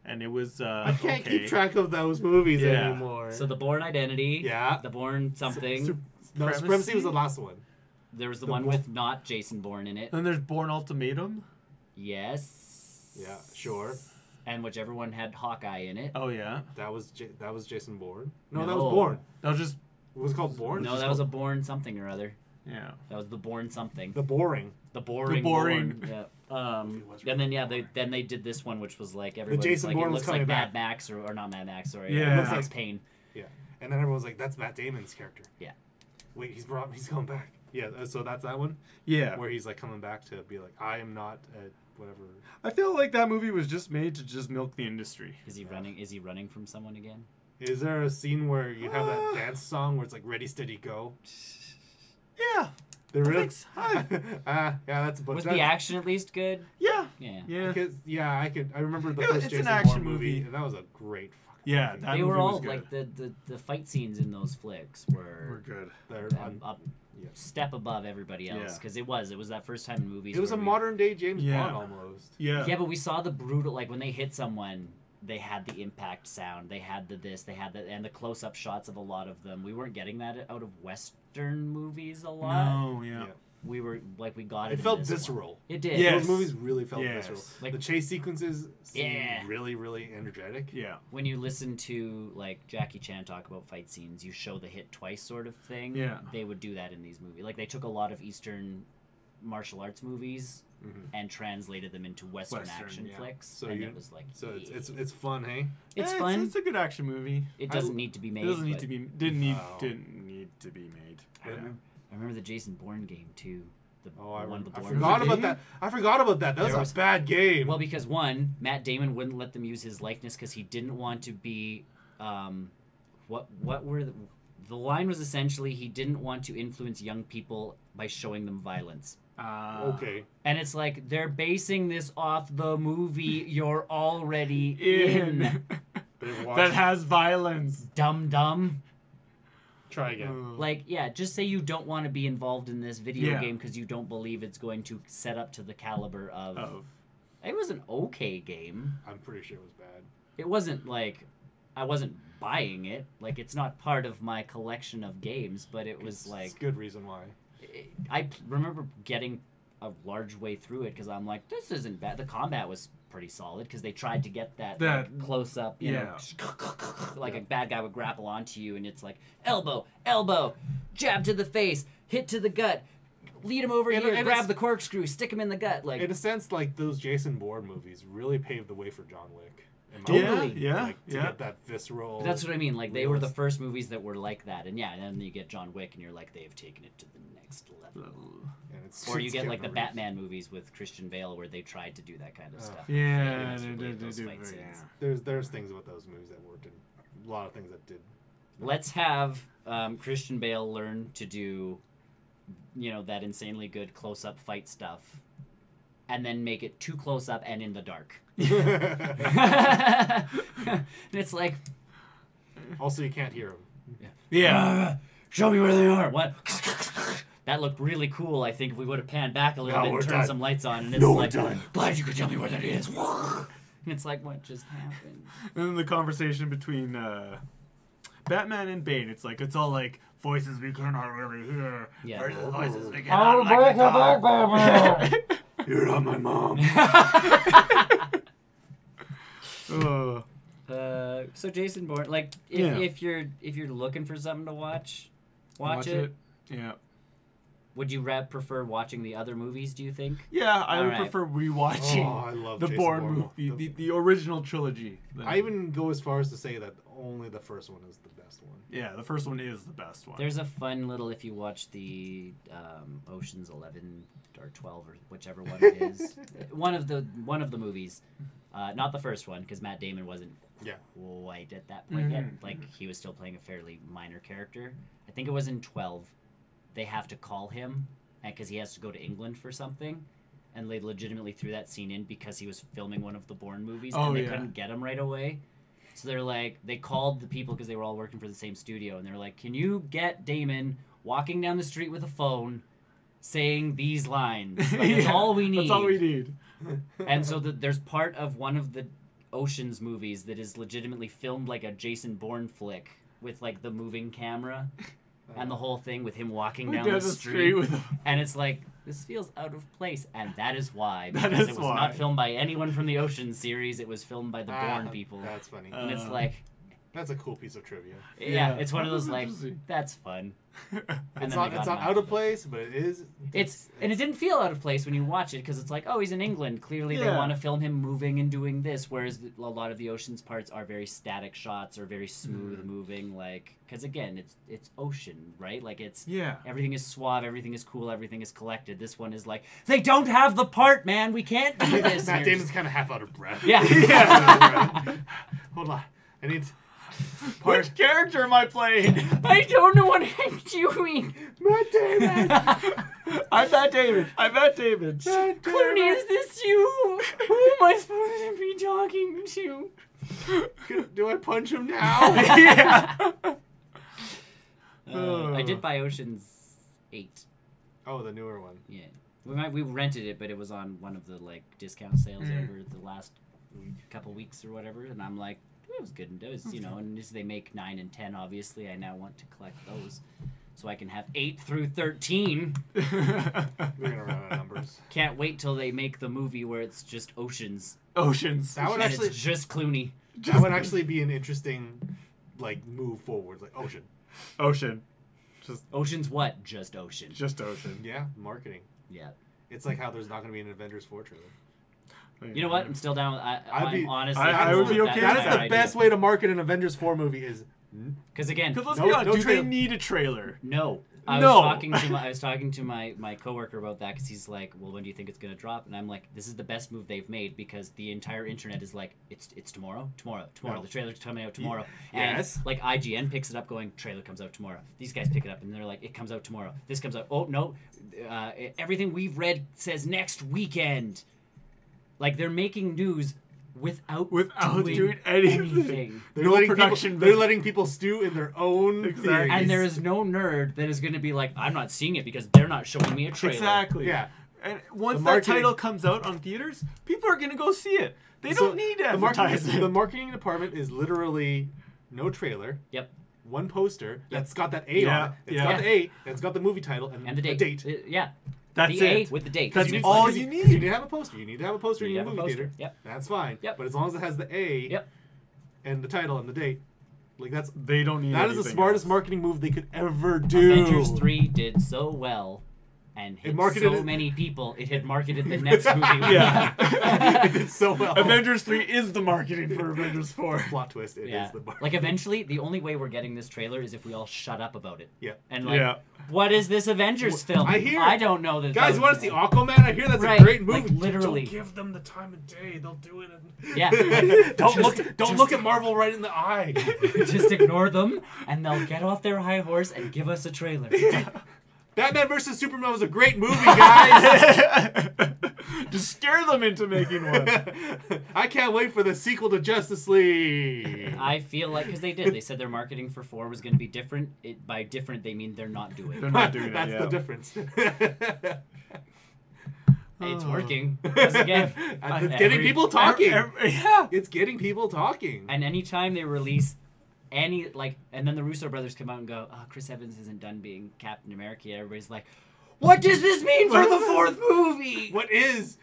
And it was I can't keep track of those movies anymore. So the Bourne Identity. Yeah. The Bourne something. Supremacy was the last one. There was the one with not Jason Bourne in it. Then there's Bourne Ultimatum. Yes. Yeah, sure. And whichever one had Hawkeye in it. Oh yeah. That was Jason Bourne. No, that No. was Bourne. That was just It was called Bourne. No, that was a Bourne something or other. yeah. That was the Bourne something. The Boring. The boring. Boring. Bourne. Yeah. was And then really they did this one, which was like everyone's Jason like Bourne it was looks coming like back. Mad Max or not Mad Max, sorry. Yeah. It Looks Max like- Payne. Yeah, and then everyone's like, "That's Matt Damon's character." Yeah. Wait, he's coming back. Yeah, so that's that one Yeah. where he's like coming back to be like, "I am not whatever." I feel like that movie was just made to just milk the industry. Is he running? Is he running from someone again? Is there a scene where you have that dance song where it's like "Ready, Steady, Go"? Yeah. There I really? think so. Yeah, that's. Was the action at least good? Yeah. Yeah. Yeah. Because I remember the It's first an Jason action Bourne movie, movie. and that was a great fucking Yeah, movie. that They were movie was all good. like the fight scenes in those flicks We're were good. They're up yeah. step above everybody else Yeah. because it was that first time in movies. It was a where we- modern day James Yeah. Bond almost. Yeah. Yeah, but we saw the brutal, like when they hit someone, they had the impact sound, they had the this, they had the, and the close up shots of a lot of them. We weren't getting that out of Western movies a lot. No, yeah. We were like, we got it. It in felt this one. visceral. It did. Yeah. Those movies really felt Yes. visceral. Like- The chase sequences seemed Yeah. really, really energetic. Yeah. When you listen to like Jackie Chan talk about fight scenes, you show the hit twice sort of thing. Yeah. They would do that in these movies. Like they took a lot of Eastern martial arts movies and translated them into Western action yeah. flicks. So and you- it was like, So it's fun, hey? it's Yeah, fun. It's a good action movie. It doesn't need to be made. It doesn't need but to be. Didn't need. Wow. Didn't need to be made. I remember the Jason Bourne game too. The I one of the Bourne forgot movies. about that. I forgot about that. That There was a bad game. Well, because one, Matt Damon wouldn't let them use his likeness because he didn't want to be, what were the line was essentially he didn't want to influence young people by showing them violence. Okay. And it's like they're basing this off the movie you're already in. That has violence. Dumb. Try again. Like, yeah, just say you don't want to be involved in this video Yeah. game because you don't believe it's going to set up to the caliber of. It was an okay game. I'm pretty sure it was bad. It wasn't like I wasn't buying it. Like it's not part of my collection of games, but it was It's like good reason why. I remember getting a large way through it because I'm like, this isn't bad. The combat was pretty solid because they tried to get that like, close up, you know, like a bad guy would grapple onto you, and it's like elbow, jab to the face, hit to the gut. Lead him over here, grab the corkscrew, stick him in the gut. Like in a sense, like those Jason Bourne movies really paved the way for John Wick. Totally. Yeah. Like, to get that visceral. But that's what I mean. Like they were the first movies that were like that, and yeah, and then you get John Wick, and you're like, they've taken it to the next level. And Or you it's get getting like the real. Batman movies with Christian Bale, where they tried to do that kind of stuff. Yeah, Famous they for did. those They fight do. scenes. Yeah. There's things about those movies that worked, and a lot of things that did. Let's have Christian Bale learn to do, you know, that insanely good close-up fight stuff and then make it too close up and in the dark. And it's like... Also, you can't hear them. Yeah. Show me where they are. What? That looked really cool. I think if we would have panned back a little bit and turned some lights on, and it's like, glad you could tell me where that is. And it's like, what just happened? And then the conversation between Batman and Bane, it's all like voices we cannot really hear versus voices we cannot like to talk. You're not my mom. So Jason Bourne, like, if you're looking for something to watch it. Yeah. Would you prefer watching the other movies, do you think? Yeah, I would prefer rewatching the Jason Bourne movie, the original trilogy. I even go as far as to say that only the first one is the best one. Yeah, the first one is the best one. There's a fun little, if you watch the Ocean's 11 or 12 or whichever one it is, one of the movies, not the first one, because Matt Damon wasn't quite at that point yet. Like, he was still playing a fairly minor character. I think it was in 12. They have to call him because he has to go to England for something, and they legitimately threw that scene in because he was filming one of the Bourne movies, and they couldn't get him right away. So they're like, they called the people because they were all working for the same studio, and they're like, can you get Damon walking down the street with a phone saying these lines? Like, that's all we need. That's all we need. And so there's part of one of the Ocean's movies that is legitimately filmed like a Jason Bourne flick with like the moving camera. And the whole thing with him walking down the street. And it's like, this feels out of place. And that is why. Because it was not filmed by anyone from the Ocean series. It was filmed by the Bourne people. That's funny. And it's like... That's a cool piece of trivia. Yeah, it's one of those like, that's fun. It's not out of place, but it is. And it didn't feel out of place when you watch it, because it's like, oh, he's in England. Clearly they want to film him moving and doing this, whereas a lot of the Ocean's parts are very static shots or very smooth moving, like, because again, it's ocean, right? Like, it's everything is suave, everything is cool, everything is collected. This one is like, they don't have the part, man. We can't do this. Matt Damon's kind of half out of breath. Yeah. Hold on, I need. Which character am I playing? I don't know what I'm doing. Matt Damon. I'm Matt Damon. Clooney, is this you? Who am I supposed to be talking to? Do I punch him now? I did buy Ocean's 8. Oh, the newer one. Yeah, we rented it, but it was on one of the like discount sales over the last couple weeks or whatever, and I'm like, it was good. It was, and as they make 9 and 10, obviously, I now want to collect those, so I can have 8 through 13. We're gonna run out of numbers. Can't wait till they make the movie where it's just Oceans. That would actually, it's just Clooney. That would actually be an interesting, like, move forward, like Ocean. Just Oceans. What? Just Ocean. Just Ocean. Yeah, marketing. Yeah. It's like how there's not going to be an Avengers 4 trailer. You know what? I'm still down with. Honestly, I would be okay. That is the best way to market an Avengers 4 movie. Is because again, let's be honest, do they need a trailer? No. I was talking to my coworker about that because he's like, well, when do you think it's gonna drop? And I'm like, this is the best move they've made because the entire internet is like, it's tomorrow. No. The trailer's coming out tomorrow. And like IGN picks it up, going, trailer comes out tomorrow. These guys pick it up and they're like, it comes out tomorrow. This comes out. Oh no, everything we've read says next weekend. Like, they're making news without doing anything. They're letting people stew in their own theories. And there is no nerd that is going to be like, I'm not seeing it because they're not showing me a trailer. Exactly. Yeah. And once that title comes out on theaters, people are going to go see it. They don't need advertising. The marketing department is literally no trailer. Yep. One poster that's got that A on it. It's got the A, and it's got the movie title and the date. That's it. With the date. That's all you need. You need to have a poster. You need to have a poster in your movie theater. Yep. That's fine. Yep. But as long as it has the A yep. and the title and the date, like they don't need that is the smartest marketing move they could ever do. Avengers 3 did so well and hit so many people. It had marketed the next movie. It did so well. Avengers 3 is the marketing for Avengers 4. Plot twist. It is the marketing. Like, eventually, the only way we're getting this trailer is if we all shut up about it. Yeah. And like, what is this Avengers film? I don't know that. Guys, you want to see Aquaman? I hear that's a great movie. Like, literally. Don't give them the time of day. They'll do it. Yeah. Don't look at Marvel right in the eye. Just ignore them, and they'll get off their high horse and give us a trailer. Batman versus Superman was a great movie, guys. Just scare them into making one. I can't wait for the sequel to Justice League. I feel like because they did. They said their marketing for 4 was going to be different. By different, they mean they're not doing. They're not doing That's it. the difference. It's working. Because again, it's getting people talking. Yeah. It's getting people talking. And anytime they release any and then the Russo brothers come out and go, "Oh, Chris Evans isn't done being Captain America." Everybody's like, "What does this mean for the 4th movie?" What is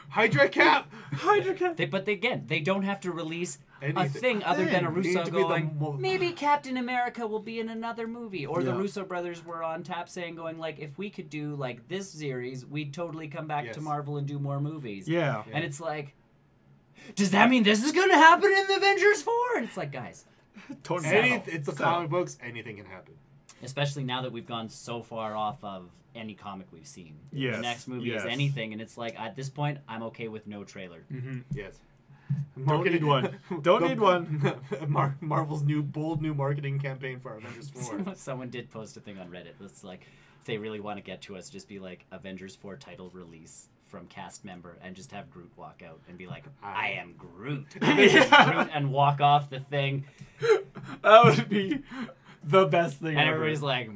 Hydra Cap? Hydra Cap. But again, they don't have to release a Anything. thing other than a They need Russo to be the going, maybe Captain America will be in another movie. Or the Russo brothers were on tap saying, going, like, if we could do, like, this series, we'd totally come back to Marvel and do more movies. Yeah. And it's like, does that mean this is going to happen in the Avengers 4? And it's like, guys. It's the comic books. Anything can happen. Especially now that we've gone so far off of any comic we've seen. Yes. The next movie is anything. And it's like, at this point, I'm okay with no trailer. Mm-hmm. Yes. Don't need one. Don't need one. Marvel's bold new marketing campaign for Avengers 4. Someone did post a thing on Reddit. It's like, if they really want to get to us, just be like, Avengers 4 title release from cast member, and just have Groot walk out and be like, I am Groot. Groot, and walk off the thing. That would be the best thing and ever. everybody's like,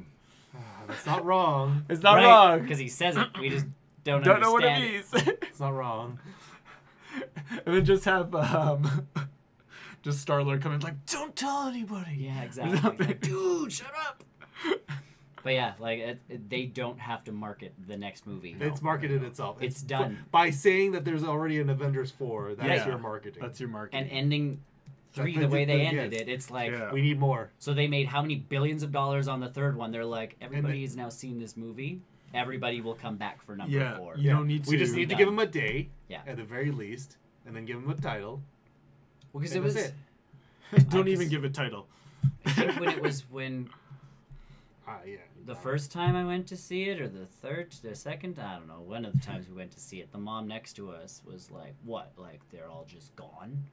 That's not wrong. It's not wrong. Because he says it. We just don't know what it understand means. It's not wrong. And then just have just Star-Lord come in like, don't tell anybody. Yeah, exactly. Like, dude, shut up. But yeah, they don't have to market the next movie. It's marketed itself. It's done. By saying that there's already an Avengers 4, that's your marketing. That's your marketing. And ending 3 the way they ended it, it's like... Yeah. We need more. So they made how many billions of dollars on the 3rd one? They're like, everybody has now seen this movie. Everybody will come back for number 4. You don't need to... We just need to give them a day, Yeah. at the very least, and then give them a title. Well, because And it was... that's Don't even give a title. I think when Yeah. the first time I went to see it, or the second, I don't know, one of the times we went to see it, the mom next to us was like, what? Like, they're all just gone?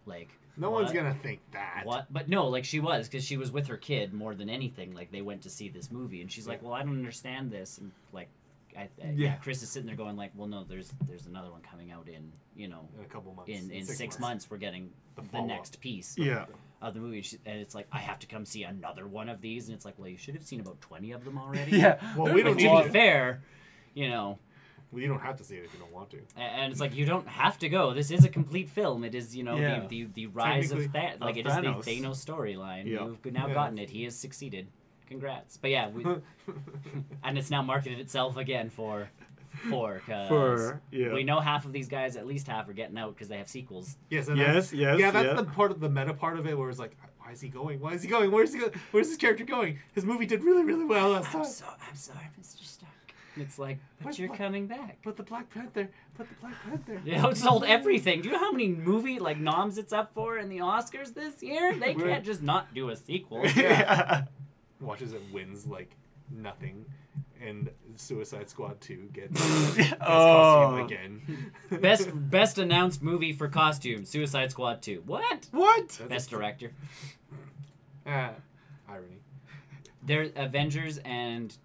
Like... No what? one's gonna think that. What? But no, like she was, because she was with her kid more than anything. Like they went to see this movie, and she's like, "Well, I don't understand this." And like, Chris is sitting there going, "Like, well, no, there's another one coming out in in a couple months. In 6 months, we're getting the next piece of the movie." And it's like, I have to come see another one of these, and it's like, well, you should have seen about 20 of them already. Yeah. Well, we don't need to be fair, Well, you don't have to see it if you don't want to. And it's like, you don't have to go. This is a complete film. It is, the rise of Thanos. Like, it is the Thanos storyline. Yeah. You've now gotten it. He has succeeded. Congrats. But yeah, and it's now marketed itself again for we know half of these guys, at least half, are getting out because they have sequels. Yes, yes. Yeah, that's the part of the meta part of it where it's like, why is he going? Why is he going? Where's this character going? His movie did really, really well last time. I'm sorry, Mr. Stark. It's like, but you're coming back. But the Black Panther. It outsold everything. Do you know how many movie noms it's up for in the Oscars this year? They can't just not do a sequel. Yeah. Watches it wins like nothing, and Suicide Squad 2 gets costume again. Best announced movie for costume, Suicide Squad 2. What? Best director. Irony. There's Avengers and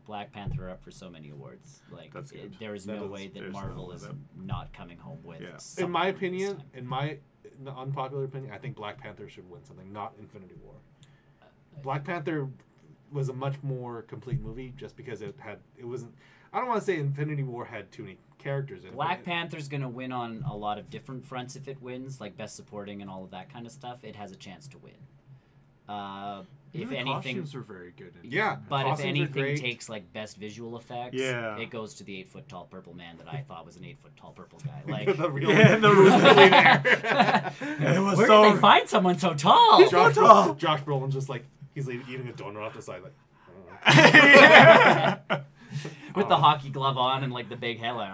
Black Panther are up for so many awards. Like, there is no way that Marvel is not coming home with. In my opinion, the unpopular opinion, I think Black Panther should win something, not Infinity War. Black Panther was a much more complete movie just because it wasn't. I don't want to say Infinity War had too many characters in it. Black Panther's going to win on a lot of different fronts if it wins, like Best Supporting and all of that kind of stuff. It has a chance to win. If the anything, costumes are very good. But if anything takes like best visual effects, yeah, it goes to the 8-foot tall purple man that I thought was an 8-foot tall purple guy. Like the real really there. Where did they find someone so tall? He's so tall. Josh Brolin's just like he's eating a donut off the side, like. With the hockey glove on and like the big head. Like,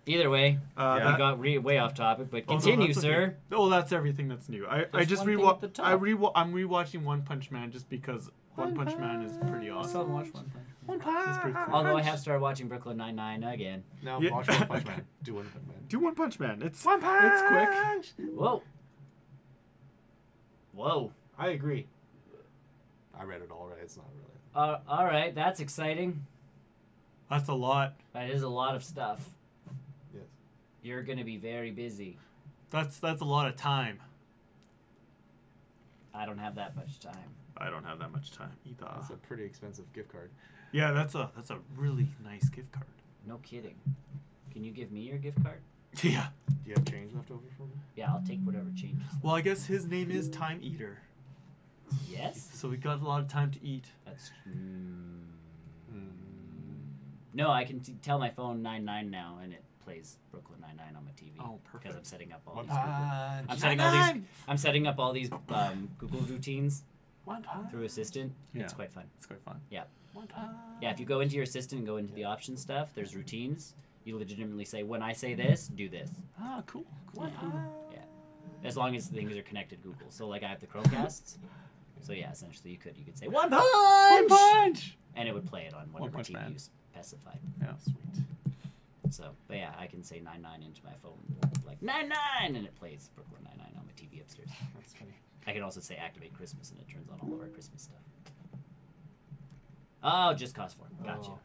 either way, we got way off topic, but continue, sir. Oh, that's everything that's new. I just I'm rewatching One Punch Man just because One Punch Man is pretty awesome. I still haven't watched One Punch Man. One Punch. Cool. Although I have started watching Brooklyn Nine-Nine again. Now watch One Punch Man. Do One Punch Man. Do One Punch Man. It's One Punch. It's quick. Whoa. I agree. I read it all right. It's not really. All right, that's exciting. That's a lot. That is a lot of stuff. Yes. You're gonna be very busy. That's a lot of time. I don't have that much time. I don't have that much time either. That's a pretty expensive gift card. Yeah, that's a really nice gift card. No kidding. Can you give me your gift card? Yeah. Do you have change left over for me? Yeah, I'll take whatever changes. Well, I guess his name is Time Eater. Yes? So we got a lot of time to eat. That's... No, I can tell my phone 99 now, and it plays Brooklyn Nine-Nine on my TV. Oh, perfect. Because I'm setting up all One these... punch. I'm setting up all these Google routines One punch. through Assistant. Yeah. It's quite fun. It's quite fun. Yeah. One punch. Yeah, if you go into your Assistant and go into the options stuff, there's routines. You legitimately say, when I say this, do this. Ah, cool. One punch. Yeah. As long as things are connected Google. So, like, I have the Chromecasts. So, yeah, essentially, you could say, one punch! One punch! And it would play it on whatever Punch TV Man. you specified. Yeah, sweet. So, but yeah, I can say 99 into my phone, like 99, and it plays Brooklyn Nine-Nine on my TV upstairs. That's funny. I can also say activate Christmas, and it turns on all of our Christmas stuff. Oh, just cost 4. Gotcha. Oh.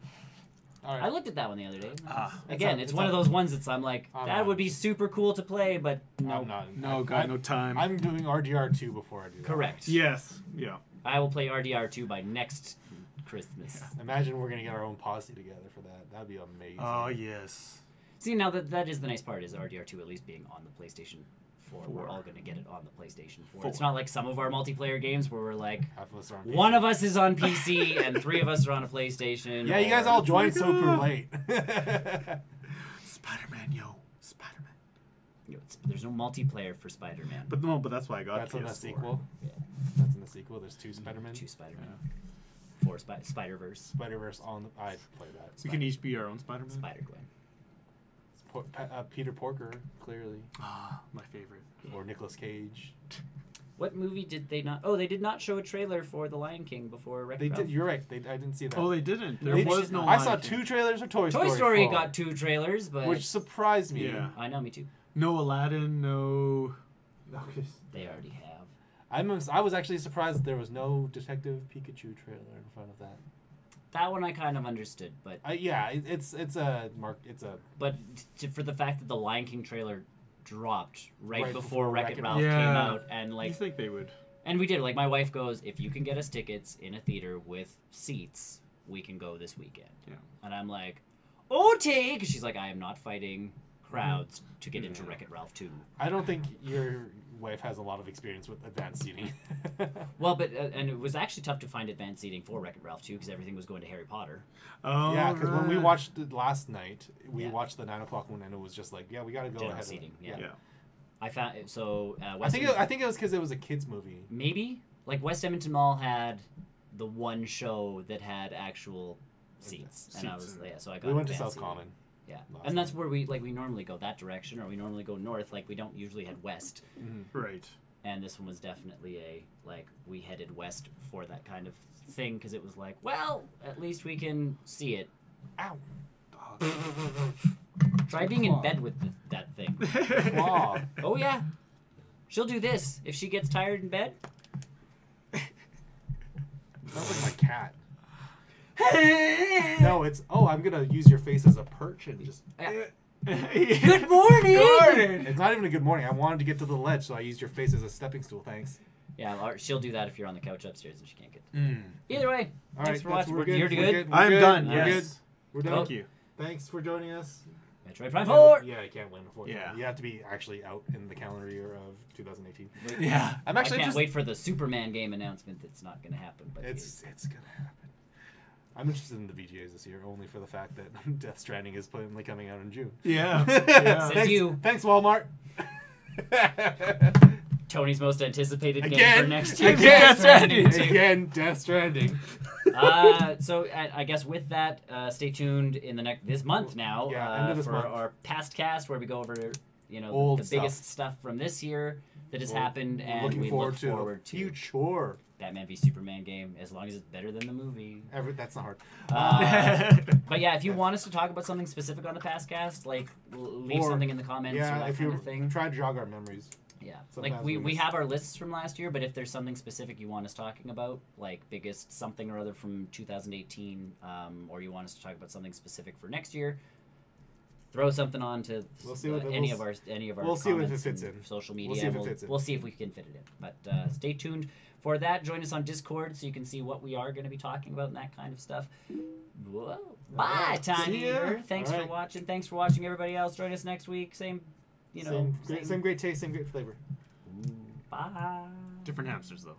All right. I looked at that one the other day. Ah. Again, it's one of those ones that's I'm like, I'm that not. would be super cool to play, but no. I'm not. No, got no time. I'm doing RDR2 before I do that. Correct. Yes. Yeah. I will play RDR2 by next Christmas. Imagine we're gonna get our own posse together for that. That'd be amazing. Oh, yes. See, now that is the nice part, is RDR2 at least being on the PlayStation 4. We're all going to get it on the PlayStation 4. It's not like some of our multiplayer games where we're like, Half of us are on one PC. of us is on PC and 3 of us are on a PlayStation. Yeah, you guys all joined super late. Spider-Man, yo. Spider-Man. There's no multiplayer for Spider-Man. But that's why I got That's in the PS4. sequel. Yeah. That's in the sequel. There's 2 Spider-Men. 2 Spider-Man. 4 Spider-Verse. Spider-Verse on the... I'd play that. We can each be our own Spider-Man. Spider-Gwen. Peter Porker, clearly. Ah, my favorite. Or Nicolas Cage. What movie did they not... Oh, they did not show a trailer for The Lion King before Wreck-It They Ralph. did. You're right. I didn't see that. Oh, they didn't. There They was did- no I saw Lion King. 2 trailers of Toy Story. Toy Story 4, got 2 trailers, but... which surprised me. Yeah. I know, me too. No Aladdin, no... They already have. I was actually surprised that there was no Detective Pikachu trailer in front of that. That one I kind of understood, but... Yeah, it's a But for the fact that the Lion King trailer dropped right Right before before Wreck-It Wreck-It Ralph Ralph. came Yeah. out, and You like... think they would? And we did. Like, my wife goes, if you can get us tickets in a theater with seats, we can go this weekend. Yeah. And I'm like, okay! Because she's like, I am not fighting crowds to get into Wreck-It Ralph 2. I don't think your wife has a lot of experience with advanced seating. Well, but and it was actually tough to find advanced seating for Wreck-It Ralph 2 because everything was going to Harry Potter. Oh, Yeah, because when we right. watched it last night, we Yeah. watched the 9 o'clock one, and it was just like, yeah, we got to go General ahead. seating, Yeah. Yeah. I found so I think it was because it was a kids movie. maybe like West Edmonton Mall had the one show that had actual seats, and I was so I got. We went to advanced South seating. Common. Yeah, last and that's night. where we normally go that direction, or we normally go north. Like we don't usually head west, Right. and this one was definitely we headed west for that kind of thing because it was like, well, at least we can see it. Ow. Try being in bed with that thing. Claw. Oh yeah, she'll do this if she gets tired in bed. Sounds like my cat. No, it's I'm gonna use your face as a perch and just. Good morning. It's not even a good morning. I wanted to get to the ledge, so I used your face as a stepping stool. Thanks. Yeah, or she'll do that if you're on the couch upstairs and she can't get. Mm. Either way, All thanks right, for watching. we're good. You're We're good. We're I'm good. done. We're Yes. good. We're done. Thank you. Thanks for joining us. Metroid Prime 4. Yeah, you can't win before. Yeah. You have to be actually out in the calendar year of 2018. Yeah. I'm I actually can't just. wait for the Superman game announcement. That's not going to happen, but It's gonna happen. I'm interested in the VGAs this year only for the fact that Death Stranding is plainly coming out in June. Yeah. Says Thanks, you. Thanks, Walmart. Tony's most anticipated game Again, for next year. again, Death Stranding. Again, Death Stranding. So I guess with that, stay tuned in this month now Yeah, end of this for month. our past cast where we go over Old the biggest stuff from this year that has happened, and Looking we forward look to forward to future. Batman v Superman game as long as it's better than the movie. That's not hard. But yeah, if you want us to talk about something specific on the past cast, like leave Or- something in the comments or Yeah, that if kind you of thing. try to jog our memories. Yeah, Sometimes like we we miss- have our lists from last year, but if there's something specific you want us talking about, like biggest something or other from 2018, or you want us to talk about something specific for next year, throw something on to We'll see what any of our we'll see if it comments fits and in. social media. We'll see if it fits in. We'll see if we can fit it in. But stay tuned for that. Join us on Discord so you can see what we are going to be talking about and that kind of stuff. Whoa. Bye, right. Time See ya. Eater. Thanks All for right. watching. Thanks for watching, everybody else. Join us next week. Same, Same great taste, same great flavor. Bye. Different hamsters though.